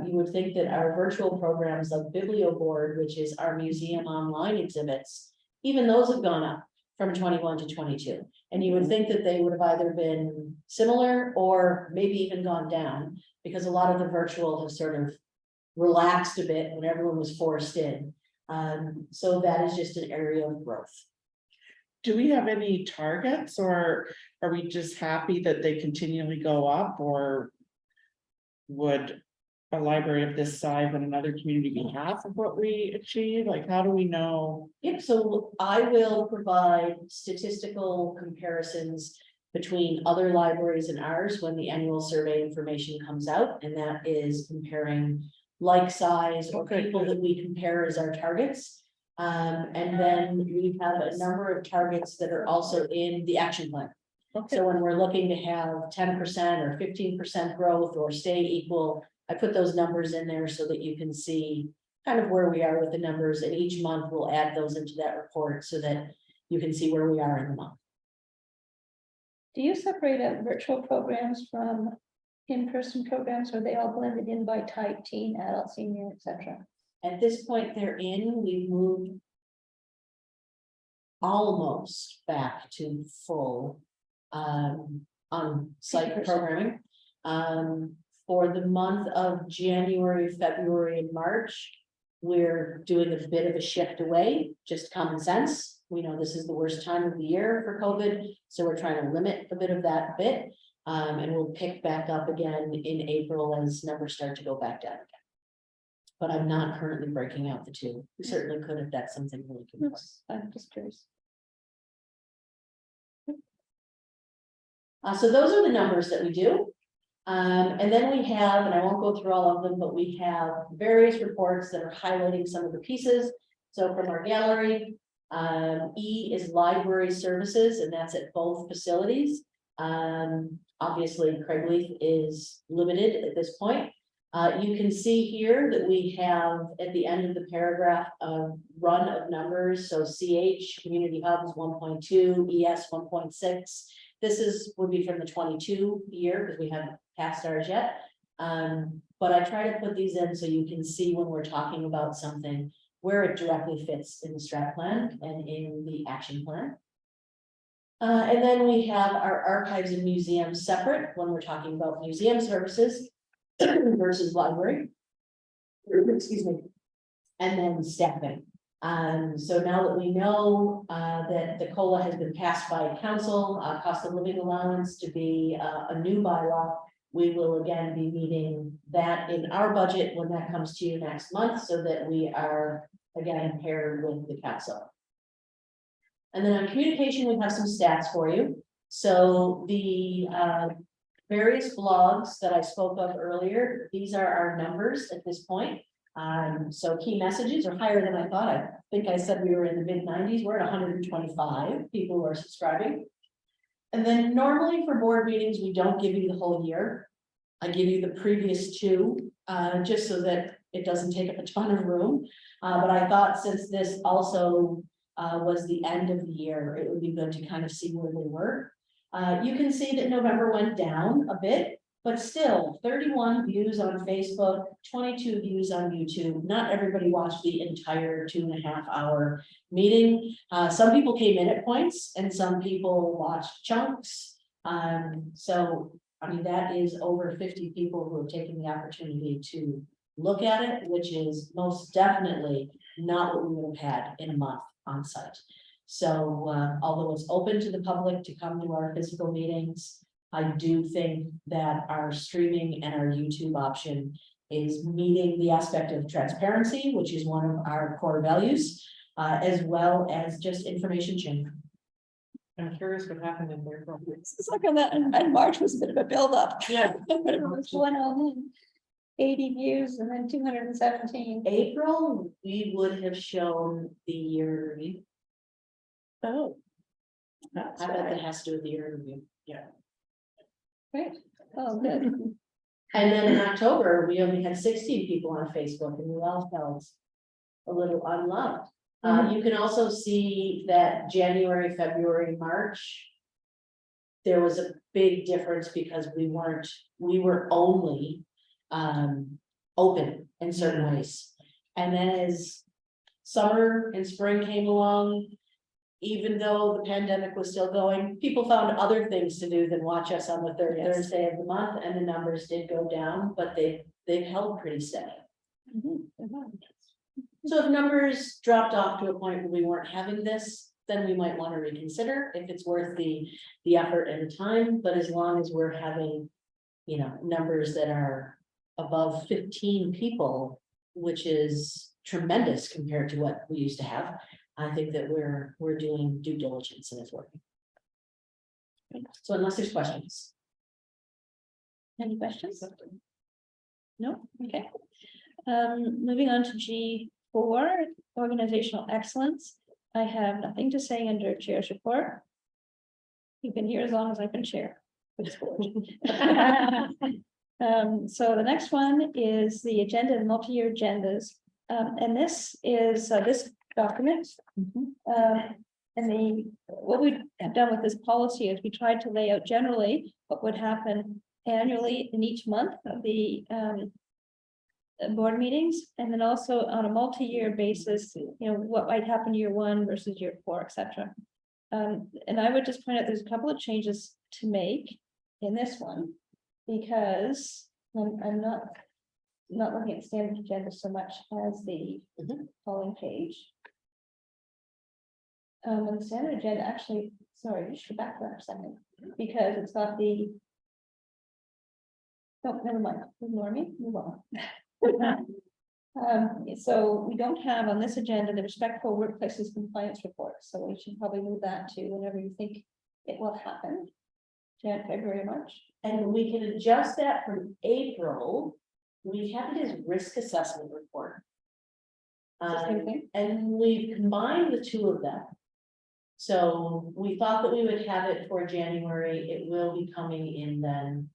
You would think that our virtual programs like BiblioBoard, which is our museum online exhibits, even those have gone up from 21 to 22. And you would think that they would have either been similar or maybe even gone down, because a lot of the virtual have sort of relaxed a bit when everyone was forced in. So that is just an area of growth. Do we have any targets, or are we just happy that they continually go up, or would a library of this size in another community be half of what we achieve? Like, how do we know? Yep, so I will provide statistical comparisons between other libraries and ours when the annual survey information comes out, and that is comparing like size or Okay, people good. that we compare as our targets. And then we have a number of targets that are also in the action plan. Okay, So when we're looking to have 10% or 15% growth or stay equal, I put those numbers in there so that you can see kind of where we are with the numbers, and each month we'll add those into that report so that you can see where we are in the month. Do you separate out virtual programs from in-person programs, or are they all blended in by type, teen, adult, senior, etc.? At this point they're in, we've moved almost back to full on-site programming. For the month of January, February, and March, we're doing a bit of a shift away, just common sense. We know this is the worst time of the year for COVID, so we're trying to limit a bit of that bit. And we'll pick back up again in April as numbers start to go back down again. But I'm not currently breaking out the two. We certainly could if that's something we're looking for. I'm just curious. So those are the numbers that we do. And then we have, and I won't go through all of them, but we have various reports that are highlighting some of the pieces. So from our gallery, E is library services, and that's at both facilities. Obviously, Craigleith is limited at this point. You can see here that we have at the end of the paragraph a run of numbers. So CH Community Hubs 1.2, ES 1.6. This would be from the 22 year, because we haven't passed ours yet. But I try to put these in so you can see when we're talking about something, where it directly fits in the strat plan and in the action plan. And then we have our archives and museums separate when we're talking about museum services versus library. Excuse me. And then staffing. So now that we know that the COLA has been passed by council, cost of living allowance to be a new bylaw, we will again be meeting that in our budget when that comes to you next month, so that we are again paired with the council. And then on communication, we have some stats for you. So the various blogs that I spoke of earlier, these are our numbers at this point. So key messages are higher than I thought. I think I said we were in the mid-90s. We're at 125 people who are subscribing. And then normally for board meetings, we don't give you the whole year. I give you the previous two, just so that it doesn't take up a ton of room. But I thought since this also was the end of the year, it would be good to kind of see where we were. You can see that November went down a bit, but still 31 views on Facebook, 22 views on YouTube. Not everybody watched the entire 2.5 hour meeting. Some people came in at points and some people watched chunks. So, I mean, that is over 50 people who have taken the opportunity to look at it, which is most definitely not what we would have had in a month on site. So although it's open to the public to come to our physical meetings, I do think that our streaming and our YouTube option is meeting the aspect of transparency, which is one of our core values, as well as just information sharing. I'm curious what happened in there. It's like on that, and March was a bit of a buildup. Yeah. But it was 180 views and then 217. April, we would have shown the year review. Oh. I bet that has to do with the year review. Great. Oh, good. And then in October, we only had 16 people on Facebook and we all felt a little unloved. You can also see that January, February, March. There was a big difference because we were only open in certain ways. And then as summer and spring came along, even though the pandemic was still going, people found other things to do than watch us on the third Yes. Thursday of the month, and the numbers did go down, but they've held pretty steady. So if numbers dropped off to a point where we weren't having this, then we might want to reconsider if it's worth the effort and the time. But as long as we're having, you know, numbers that are above 15 people, which is tremendous compared to what we used to have, I think that we're doing due diligence and it's working. So unless there's questions. Any questions? No, okay. Moving on to G4, organizational excellence. I have nothing to say under chair's report. You've been here as long as I've been chair. So the next one is the agenda and multi-year agendas. And this is this document. And what we have done with this policy is we tried to lay out generally what would happen annually in each month of the board meetings, and then also on a multi-year basis, you know, what might happen year 1 versus year 4, etc. And I would just point out there's a couple of changes to make in this one, because I'm not looking at standard agenda so much as the following page. And the standard agenda actually, sorry, just go back for a second, because it's got the. Oh, never mind, ignore me, move on. So we don't have on this agenda the respectful workplaces compliance report, so we should probably move that to whenever you think it will happen. January, February, March. And we can adjust that from April. We have it as risk assessment report. Same thing? And we've combined the two of them. So we thought that we would have it for January. It will be coming in then.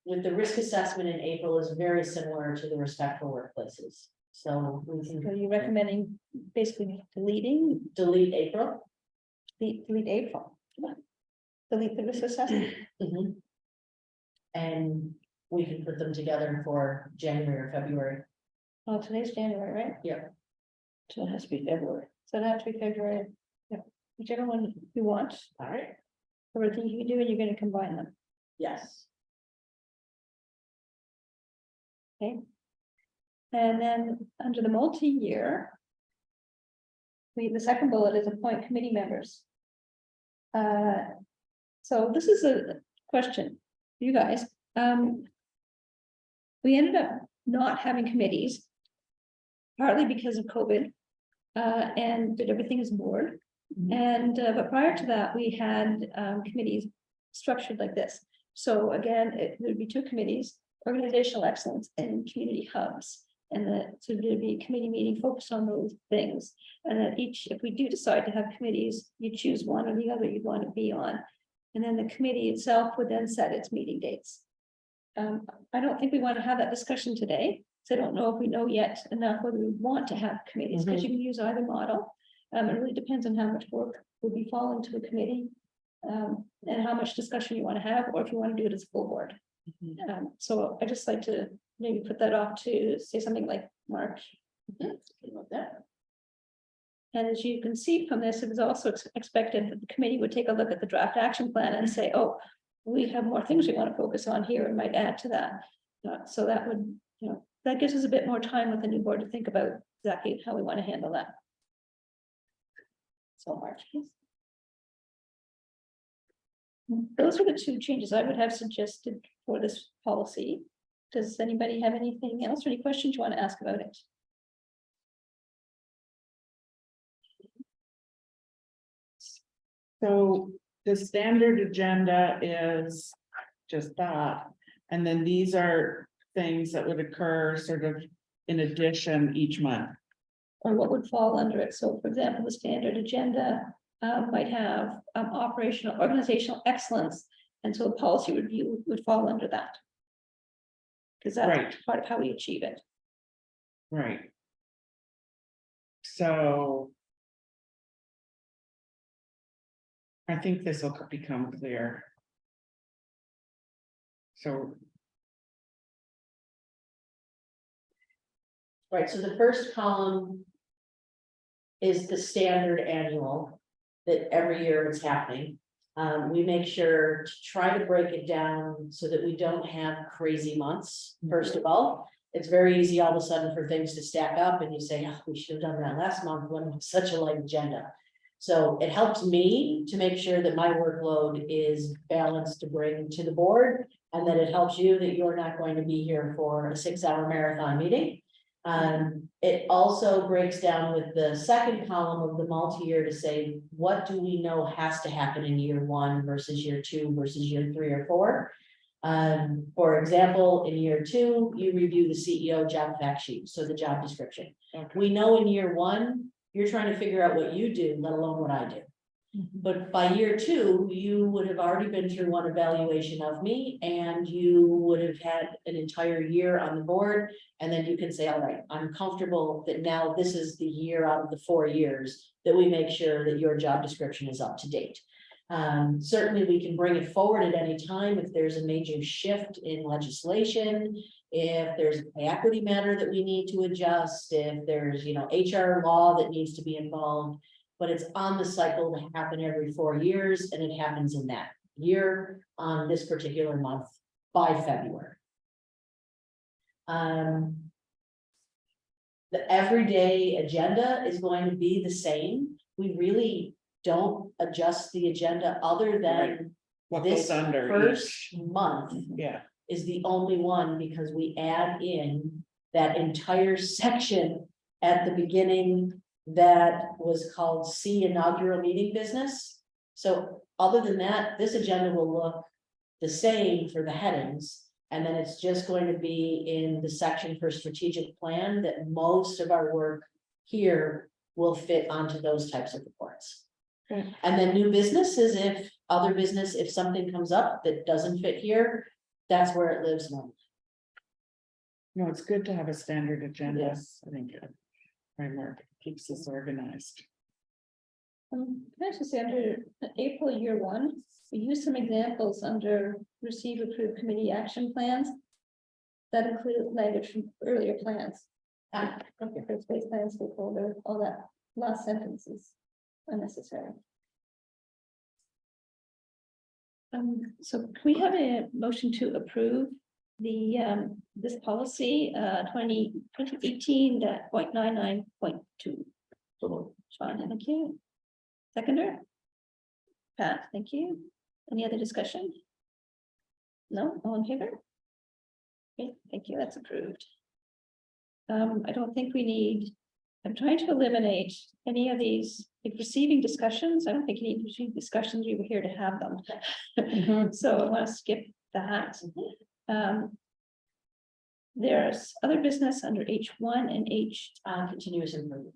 With the risk assessment in April is very similar to the respectful workplaces. So we So can you're recommending basically deleting, delete April. delete April. Delete the risk assessment. And we can put them together for January or February. Well, today's January, right? Yep. So it has to be February. So it has to be February. Yeah, whichever one you want, All right. everything you can do, and you're gonna combine them. Yes. And then under the multi-year. The second bullet is appoint committee members. So this is a question, for you guys, we ended up not having committees. Partly because of COVID, and that everything is board. And, but prior to that, we had, committees structured like this. So again, there'd be two committees, organizational excellence and community hubs. And so there'd be a committee meeting focused on those things. And then if we do decide to have committees, you choose one or the other you'd want to be on. And then the committee itself would then set its meeting dates. I don't think we want to have that discussion today. So I don't know if we know yet enough whether we want to have committees, because you can use either model. It really depends on how much work will be falling to the committee. And how much discussion you want to have, or if you want to do it as a full board. So I just like to maybe put that off to say something like March. About that. And as you can see from this, it was also expected that the committee would take a look at the draft action plan and say, oh, we have more things we want to focus on here and might add to that. So that would, that gives us a bit more time with the new board to think about exactly how we want to handle that. So March, please. Those are the two changes I would have suggested for this policy. Does anybody have anything else or any questions you want to ask about it? So the standard agenda is just that. And then these are things that would occur sort of in addition each month. Or what would fall under it? So for example, the standard agenda might have organizational excellence. And so a policy review would fall under that. Because that's Right. part of how we achieve it. Right. So. I think this will become clear. So, Right, so the first column is the standard annual, that every year it's happening. We make sure to try to break it down so that we don't have crazy months, first of all. It's very easy all of a sudden for things to stack up and you say, oh, we should have done that last month when it was such a light agenda. So it helps me to make sure that my workload is balanced to bring to the board, and that it helps you that you're not going to be here for a 6-hour marathon meeting. It also breaks down with the second column of the multi-year to say, what do we know has to happen in year 1 versus year 2 versus year 3 or 4? For example, in year 2, you review the CEO job fact sheet, so the job description. okay. We know in year 1, you're trying to figure out what you do, let alone what I do. But by year 2, you would have already been through one evaluation of me, and you would have had an entire year on the board. And then you can say, all right, I'm comfortable that now this is the year out of the 4 years that we make sure that your job description is up to date. Certainly, we can bring it forward at any time if there's a major shift in legislation, if there's an equity matter that we need to adjust, if there's, HR law that needs to be involved. But it's on the cycle to happen every 4 years, and it happens in that year on this particular month by February. The everyday agenda is going to be the same. We really don't adjust the agenda other than What this goes under first each, month yeah, is the only one, because we add in that entire section at the beginning that was called C inaugural meeting business. So other than that, this agenda will look the same for the headings. And then it's just going to be in the section for strategic plan that most of our work here will fit onto those types of reports. Okay. And then new business is if something comes up that doesn't fit here, that's where it lives now. no, it's good to have a standard agenda, Yes. I think. Framework keeps us organized. Can I just say under April year 1, we use some examples under receive approved committee action plans. That include language from earlier plans. Ah, Okay, for space plan stakeholder, all that last sentence is unnecessary. So can we have a motion to approve the, this policy, 2018.99.2. Sean, thank you. Seconder? Pat, thank you. Any other discussion? No, all in favor? Okay, thank you, that's approved. I don't think we need, I'm trying to eliminate any of these, like receiving discussions, I don't think you need to receive discussions, you were here to have them. So I want to skip that. There's other business under H1 and H. Continuous improvement.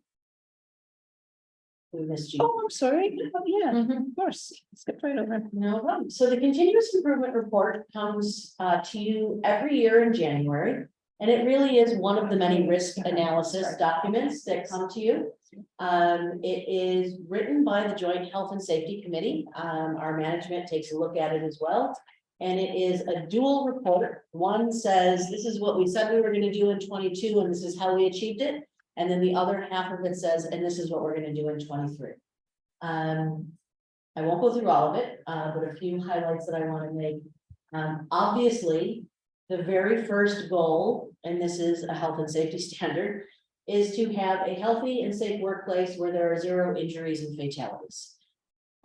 We missed you. Oh, I'm sorry. Oh, yeah, of course. Skip right over. No problem. So the continuous improvement report comes to you every year in January. And it really is one of the many risk analysis documents that come to you. It is written by the Joint Health and Safety Committee. Our management takes a look at it as well. And it is a dual report. One says, this is what we said we were going to do in 22, and this is how we achieved it. And then the other half of it says, and this is what we're going to do in 23. I won't go through all of it, but a few highlights that I want to make. Obviously, the very first goal, and this is a health and safety standard, is to have a healthy and safe workplace where there are 0 injuries and fatalities.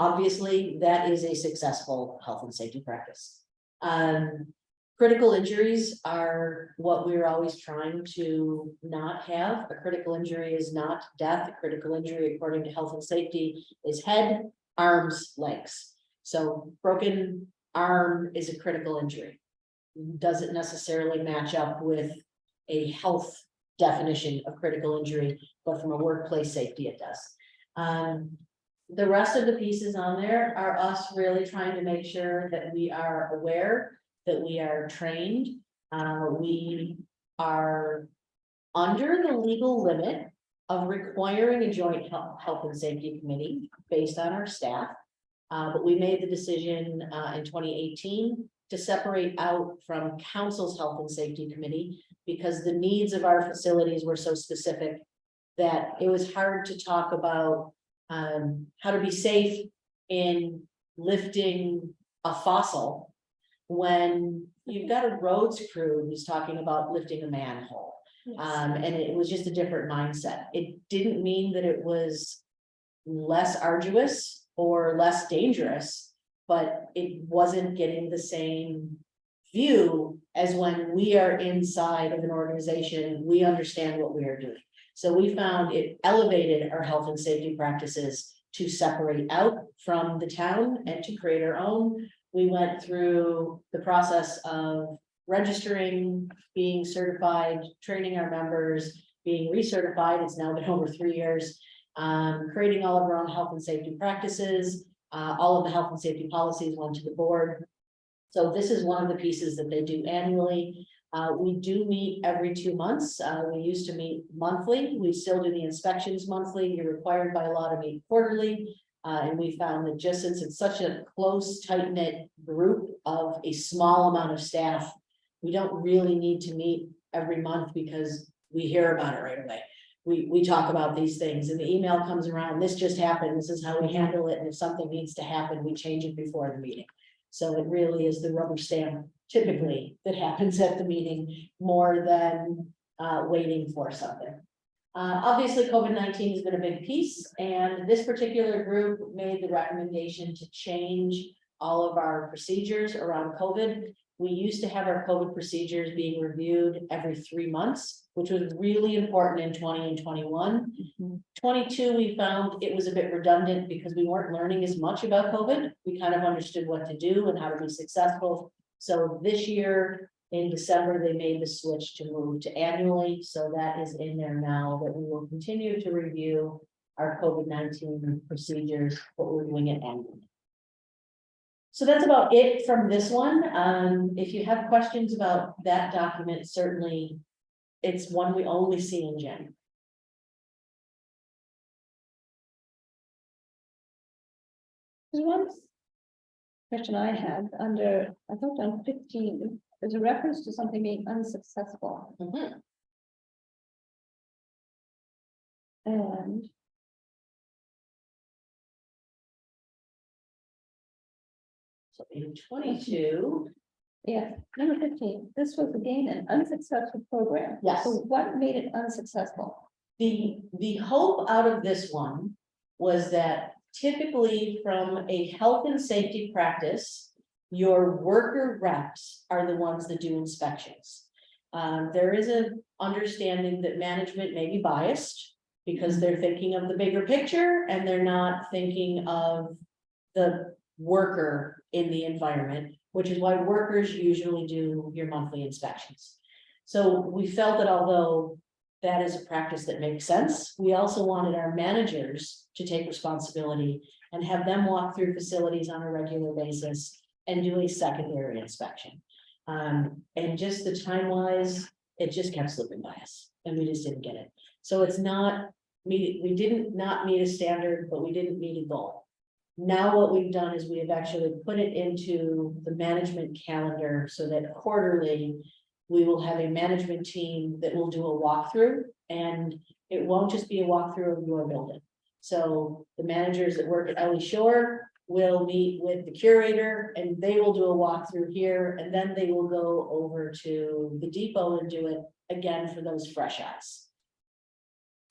Obviously, that is a successful health and safety practice. Critical injuries are what we're always trying to not have. A critical injury is not death. A critical injury, according to health and safety, is head, arms, legs. So broken arm is a critical injury. Doesn't necessarily match up with a health definition of critical injury, but from a workplace safety, it does. The rest of the pieces on there are us really trying to make sure that we are aware, that we are trained. We are under the legal limit of requiring a joint health and safety committee based on our staff. But we made the decision in 2018 to separate out from council's health and safety committee because the needs of our facilities were so specific that it was hard to talk about how to be safe in lifting a fossil when you've got a roads crew who's talking about lifting a manhole. And it was just a different mindset. It didn't mean that it was less arduous or less dangerous, but it wasn't getting the same view as when we are inside of an organization, we understand what we are doing. So we found it elevated our health and safety practices to separate out from the town and to create our own. We went through the process of registering, being certified, training our members, being recertified. It's now been over 3 years. Creating all of our own health and safety practices. All of the health and safety policies went to the board. So this is one of the pieces that they do annually. We do meet every 2 months. We used to meet monthly. We still do the inspections monthly. You're required by law to meet quarterly. And we found that just since it's such a close, tight-knit group of a small amount of staff, we don't really need to meet every month because we hear about it right away. We talk about these things and the email comes around, this just happened, this is how we handle it, and if something needs to happen, we change it before the meeting. So it really is the rubber stamp typically that happens at the meeting more than waiting for something. Obviously, COVID-19 has been a big piece, and this particular group made the recommendation to change all of our procedures around COVID. We used to have our COVID procedures being reviewed every 3 months, which was really important in 20 and 21. 22, we found it was a bit redundant because we weren't learning as much about COVID. We kind of understood what to do and how to be successful. So this year in December, they made the switch to move to annually. So that is in there now, that we will continue to review our COVID-19 procedures, but we're doing it annually. So that's about it from this one. If you have questions about that document, certainly it's one we only see in January. There's one question I had under, I thought on 15, there's a reference to something being unsuccessful Mhm. and. So in 22, Yeah, number 15, this was again an unsuccessful program. Yes. So what made it unsuccessful? the hope out of this one was that typically from a health and safety practice, your worker reps are the ones that do inspections. There is an understanding that management may be biased because they're thinking of the bigger picture and they're not thinking of the worker in the environment, which is why workers usually do your monthly inspections. So we felt that although that is a practice that makes sense, we also wanted our managers to take responsibility and have them walk through facilities on a regular basis and do a secondary inspection. And just the time wise, it just kept slipping by us and we just didn't get it. So it's not, we didn't not meet a standard, but we didn't meet a goal. Now what we've done is we have actually put it into the management calendar so that quarterly we will have a management team that will do a walkthrough, and it won't just be a walkthrough of your building. So the managers that work at Ellie Shore will meet with the curator and they will do a walkthrough here, and then they will go over to the depot and do it again for those fresh eyes.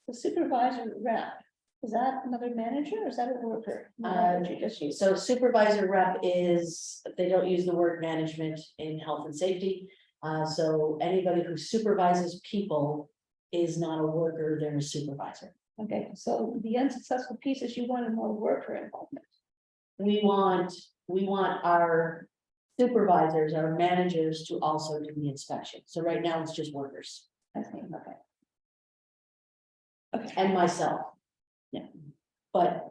The supervisor rep, is that another manager or is that a worker? What you just used. So supervisor rep is, they don't use the word management in health and safety. So anybody who supervises people is not a worker, they're a supervisor. Okay, so the unsuccessful pieces, you wanted more worker involvement. We want our supervisors, our managers to also do the inspection. So right now it's just workers I think, okay. Okay, and myself. Yeah. But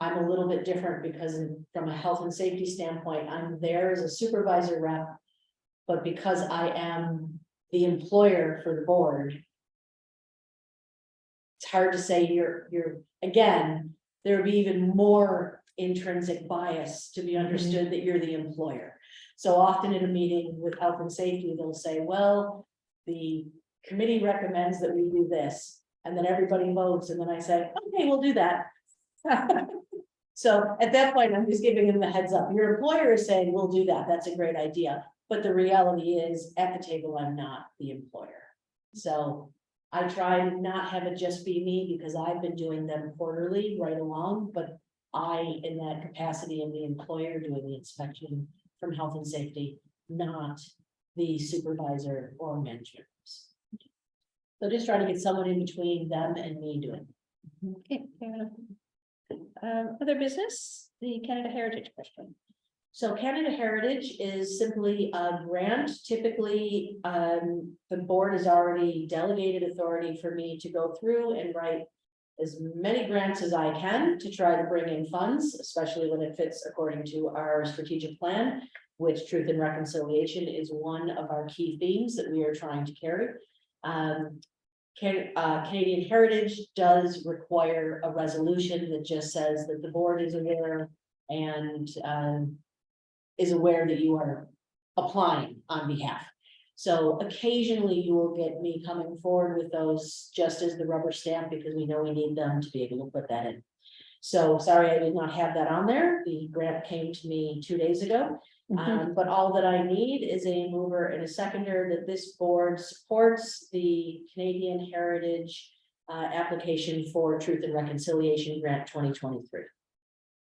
I'm a little bit different because from a health and safety standpoint, I'm there as a supervisor rep. But because I am the employer for the board, it's hard to say you're, again, there would be even more intrinsic bias to be understood that you're the employer. So often in a meeting with health and safety, they'll say, well, the committee recommends that we do this, and then everybody votes, and then I say, okay, we'll do that. So at that point, I'm just giving them the heads up. Your employer is saying, we'll do that. That's a great idea. But the reality is, at the table, I'm not the employer. So I try to not have it just be me because I've been doing them quarterly right along, but I, in that capacity, am the employer doing the inspection from health and safety, not the supervisor or manager. So just trying to get someone in between them and me doing. okay, fair enough. Other business, the Canada Heritage question. So Canada Heritage is simply a grant. Typically, the board has already delegated authority for me to go through and write as many grants as I can to try to bring in funds, especially when it fits according to our strategic plan, which truth and reconciliation is one of our key themes that we are trying to carry. Canadian Heritage does require a resolution that just says that the board is aware and is aware that you are applying on behalf. So occasionally you will get me coming forward with those just as the rubber stamp, because we know we need them to be able to put that in. So sorry, I did not have that on there. The grant came to me 2 days ago. But all that I need is a mover and a seconder that this board supports the Canadian Heritage application for Truth and Reconciliation Grant 2023.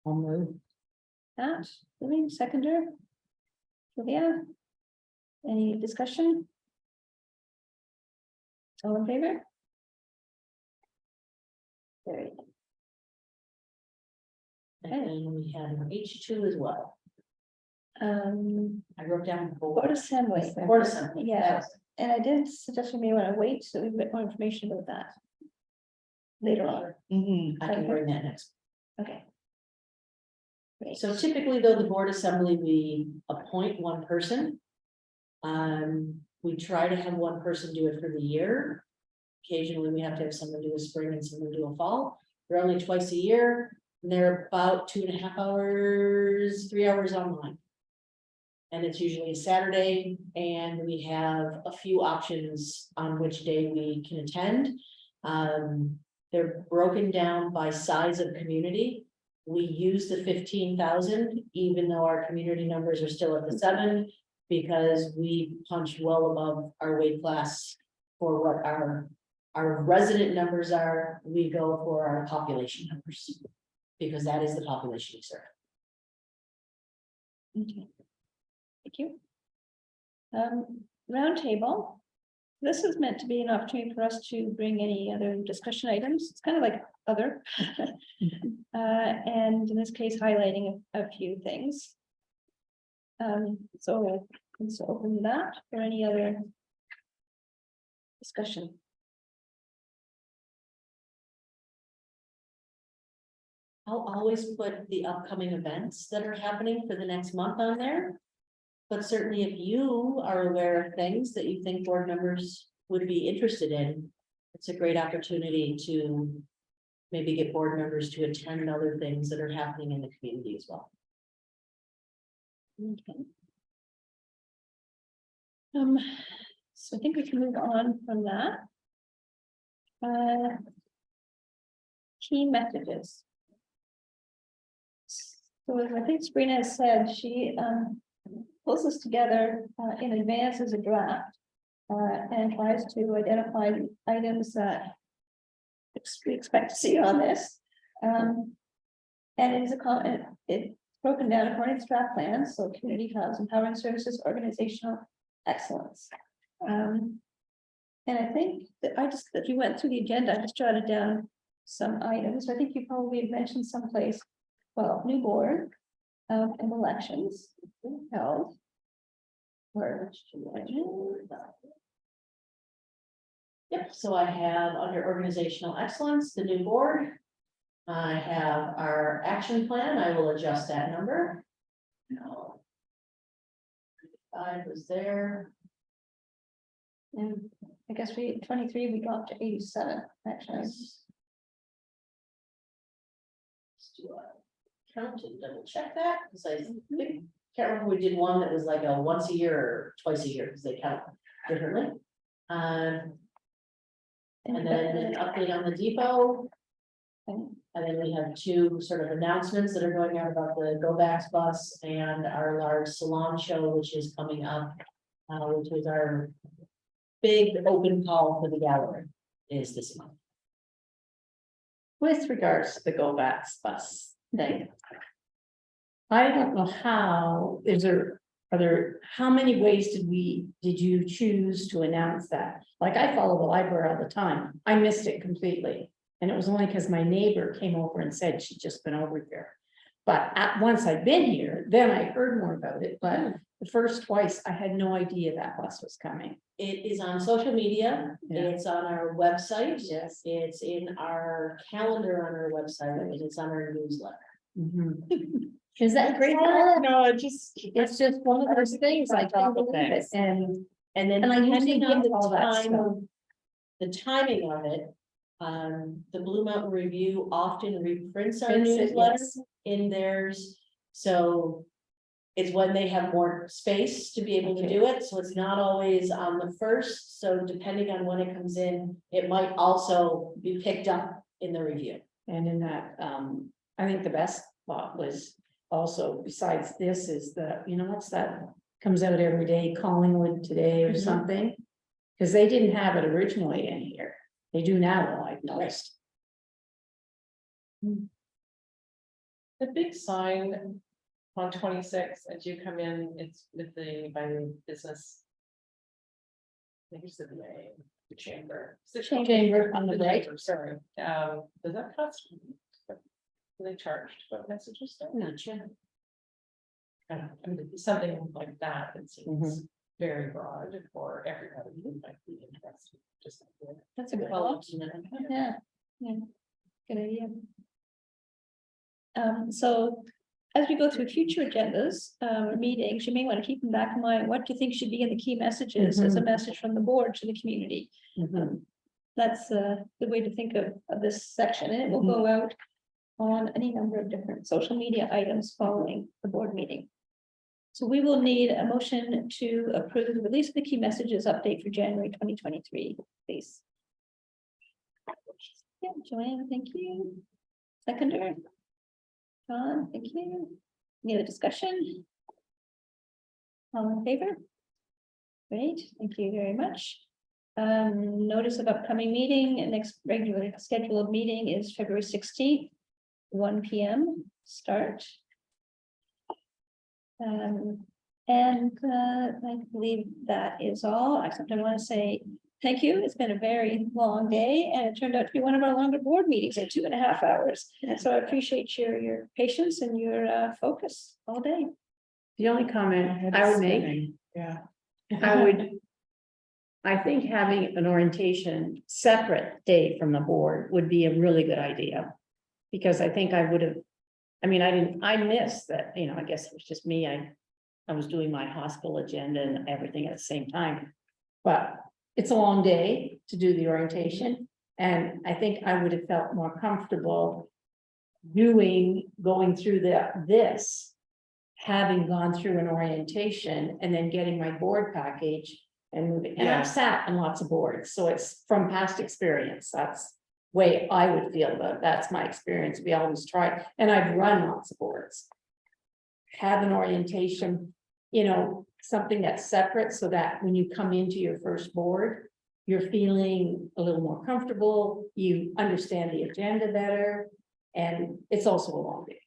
I'll move. That, moving seconder. Sylvia. Any discussion? All in favor? Carried. And then we have H2 as well. I wrote down. Board Assembly. Board Assembly. Yeah, and I did suggest we may want to wait so we have a bit more information about that. Later on, Mhm. I can bring that next. okay. Great. So typically, though, the board assembly, we appoint one person. We try to have one person do it for the year. Occasionally, we have to have someone do a spring and someone do a fall. They're only twice a year, and they're about 2.5 hours, 3 hours online. And it's usually a Saturday, and we have a few options on which day we can attend. They're broken down by size of community. We use the 15,000, even though our community numbers are still at the 7, because we punch well above our weight class for what our resident numbers are. We go for our population numbers, because that is the population we serve. Okay. Thank you. Roundtable. This is meant to be an opportunity for us to bring any other discussion items. It's kind of like other. And in this case, highlighting a few things. So let's open that for any other discussion. I'll always put the upcoming events that are happening for the next month on there. But certainly if you are aware of things that you think board members would be interested in, it's a great opportunity to maybe get board members to attend other things that are happening in the community as well. Okay. So I think we can move on from that. Key messages. So as I think Sabrina has said, she pulls this together in advance as a draft and tries to identify items that we expect to see on this. And it is it's broken down according to draft plans, so community hubs, empowering services, organizational excellence. And I think that that you went through the agenda, I just jotted down some items. I think you probably had mentioned someplace, well, new board and elections held. Yep, so I have under organizational excellence, the new board. I have our action plan. I will adjust that number. No. 5 was there. And I guess 23, we got to 87, actually. Let's do a count and double check that, because I think, can't remember, we did one that was like a once a year or twice a year, because they count differently. And then an update on the depot. And then we have 2 sort of announcements that are going out about the Go Backs bus and our large salon show, which is coming up. Which is our big open call for the gallery is this month. With regards to the Go Backs bus thing. I don't know how, how many ways did you choose to announce that? Like, I follow the library all the time. I missed it completely. And it was only because my neighbor came over and said she'd just been over here. But once I'd been here, then I heard more about it. But the first twice, I had no idea that bus was coming. It is on social media, Yeah. it's on our website, Yes. it's in our calendar on our website, and it's on our newsletter. Is that great? No, It's just one of those things, I can't believe it, and And then I had to depending on get the all that time stuff. of, the timing of it. The Blue Mountain Review often reprints our Prints it, newsletter yes. in theirs, so. It's when they have more space to be able to Okay. do it, so it's not always on the first, so depending on when it comes in, it might also be picked up in the review. And in that, I think the best thought was also, besides this, is what's that? Comes out every day, Collingwood Today or Mhm. something. Because they didn't have it originally in here. They do now, I've noticed. The big sign on 26, as you come in, it's with by the business. I think it's the chamber. Chamber on the right. chamber, sorry, does that cost? Do they charge what messages there? Not sure. I mean, something like that, it seems Mm-hmm. very broad for everybody who might be interested, just. That's a good Well, thought. Yeah, yeah, good idea. So as we go through future agendas, or meetings, you may want to keep in back in mind, what do you think should be in the key messages as a message from the board to the community? That's the way to think of this section, and it will go out on any number of different social media items following the board meeting. So we will need a motion to approve the release of the key messages update for January 2023, please. Yeah, Joanne, thank you. Seconder. John, thank you. Any other discussion? All in favor? Great, thank you very much. Notice of upcoming meeting, and next regular scheduled meeting is February 16th, 1 p.m. start. I believe that is all, except I want to say thank you. It's been a very long day, and it turned out to be one of our longer board meetings at 2.5 hours. So I appreciate your patience and your focus all day. The only comment I would make, Yeah, I think having an orientation separate day from the board would be a really good idea. Because I think I would have, I missed that, I guess it was just me, I was doing my hospital agenda and everything at the same time. But it's a long day to do the orientation, and I think I would have felt more comfortable going through this, having gone through an orientation and then getting my board package and moving. And Yeah. I've sat on lots of boards, so it's from past experience. That's the way I would feel about it. That's my experience. We always try, and I've run lots of boards. Have an orientation, something that's separate, so that when you come into your first board, you're feeling a little more comfortable, you understand the agenda better, and it's also a long day.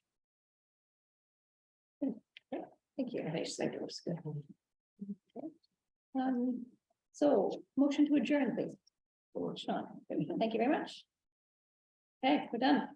Thank you. I just think it was good. So motion to adjourn, please. Sean, thank you very much. Okay, we're done.